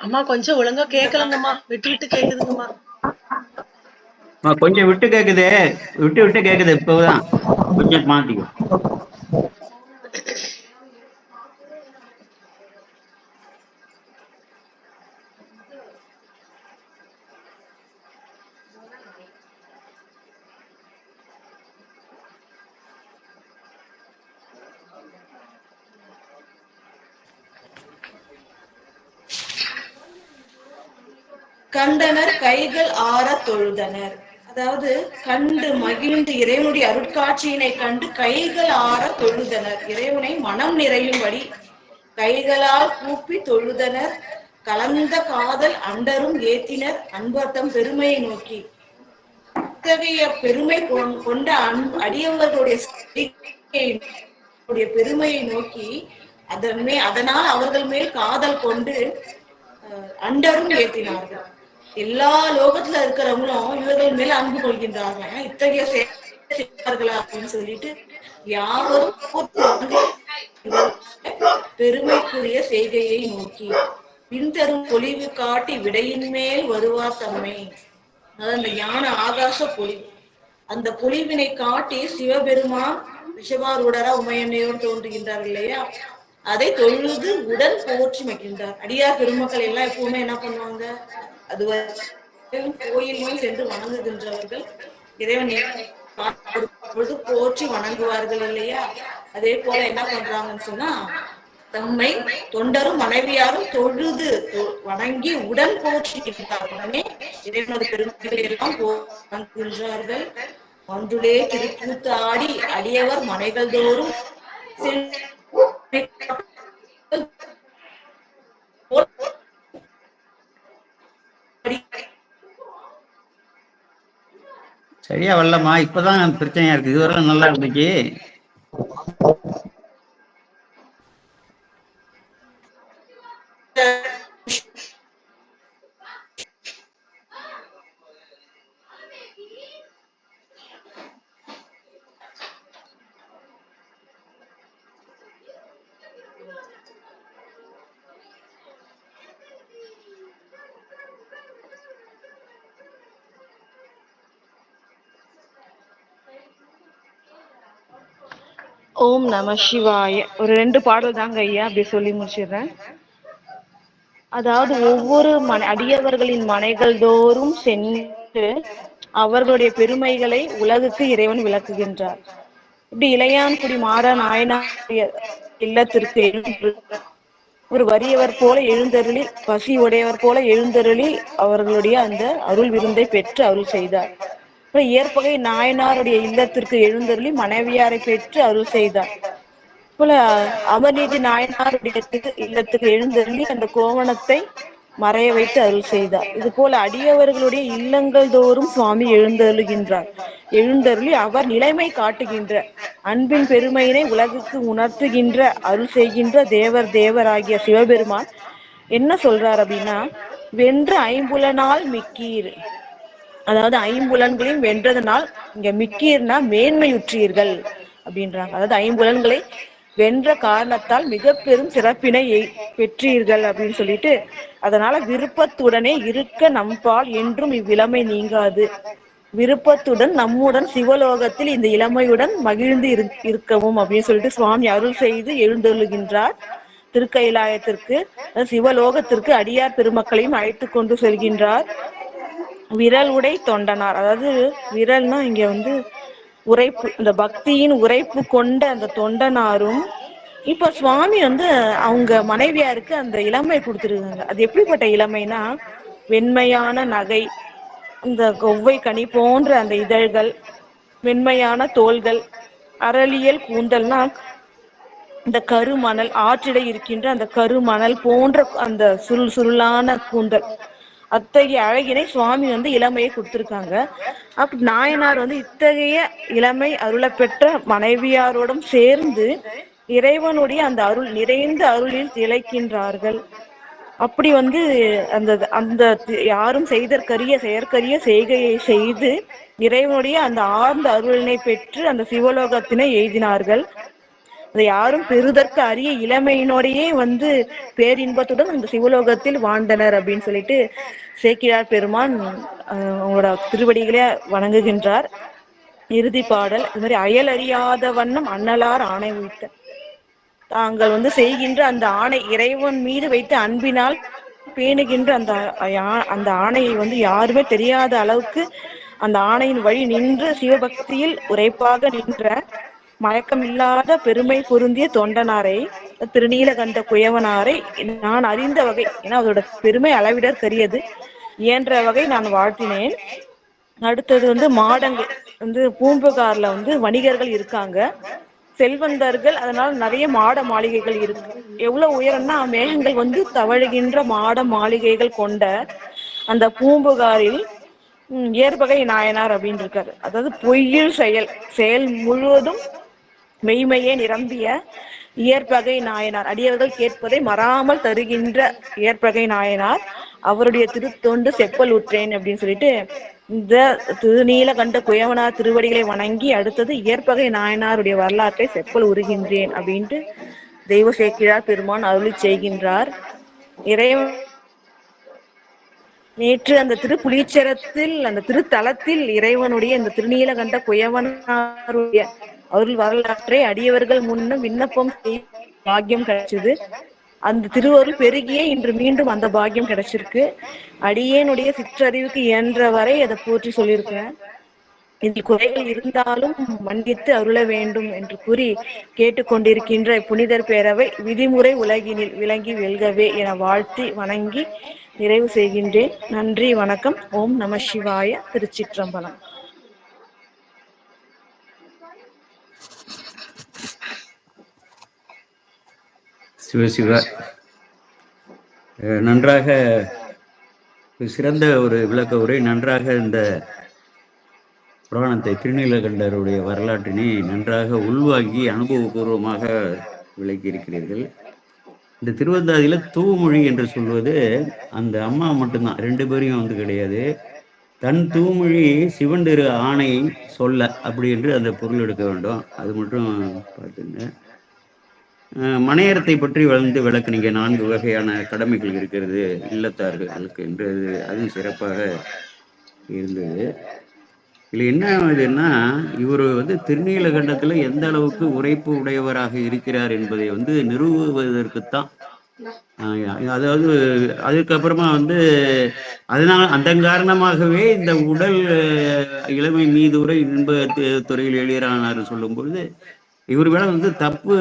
அம்மா கொஞ்சம் ஒழுங்கா கேட்கலங்கம்மா, விட்டு விட்டு கேக்குதுங்கம்மா. கொஞ்சம் விட்டு கேக்குது, விட்டு விட்டு கேக்குது. இப்பதான் கொஞ்சம் மாத்திக்கும். கண்டனர் கைகள் ஆற தொழுதனர். அதாவது கண்டு மகிழ்ந்து இறைவனுடைய அருட்காட்சியினை கண்டு கைகள் ஆற தொழுதனர். இறைவனை மனம் நிறையும்படி கைகளால் கூப்பி தொழுதனர். கலந்த காதல் அண்டரும் ஏத்தினர் அன்பர்த்தம் பெருமையை நோக்கி. இத்தகைய பெருமை கொண்ட அடியவர்களுடைய பெருமையை நோக்கி அதனால் அவர்கள் மேல் காதல் கொண்டு அண்டரும் ஏற்றினார்கள். எல்லா லோகத்துல இருக்கிறவங்களும் இவர்கள் மேல அன்பு கொள்கின்றார்கள். இத்தகைய செய்வார்களா அப்படின்னு சொல்லிட்டு யாவரும் பெருமைக்குரிய செய்கையை நோக்கி பின்தரும் பொலிவு காட்டி விடையின் மேல் வருவார் தம்மை. அதாவது அந்த ஞான ஆகாச பொலிவு, அந்த பொலிவினை காட்டி சிவபெருமான் ரிஷபாரூடரா உமையன்னையோடு தோன்றுகின்றார் இல்லையா, அதை தொழுது உடன் போற்றி மகிழ்ந்தார். அடியார் பெருமக்கள் எல்லாம் எப்பவுமே என்ன பண்ணுவாங்க, அதுவரை கோயிலையும் சென்று வணங்குகின்றவர்கள் இறைவன் பொழுது போற்றி வணங்குவார்கள் இல்லையா? அதே போல என்ன பண்றாங்கன்னு சொன்னா, தம்மை தொண்டரும் மனைவியாரும் தொழுது வணங்கி உடன் போற்றுகின்றார்களே இறைவனது பெருமைகளை எல்லாம் வணங்குகின்றார்கள். ஒன்றுலே திருக்கூத்து ஆடி அடியவர் மனைகள் தோறும் சரியா வரலம்மா, இப்பதான் பிரச்சனையா இருக்கு. இதுவரை நல்லா இருந்துச்சு. ஓம் நம சிவாய. ஒரு 2 பாடல் தாங்க ஐயா, அப்படி சொல்லி முடிச்சிடுறேன். அதாவது ஒவ்வொரு அடியவர்களின் மனைகள் தோறும் சென்று அவர்களுடைய பெருமைகளை உலகுக்கு இறைவன் விளக்குகின்றார். இப்படி இளையான்குடி மாற நாயனார் இல்லத்திற்கு ஒரு வறியவர் போல எழுந்தருளி, பசி உடையவர் போல எழுந்தருளி அவர்களுடைய அந்த அருள் விருந்தை பெற்று அருள் செய்தார். ஏற்பகை நாயனாருடைய இல்லத்திற்கு எழுந்தருளி மனைவியாரை பெற்று அருள் செய்தார். போல அமர்நீதி நாயனாருடைய இல்லத்துக்கு எழுந்தருளி அந்த கோவணத்தை மறைய வைத்து அருள் செய்தார். இது போல அடியவர்களுடைய இல்லங்கள் தோறும் சுவாமி எழுந்தருளி அவர் நிலைமை காட்டுகின்ற அன்பின் பெருமையினை உலகுக்கு உணர்த்துகின்ற அருள் செய்கின்ற தேவராகிய சிவபெருமான் என்ன சொல்றார் அப்படின்னா, வென்று ஐம்புலனால் மிக்கீர். அதாவது ஐம்புலன்களையும் வென்றதனால், இங்க மிக்கீர்னா மேன்மையுற்றீர்கள் அப்படின்றாங்க. அதாவது ஐம்புலன்களை வென்ற காரணத்தால் மிக பெரும் சிறப்பினை பெற்றீர்கள் அப்படின்னு சொல்லிட்டு, அதனால விருப்பத்துடனே இருக்க நம்பால் என்றும் இவ்விளமை நீங்காது. விருப்பத்துடன் நம்முடன் சிவலோகத்தில் இந்த இளமையுடன் மகிழ்ந்து இருக்கவும் அப்படின்னு சொல்லிட்டு சுவாமி அருள் செய்து எழுந்தருளுகின்றார். திருக்கைலாயத்திற்கு, சிவலோகத்திற்கு அடியார் பெருமக்களையும் அழைத்து கொண்டு செல்கின்றார். விரல் உடை தொண்டனார், அதாவது விரல்னா இங்க உரைப்பு, இந்த பக்தியின் உரைப்பு கொண்ட அந்த தொண்டனாரும் இப்ப சுவாமி அவங்க மனைவியாருக்கு அந்த இளமை கொடுத்துருக்காங்க. அது எப்படிப்பட்ட இளமைனா, வெண்மையான நகை, இந்த கொவ்வை கனி போன்ற அந்த இதழ்கள், வெண்மையான தோள்கள், அரளியல் கூந்தல்னா இந்த கருமணல், ஆற்றிடை இருக்கின்ற அந்த கருமணல் போன்ற அந்த சுருளான கூந்தல், அத்தகைய அழகினை சுவாமி இளமையை கொடுத்திருக்காங்க. அப்ப நாயனார் இத்தகைய இளமை அருளை பெற்ற மனைவியாரோடும் சேர்ந்து இறைவனுடைய அந்த அருள் நிறைந்த அருளில் திளைக்கின்றார்கள். அப்படி அந்த அந்த யாரும் செய்தற்கரிய செயற்கரிய செய்கையை செய்து இறைவனுடைய அந்த ஆழ்ந்த அருளினை பெற்று அந்த சிவலோகத்தினை எய்தினார்கள். அதை யாரும் பெறுதற்கு அரிய இளமையினோடையே பேரின்பத்துடன் அந்த சிவலோகத்தில் வாழ்ந்தனர் அப்படின்னு சொல்லிட்டு சேக்கிழார் பெருமான் அவங்களோட திருவடிகளே வணங்குகின்றார். இறுதி பாடல் இது மாதிரி, அயல் அறியாத வண்ணம் அண்ணலார் ஆணை வைத்த, தாங்கள் செய்கின்ற அந்த ஆணை, இறைவன் மீது வைத்த அன்பினால் பேணுகின்ற அந்த ஆணையை யாருமே தெரியாத அளவுக்கு அந்த ஆணையின் வழி நின்று சிவபக்தியில் உரைப்பாக நின்ற மயக்கம் இல்லாத பெருமை பொருந்திய தொண்டனாரை, திருநீலகண்ட குயவனாரை நான் அறிந்த வகை, ஏன்னா அதோட பெருமை அளவிடற்கரியது, இயன்ற வகை நான் வாழ்த்தினேன். அடுத்தது மாடங்கள், பூம்புகார்ல வணிகர்கள் இருக்காங்க, செல்வந்தர்கள், அதனால நிறைய மாட மாளிகைகள் இருக்கு. எவ்வளவு உயரம்னா, மேகங்கள் தவழுகின்ற மாட மாளிகைகள் கொண்ட அந்த பூம்புகாரில் ஏற்பகை நாயனார் அப்படின்னு இருக்காரு. அதாவது பொய்யில் செயல் முழுவதும் மெய்மையே நிரம்பிய இயற்பகை நாயனார், அடியவர்கள் கேட்பதை மறாமல் தருகின்ற இயற்பகை நாயனார், அவருடைய திருத்தொண்டு செப்பல் உற்றேன் அப்படின்னு சொல்லிட்டு இந்த திருநீலகண்ட குயவனார் திருவடிகளை வணங்கி அடுத்தது இயற்பகை நாயனாருடைய வரலாற்றை செப்பல் உருகின்றேன் அப்படின்ட்டு தெய்வ சேக்கிழார் பெருமான் அருளி செய்கின்றார். இறைவன் நேற்று அந்த திருப்புலீச்சரத்தில், அந்த திருத்தலத்தில் இறைவனுடைய இந்த திருநீலகண்ட குயவனாருடைய அருள் வரலாற்றை அடியவர்கள் முன்னும் விண்ணப்பம் செய்ய பாக்கியம் கிடைச்சது. அந்த திருவருள் பெருகியே இன்று மீண்டும் அந்த பாக்கியம் கிடைச்சிருக்கு. அடியேனுடைய சிற்றறிவுக்கு இயன்ற வரை அதை போற்றி சொல்லியிருக்கிறேன். இதில் குறைகள் இருந்தாலும் மன்னித்து அருள வேண்டும் என்று கூறி கேட்டுக்கொண்டிருக்கின்ற புனிதர் பேரவை விதிமுறை உலகினில் விளங்கி வெல்கவே என வாழ்த்தி வணங்கி நிறைவு செய்கின்றேன். நன்றி, வணக்கம். ஓம் நம சிவாய. திருச்சிற்றம்பலம். சிவசிவ நன்றாக சிறந்த ஒரு விளக்க உரை. நன்றாக இந்த புராணத்தை திருநீலகண்டருடைய வரலாற்றினை நன்றாக உள்வாங்கி அனுபவபூர்வமாக விளக்கியிருக்கிறீர்கள். இந்த திருவந்தாதியில தூமொழி என்று சொல்வது அந்த அம்மா மட்டும்தான், ரெண்டு பேரையும் கிடையாது. தன் தூமொழி சிவன் திரு ஆணை சொல்ல அப்படி என்று அந்த பொருள் எடுக்க வேண்டும். அது மட்டும் பார்த்துங்க. மனையறத்தை பற்றி விளக்குனீங்க. 4 வகையான கடமைகள் இருக்கிறது இல்லத்தார்களுக்கு என்று, அதுவும் சிறப்பாக இருந்தது. இதில் என்ன ஆகுதுன்னா, இவர் திருநீலகண்டத்தில் எந்த அளவுக்கு உரைப்பு உடையவராக இருக்கிறார் என்பதை நிறுவுவதற்குத்தான். அதாவது அதுக்கப்புறமா அதனால் அந்த காரணமாகவே இந்த உடல் இளமை மீதுரை இன்ப துறையில் எழுகிறார் சொல்லும் பொழுது இவர் மேல தப்பு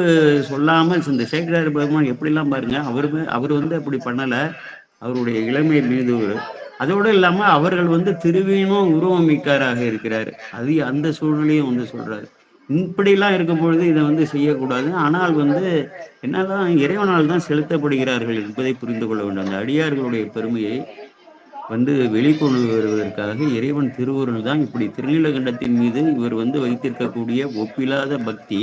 சொல்லாமல் இந்த சேகரார் பெருமான் எப்படிலாம் பாருங்க, அவர் அப்படி பண்ணல. அவருடைய இளமை மீது அதோடு இல்லாம அவர்கள் திருவீனும் உருவம் மிக்காராக இருக்கிறாரு. அது அந்த சூழ்நிலையும் சொல்றாரு. இப்படிலாம் இருக்கும் பொழுது இதை செய்யக்கூடாது. ஆனால் என்னதான் இறைவனால் தான் செலுத்தப்படுகிறார்கள் என்பதை புரிந்து கொள்ள வேண்டும். அந்த அடியார்களுடைய பெருமையை வெளிக்கொண்டு வருவதற்காக இறைவன் திருவருள் தான் இப்படி திருநீலகண்டத்தின் மீது இவர் வைத்திருக்கக்கூடிய ஒப்பில்லாத பக்தி.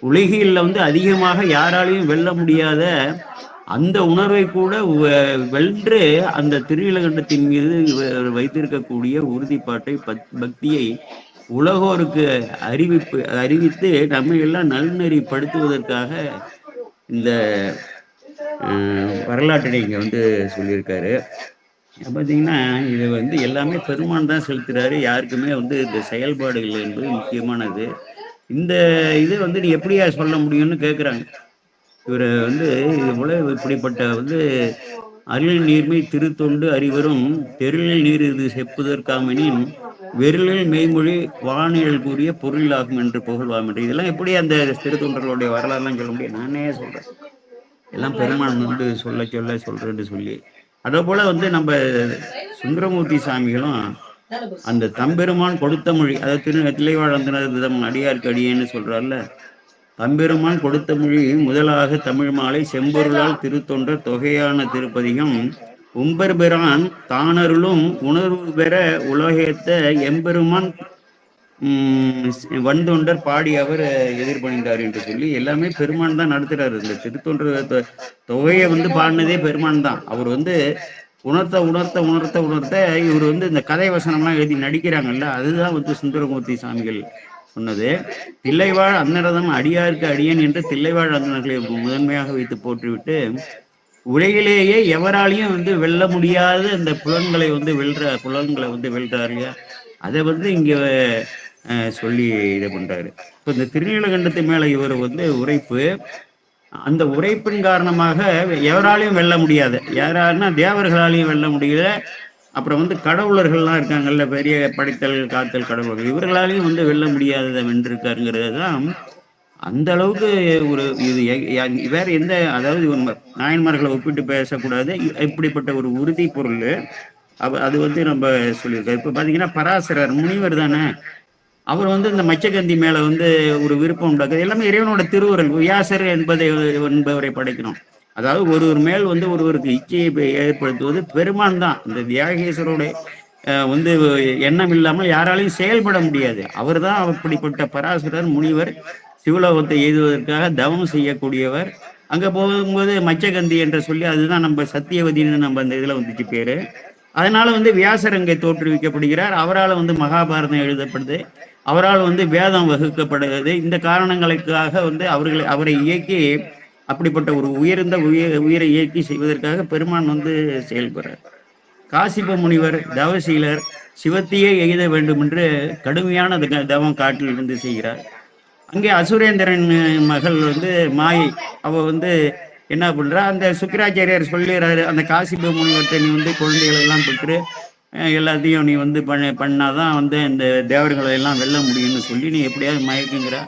உலகில் அதிகமாக யாராலையும் வெல்ல முடியாத அந்த உணர்வை கூட வென்று அந்த திருநீலகண்டத்தின் மீது வைத்திருக்கக்கூடிய உறுதிப்பாட்டை பக்தியை உலகோருக்கு அறிவித்து நம்ம எல்லாம் நல்நெறிப்படுத்துவதற்காக இந்த வரலாற்றினை இங்க சொல்லியிருக்காரு. பார்த்தீங்கன்னா இது எல்லாமே பெருமான் தான் செலுத்துறாரு. யாருக்குமே இந்த செயல்பாடுகள் என்பது முக்கியமானது. இந்த இது நீ எப்படியா சொல்ல முடியும்னு கேட்குறாங்க. இவர் இது போல இப்படிப்பட்ட அருள் நீர்மை திருத்தொண்டு அறிவரும் தெருளில் நீர் இது செப்புதற்காமனின் வெருளில் மெய்மொழி வானியல் கூறிய பொருளாகும் என்று புகழ்வாம் என்று. இதெல்லாம் எப்படி அந்த திருத்தொண்டர்களுடைய வரலாறுலாம் சொல்ல முடியும்? நானே சொல்றேன், எல்லாம் பெருமான் சொல்றேன்னு சொல்லி. அதே போல நம்ம சுந்தரமூர்த்தி சாமிகளும் அந்த தம்பெருமான் கொடுத்த மொழி, அதாவது தில்லைவாழந்தனர் அடியார்க்கு அடியேன்னு சொல்றாருல, தம்பெருமான் கொடுத்த மொழி முதலாக தமிழ் மாலை செம்பொருளால் திருத்தொண்டர் தொகையான திருப்பதிகம் உம்பர்பிரான் தானருளும் உணர்வு பெற உலகேத்த எம்பெருமான் வன்தொண்டர் பாடி அவர் எதிர்பணிந்தார் என்று சொல்லி எல்லாமே பெருமான் தான் நடத்துறாரு. இந்த திருத்தொண்டர் தொகையை பாடினதே பெருமான் தான். அவர் உணர்த்த இவர் இந்த கதை வசனம்லாம் எழுதி நடிக்கிறாங்கல்ல, அதுதான் சுந்தரமூர்த்தி சாமிகள் சொன்னது. தில்லைவாழ் அன்னரதம் அடியாருக்கு அடியன் என்று தில்லைவாழ் அந்தனர்களை முதன்மையாக வைத்து போற்றிவிட்டு உலகிலேயே எவராலையும் வெல்ல முடியாத இந்த புலன்களை வெல்றார் இல்லையா, அதை இங்க சொல்லி இதை பண்றாரு. இப்போ இந்த திருநீலகண்டத்து மேல இவர் உரைப்பு, அந்த உரைப்பின் காரணமாக எவராலையும் வெல்ல முடியாது. யாராருன்னா தேவர்களாலையும் வெல்ல முடியல. அப்புறம் கடவுளர்கள்லாம் இருக்காங்கல்ல, பெரிய படைத்தல் காத்தல் கடவுளர்கள், இவர்களாலையும் வெல்ல முடியாததை வென்றிருக்காருங்கிறது தான். அந்த அளவுக்கு ஒரு இது வேற எந்த, அதாவது நாயன்மார்களை ஒப்பிட்டு பேசக்கூடாது. இப்படிப்பட்ட ஒரு உறுதி பொருள் அது நம்ம சொல்லியிருக்காரு. இப்போ பார்த்தீங்கன்னா பராசரர் முனிவர் தானே, அவர் இந்த மச்சகந்தி மேல ஒரு விருப்பம் உண்டாக்குது. எல்லாமே இறைவனோட திருவுருள். வியாசர் என்பவரை படைக்கணும். அதாவது ஒருவர் மேல் ஒருவருக்கு இச்சையை ஏற்படுத்துவது பெருமான் தான். இந்த தியாகேஸ்வரோட எண்ணம் இல்லாமல் யாராலையும் செயல்பட முடியாது. அவர் தான் அப்படிப்பட்ட பராசரர் முனிவர். சிவலோகத்தை எய்துவதற்காக தவம் செய்யக்கூடியவர். அங்க போகும்போது மச்சகந்தி என்று சொல்லி, அதுதான் நம்ம சத்தியவதினு நம்ம அந்த இதுல வந்துச்சு பேரு. அதனால வியாசர் அங்கே தோற்றுவிக்கப்படுகிறார். அவரால் மகாபாரதம் எழுதப்படுது. அவரால் வேதம் வகுக்கப்படுகிறது. இந்த காரணங்களுக்காக அவரை இயக்கி, அப்படிப்பட்ட ஒரு உயிரை இயக்கி செய்வதற்காக பெருமான் செயல்படுறார். காசிப முனிவர் தவசீலர் சிவத்தையே எய்த வேண்டும் என்று கடுமையான தவம் காட்டில் செய்கிறார். அங்கே அசுரேந்திரன் மகள் மாயை, அவ என்ன பண்றா, அந்த சுக்கிராச்சாரியார் சொல்லிடுறாரு, அந்த காசிப முனிவர்கிட்ட நீ வந்து குழந்தைகளை எல்லாம் பெற்று எல்லாத்தையும் நீ வந்து பண்ணாதான் வந்து இந்த தேவர்களை எல்லாம் வெல்ல முடியும்னு சொல்லி நீ எப்படியாவது மயக்குங்கிற.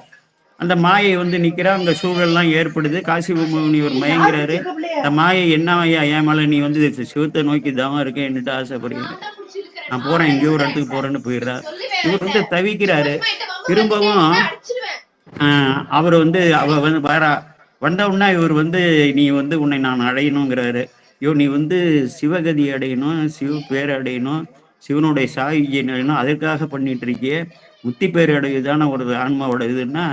அந்த மாயை வந்து நிக்கிறா, அங்க சூழல்லாம் ஏற்படுது. காசிப முனிவர் மயங்கிறாரு. இந்த மாயை என்ன ஐயா என் மேல நீ வந்து சிவத்தை நோக்கி தவம் இருக்கேன் என்னட்டு ஆசைப்படுறீங்க, நான் போறேன் எங்கேயோ ஒரு இடத்துக்கு போறேன்னு போயிடுறா. இவர் வந்து தவிக்கிறாரு. திரும்பவும் அவர் வந்து அவ வந்து வரா. வந்த உடனே இவர் வந்து நீ வந்து உன்னை நான் அடையணுங்கிறாரு. ஐயோ நீ வந்து சிவகதி அடையணும், சிவ பேர் அடையணும், சிவனுடைய சாயுஜ்யம் அடையணும், அதற்காக பண்ணிட்டு இருக்கிய முத்தி பேர் அடையுதான ஒரு ஆன்மாவோட இதுன்னா,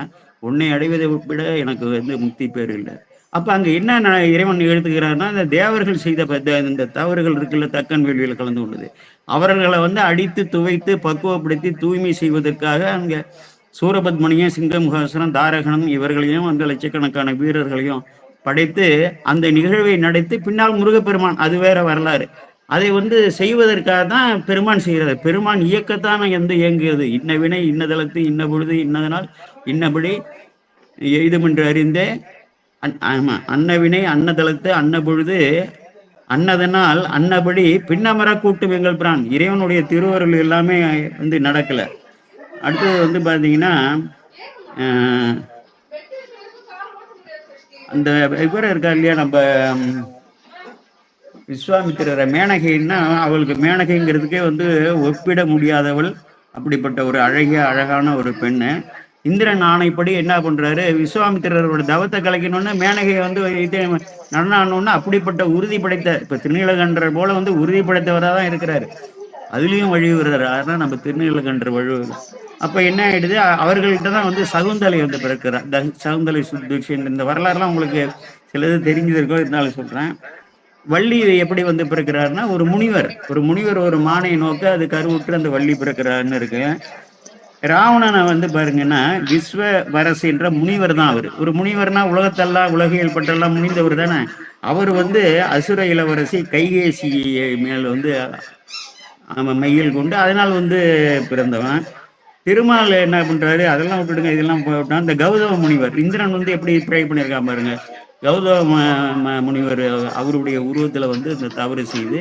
உன்னை அடைவதை விட எனக்கு வந்து முக்தி பேர் இல்லை. அப்ப அங்க என்ன இறைவன் எழுதுகிறார்னா, இந்த தேவர்கள் செய்த இந்த தவறுகள் இருக்குல்ல, தக்கன் வேள்வியில் கலந்து கொண்டது, அவர்களை வந்து அடித்து துவைத்து பக்குவப்படுத்தி தூய்மை செய்வதற்காக அங்க சூரபத்மனியும் சிங்கமுகாசுரன் தாரகனும் இவர்களையும் அந்த லட்சக்கணக்கான வீரர்களையும் படைத்து அந்த நிகழ்வை நடத்தி பின்னால் முருகப்பெருமான், அது வேற வரலாறு, அதை வந்து செய்வதற்காக தான் பெருமான் செய்கிறார். பெருமான் இயக்கத்தான் எந்த இயங்குகிறது, இன்ன வினை இன்னதளத்து இன்ன பொழுது இன்னதனால் இன்னபடி எய்துமென்று அறிந்தே ஆமா அன்னவினை அன்னதளத்து அன்ன பொழுது அன்னதனால் அன்னபடி பின்னமர கூட்டும் எங்கள் பிரான். இறைவனுடைய திருவருள் எல்லாமே வந்து நடக்கல. அடுத்தது வந்து பாத்தீங்கன்னா அந்த இவர இருக்கா இல்லையா, நம்ம விஸ்வாமித்திரரை மேனகைன்னா, அவளுக்கு மேனகைங்கிறதுக்கே வந்து ஒப்பிட முடியாதவள். அப்படிப்பட்ட ஒரு அழகான ஒரு பெண்ணு. இந்திரன் ஆணைப்படி என்ன பண்றாரு, விஸ்வாமித்திரரோட தவத்தை கலைக்கணும்னு மேனகையை வந்து இது நடனானோன்னு அப்படிப்பட்ட உறுதி படைத்த, இப்ப திருநீலகண்டர் போல வந்து உறுதி படைத்தவராக தான் இருக்கிறாரு. அதுலயும் வழிவுறாரு. அதனால நம்ம திருநீலகண்டர் வழுவுது. அப்ப என்ன ஆயிடுது, அவர்கள்ட்ட தான் வந்து சகுந்தலை வந்து பிறக்கிறார். சகுந்தலை சுத்தேஷன் இந்த வரலாறுலாம் உங்களுக்கு சிலது தெரிஞ்சதற்கோ இருந்தாலும் சொல்றேன். வள்ளி எப்படி வந்து பிறக்கிறாருன்னா, ஒரு முனிவர் ஒரு மானை நோக்க அது கருவுற்று அந்த வள்ளி பிறக்கிறாருன்னு இருக்கு. ராவணனை வந்து பாருங்கன்னா, விஸ்வ வரசு என்ற முனிவர் தான் அவர். ஒரு முனிவர்னா உலகத்தெல்லாம் உலகியல் பற்றெல்லாம் முனிந்தவர் தானே. அவர் வந்து அசுர இளவரசி கைகேசி மேல் வந்து மையல் கொண்டு அதனால் வந்து பிறந்தவன். திருமால் என்ன பண்றாரு, அதெல்லாம் விட்டுடுங்க, இதெல்லாம் போட்டா இந்த கௌதம முனிவர், இந்திரன் வந்து எப்படி ட்ரை பண்ணியிருக்கான் பாருங்க. கௌதம முனிவர் அவருடைய உருவத்துல வந்து இந்த தவறு செய்து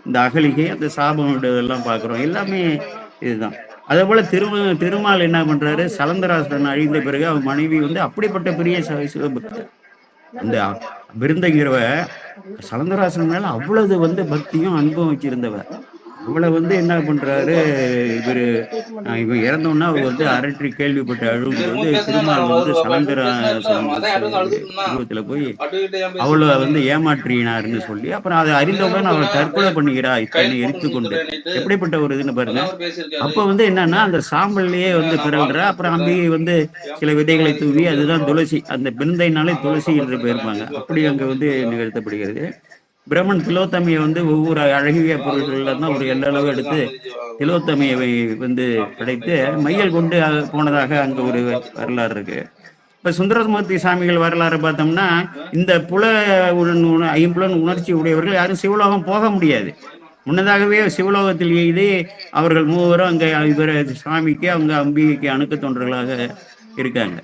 இந்த அகலிகை அந்த சாபம் இதெல்லாம் பார்க்குறோம். எல்லாமே இதுதான். அதே போல திருமால் என்ன பண்றாரு, சலந்தராசுரன் அழிந்த பிறகு அவன் மனைவி வந்து அப்படிப்பட்ட பெரிய சிவபக்தர். அந்த விருந்தங்கிறவ சலந்தராசுரன் மேல அவ்வளவு வந்து பக்தியும் அன்பும் வச்சிருந்தவர். அவளை வந்து என்ன பண்றாரு, இவன் இறந்தோன்னா அவர் வந்து அரற்றி கேள்விப்பட்ட அழுகு வந்து திருமால் வந்து சலந்தராசுரத்துல போய் அவளை வந்து ஏமாற்றினாருன்னு சொல்லி, அப்புறம் அதை அறிந்தவுடன் அவள் தற்கொலை பண்ணிக்கிறா, தன்னை எரித்து கொண்டு. எப்படிப்பட்ட ஒரு இதுன்னு பாருங்க. அப்ப வந்து என்னன்னா, அந்த சாம்பல்லையே வந்து பிறல்றா. அப்புறம் அம்பிகை வந்து சில விதைகளை தூவி, அதுதான் துளசி, அந்த பிருந்தைனாலே துளசி என்று பெயர்ப்பாங்க. அப்படி அங்க வந்து நிகழ்த்தப்படுகிறது. பிரம்மன் திலோத்தமையை வந்து ஒவ்வொரு அழகிய பொருட்கள்ல தான் ஒரு எல்லளவு எடுத்து திலோத்தமையை வந்து படைத்து மையல் கொண்டு போனதாக அங்க ஒரு வரலாறு இருக்கு. இப்ப சுந்தரமூர்த்தி சாமிகள் வரலாறு பார்த்தோம்னா, இந்த ஐம்புலன் உணர்ச்சி உடையவர்கள் யாரும் சிவலோகம் போக முடியாது. முன்னதாகவே சிவலோகத்தில் எய்து அவர்கள் மூவரும் அங்க இவர் சாமிக்கு அவங்க அம்பிகைக்கு அணுக்க தொண்டர்களாக இருக்காங்க.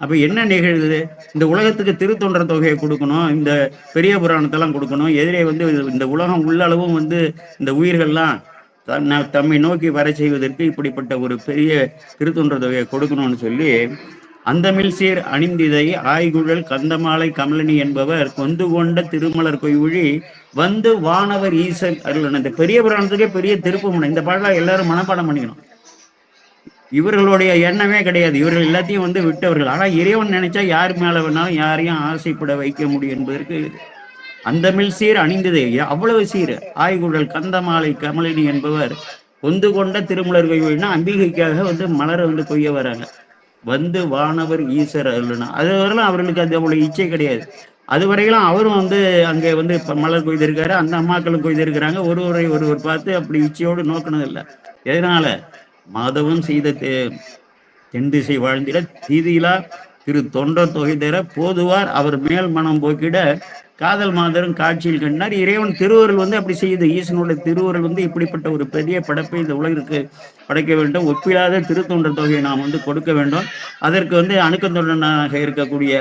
அப்ப என்ன நிகழ்வுது, இந்த உலகத்துக்கு திருத்தொண்டர் தொகையை கொடுக்கணும், இந்த பெரிய புராணத்தெல்லாம் கொடுக்கணும், எதிரே வந்து இந்த உலகம் உள்ளளவும் வந்து இந்த உயிர்கள்லாம் தம்மை நோக்கி வர செய்வதற்கு இப்படிப்பட்ட ஒரு பெரிய திருத்தொண்டர் தொகையை கொடுக்கணும்னு சொல்லி, அந்தமில் சீர் அணிந்திதை ஆய்குழல் கந்தமாலை கமலனி என்பவர் கொந்து கொண்ட திருமலர் கொய்வுழி வந்து வானவர் ஈசன் அருள். இந்த பெரிய புராணத்துக்கே பெரிய திருப்பு முனை. இந்த பாடலாம் எல்லாரும் மனப்பாடம் பண்ணிக்கணும். இவர்களுடைய எண்ணமே கிடையாது, இவர்கள் எல்லாத்தையும் வந்து விட்டவர்கள். ஆனா இறைவன் நினைச்சா யார் மேல வேணாலும் யாரையும் ஆசைப்பட வைக்க முடியும் என்பதற்கு அந்தமில் சீர் அணிந்ததே அவ்வளவு சீர் ஆய்குழல் கந்தமாலை கமலினி என்பவர் கொந்து கொண்ட திருமலர் கொய்வுனா அம்பிகைக்காக வந்து மலரை வந்து கொய்ய வராங்க. வந்து வானவர் ஈசர் அருள்னா அது வரலாம் அவர்களுக்கு அது அவ்வளவு இச்சை கிடையாது. அது வரையிலும் அவரும் வந்து அங்கே வந்து மலர் கொய்திருக்காரு, அந்த அம்மாக்களும் கொய்திருக்கிறாங்க. ஒருவர் பார்த்து அப்படி இச்சையோடு நோக்கினது இல்லை. எதனால, மாதவன் செய்த தென் திசை வாழ்ந்திட தீதியிலா திரு தொண்டர் தொகை தர போதுவார் அவர் மேல் மனம் போக்கிட காதல் மாதரும் காட்சியில் கண்டார். இறைவன் திருவருள் வந்து அப்படி செய்யுது. ஈசனுடைய திருவருள் வந்து இப்படிப்பட்ட ஒரு பெரிய படைப்பை இந்த உலகிற்கு படைக்க வேண்டும். ஒப்பிலாத திருத்தொண்டர் தொகையை நாம் வந்து கொடுக்க வேண்டும். அதற்கு வந்து அணுக்கத்தொண்டனாக இருக்கக்கூடிய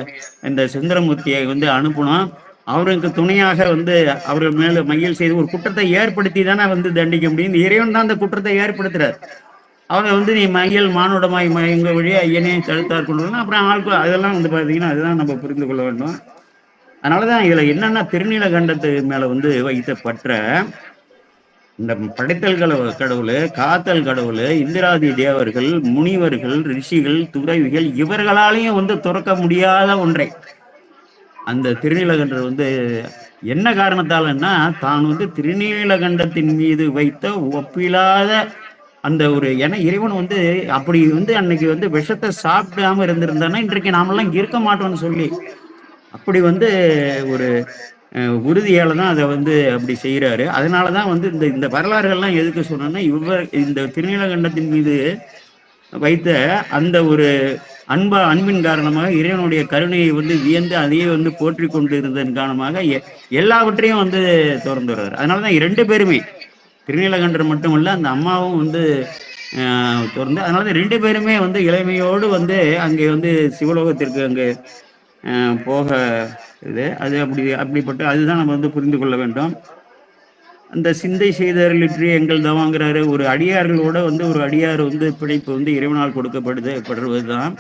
இந்த சுந்தரமூர்த்தியை வந்து அனுப்பணும். அவருக்கு துணையாக வந்து அவர்கள் மேல மையல் செய்து ஒரு குற்றத்தை ஏற்படுத்தி தானே வந்து தண்டிக்க முடியும். இறைவன் தான் அந்த குற்றத்தை ஏற்படுத்துறார். அவங்க வந்து நீ மையல் மானுடமாய் மயங்க வழியா ஐயனே தடுத்தார் கொண்டு அப்புறம் ஆட்கள் அதெல்லாம் வந்து பார்த்தீங்கன்னா அதுதான் நம்ம புரிந்து கொள்ள வேண்டும். அதனாலதான் இதுல என்னன்னா திருநீலகண்டத்து மேல வந்து வைத்த பற்ற இந்த படைத்தல் கடவுள், காத்தல் கடவுள், இந்திராதி தேவர்கள், முனிவர்கள், ரிஷிகள், துறவிகள் இவர்களாலையும் வந்து துறக்க முடியாத ஒன்றை அந்த திருநீலகண்டர் வந்து என்ன காரணத்தாலன்னா தான் வந்து திருநீலகண்டத்தின் மீது வைத்த ஒப்பிலாத அந்த ஒரு ஏன்னா இறைவன் வந்து அப்படி வந்து அன்னைக்கு வந்து விஷத்தை சாப்பிடாம இருந்திருந்தானா இன்றைக்கு நாமெல்லாம் இருக்க மாட்டோம்னு சொல்லி அப்படி வந்து ஒரு உறுதியால தான் அதை வந்து அப்படி செய்யறாரு. அதனாலதான் வந்து இந்த வரலாறுகள்லாம் எதுக்கு சொன்னோம்னா இந்த திருநீலகண்டத்தின் மீது வைத்த அந்த ஒரு அன்பின் காரணமாக இறைவனுடைய கருணையை வந்து வியந்து அதையே வந்து போற்றி கொண்டு இருந்ததன் காரணமாக எல்லாவற்றையும் வந்து திறந்து வர்றாரு. அதனாலதான் 2 பேருமே திருநீலகண்டர் மட்டுமல்ல அந்த அம்மாவும் வந்து திறந்து அதனால 2 பேருமே வந்து இளமையோடு வந்து அங்கே வந்து சிவலோகத்திற்கு அங்கே போக இது அது அப்படிப்பட்ட அதுதான் நம்ம வந்து புரிந்து கொள்ள வேண்டும். அந்த சிந்தை செய்தருளிற்று எங்கள் தவாங்கிறாரு. ஒரு அடியார்களோட வந்து ஒரு அடியார் வந்து பிழைப்பு வந்து இறைவனால் படுவதுதான்.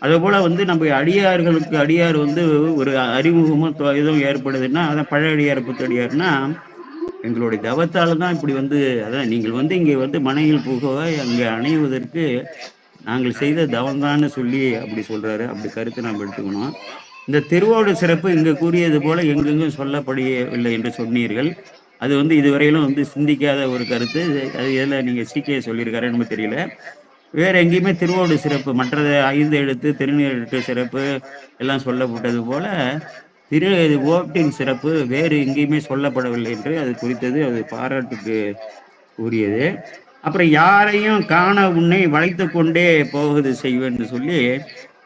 அதே போல வந்து நம்ம அடியார்களுக்கு அடியார் வந்து ஒரு அறிமுகமும் இதுவும் ஏற்படுதுன்னா அதான் பழைய அடியார் புத்தடியார்னா எங்களுடைய தவத்தால தான் இப்படி வந்து அதான் நீங்கள் வந்து இங்கே வந்து மனையில் புக அங்கே அணைவதற்கு நாங்கள் செய்த தவம்தான்னு சொல்லி அப்படி சொல்றாரு. அப்படி கருத்து நாம் எடுத்துக்கணும். இந்த திருவோடு சிறப்பு இங்கு கூறியது போல எங்கெங்கும் சொல்லப்படவில்லை என்று சொன்னீர்கள். அது வந்து இதுவரையிலும் வந்து சிந்திக்காத ஒரு கருத்து. அது எதில் நீங்கள் சீக்கிய சொல்லியிருக்காருன்னு தெரியல. வேற எங்கேயுமே திருவோடு சிறப்பு மற்றது 5 எழுத்து திருநீரெழுத்து சிறப்பு எல்லாம் சொல்லப்பட்டது போல ஓட்டின் சிறப்பு வேறு எங்கேயுமே சொல்லப்படவில்லை என்று அது குறித்தது அது பாராட்டுக்கு உரியது. அப்புறம் யாரையும் காண உன்னை வளைத்து கொண்டே போகுது செய்வேன்னு சொல்லி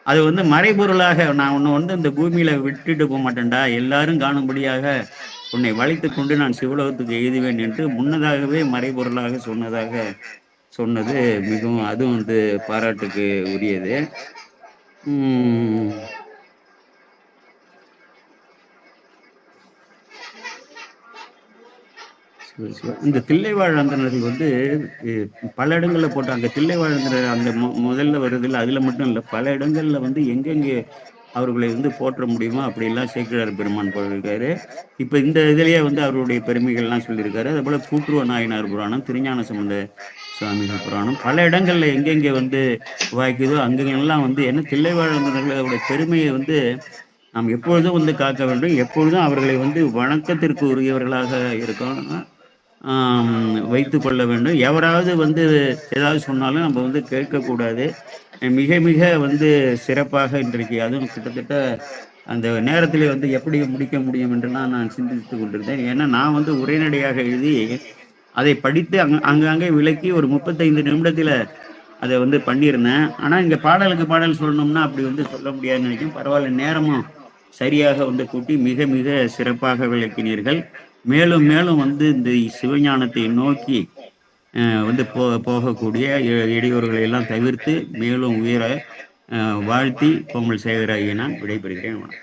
அது வந்து மறைபொருளாக நான் உன்னை வந்து இந்த பூமியில விட்டுட்டு போக மாட்டேன்டா, எல்லாரும் காணும்படியாக உன்னை வளைத்து கொண்டு நான் சிவலோகத்துக்கு எழுதுவேன் என்று முன்னதாகவே மறைபொருளாக சொன்னது மிகவும் அதுவும் வந்து பாராட்டுக்கு உரியது. இந்த தில்லைவாழ் அந்தணர்கள் வந்து பல இடங்கள்ல போட்டாங்க. தில்லைவாழ் அந்தனர் அந்த முதல்ல வருதில்ல அதுல மட்டும் இல்லை, பல இடங்கள்ல வந்து எங்கெங்கே அவர்களை வந்து போற்ற முடியுமோ அப்படியெல்லாம் சேக்கிழார் பெருமான் போட்டிருக்காரு. இப்ப இந்த இதுலயே வந்து அவருடைய பெருமைகள்லாம் சொல்லியிருக்காரு. அதே போல கூட்டுருவ நாயனார் புராணம், திருஞான சம்பந்த சுவாமிகள் புராணம் பல இடங்கள்ல எங்கெங்கே வந்து வாய்க்குதோ அங்கெல்லாம் வந்து என்ன தில்லைவாழ் அந்தணர்களுடைய பெருமையை வந்து நாம் எப்பொழுதும் வந்து காக்க வேண்டும். எப்பொழுதும் அவர்களை வந்து வணக்கத்திற்கு உரியவர்களாக இருக்கணும், வைத்து கொள்ள வேண்டும். எவராவது வந்து ஏதாவது சொன்னாலும் நம்ம வந்து கேட்கக்கூடாது. மிக மிக வந்து சிறப்பாக இன்றைக்கு அதுவும் கிட்டத்தட்ட அந்த நேரத்திலே வந்து எப்படி முடிக்க முடியும் என்றெல்லாம் நான் சிந்தித்து கொண்டிருந்தேன். ஏன்னா நான் வந்து உரைநடையாக எழுதி அதை படித்து அங்கங்கே விளக்கி ஒரு 35 நிமிடத்தில் அதை வந்து பண்ணியிருந்தேன். ஆனால் இங்கே பாடலுக்கு பாடல் சொல்லணும்னா அப்படி வந்து சொல்ல முடியாதுன்னு நினைக்கும். பரவாயில்ல, நேரமும் சரியாக வந்து கூட்டி மிக மிக சிறப்பாக விளக்கினீர்கள். மேலும் மேலும் வந்து இந்த சிவஞானத்தை நோக்கி வந்து போகக்கூடிய இடையூறுகளை எல்லாம் தவிர்த்து மேலும் உயர வாழ்த்தி கோமல் சேகராகிய நான் விடைபெறுகிறேன்.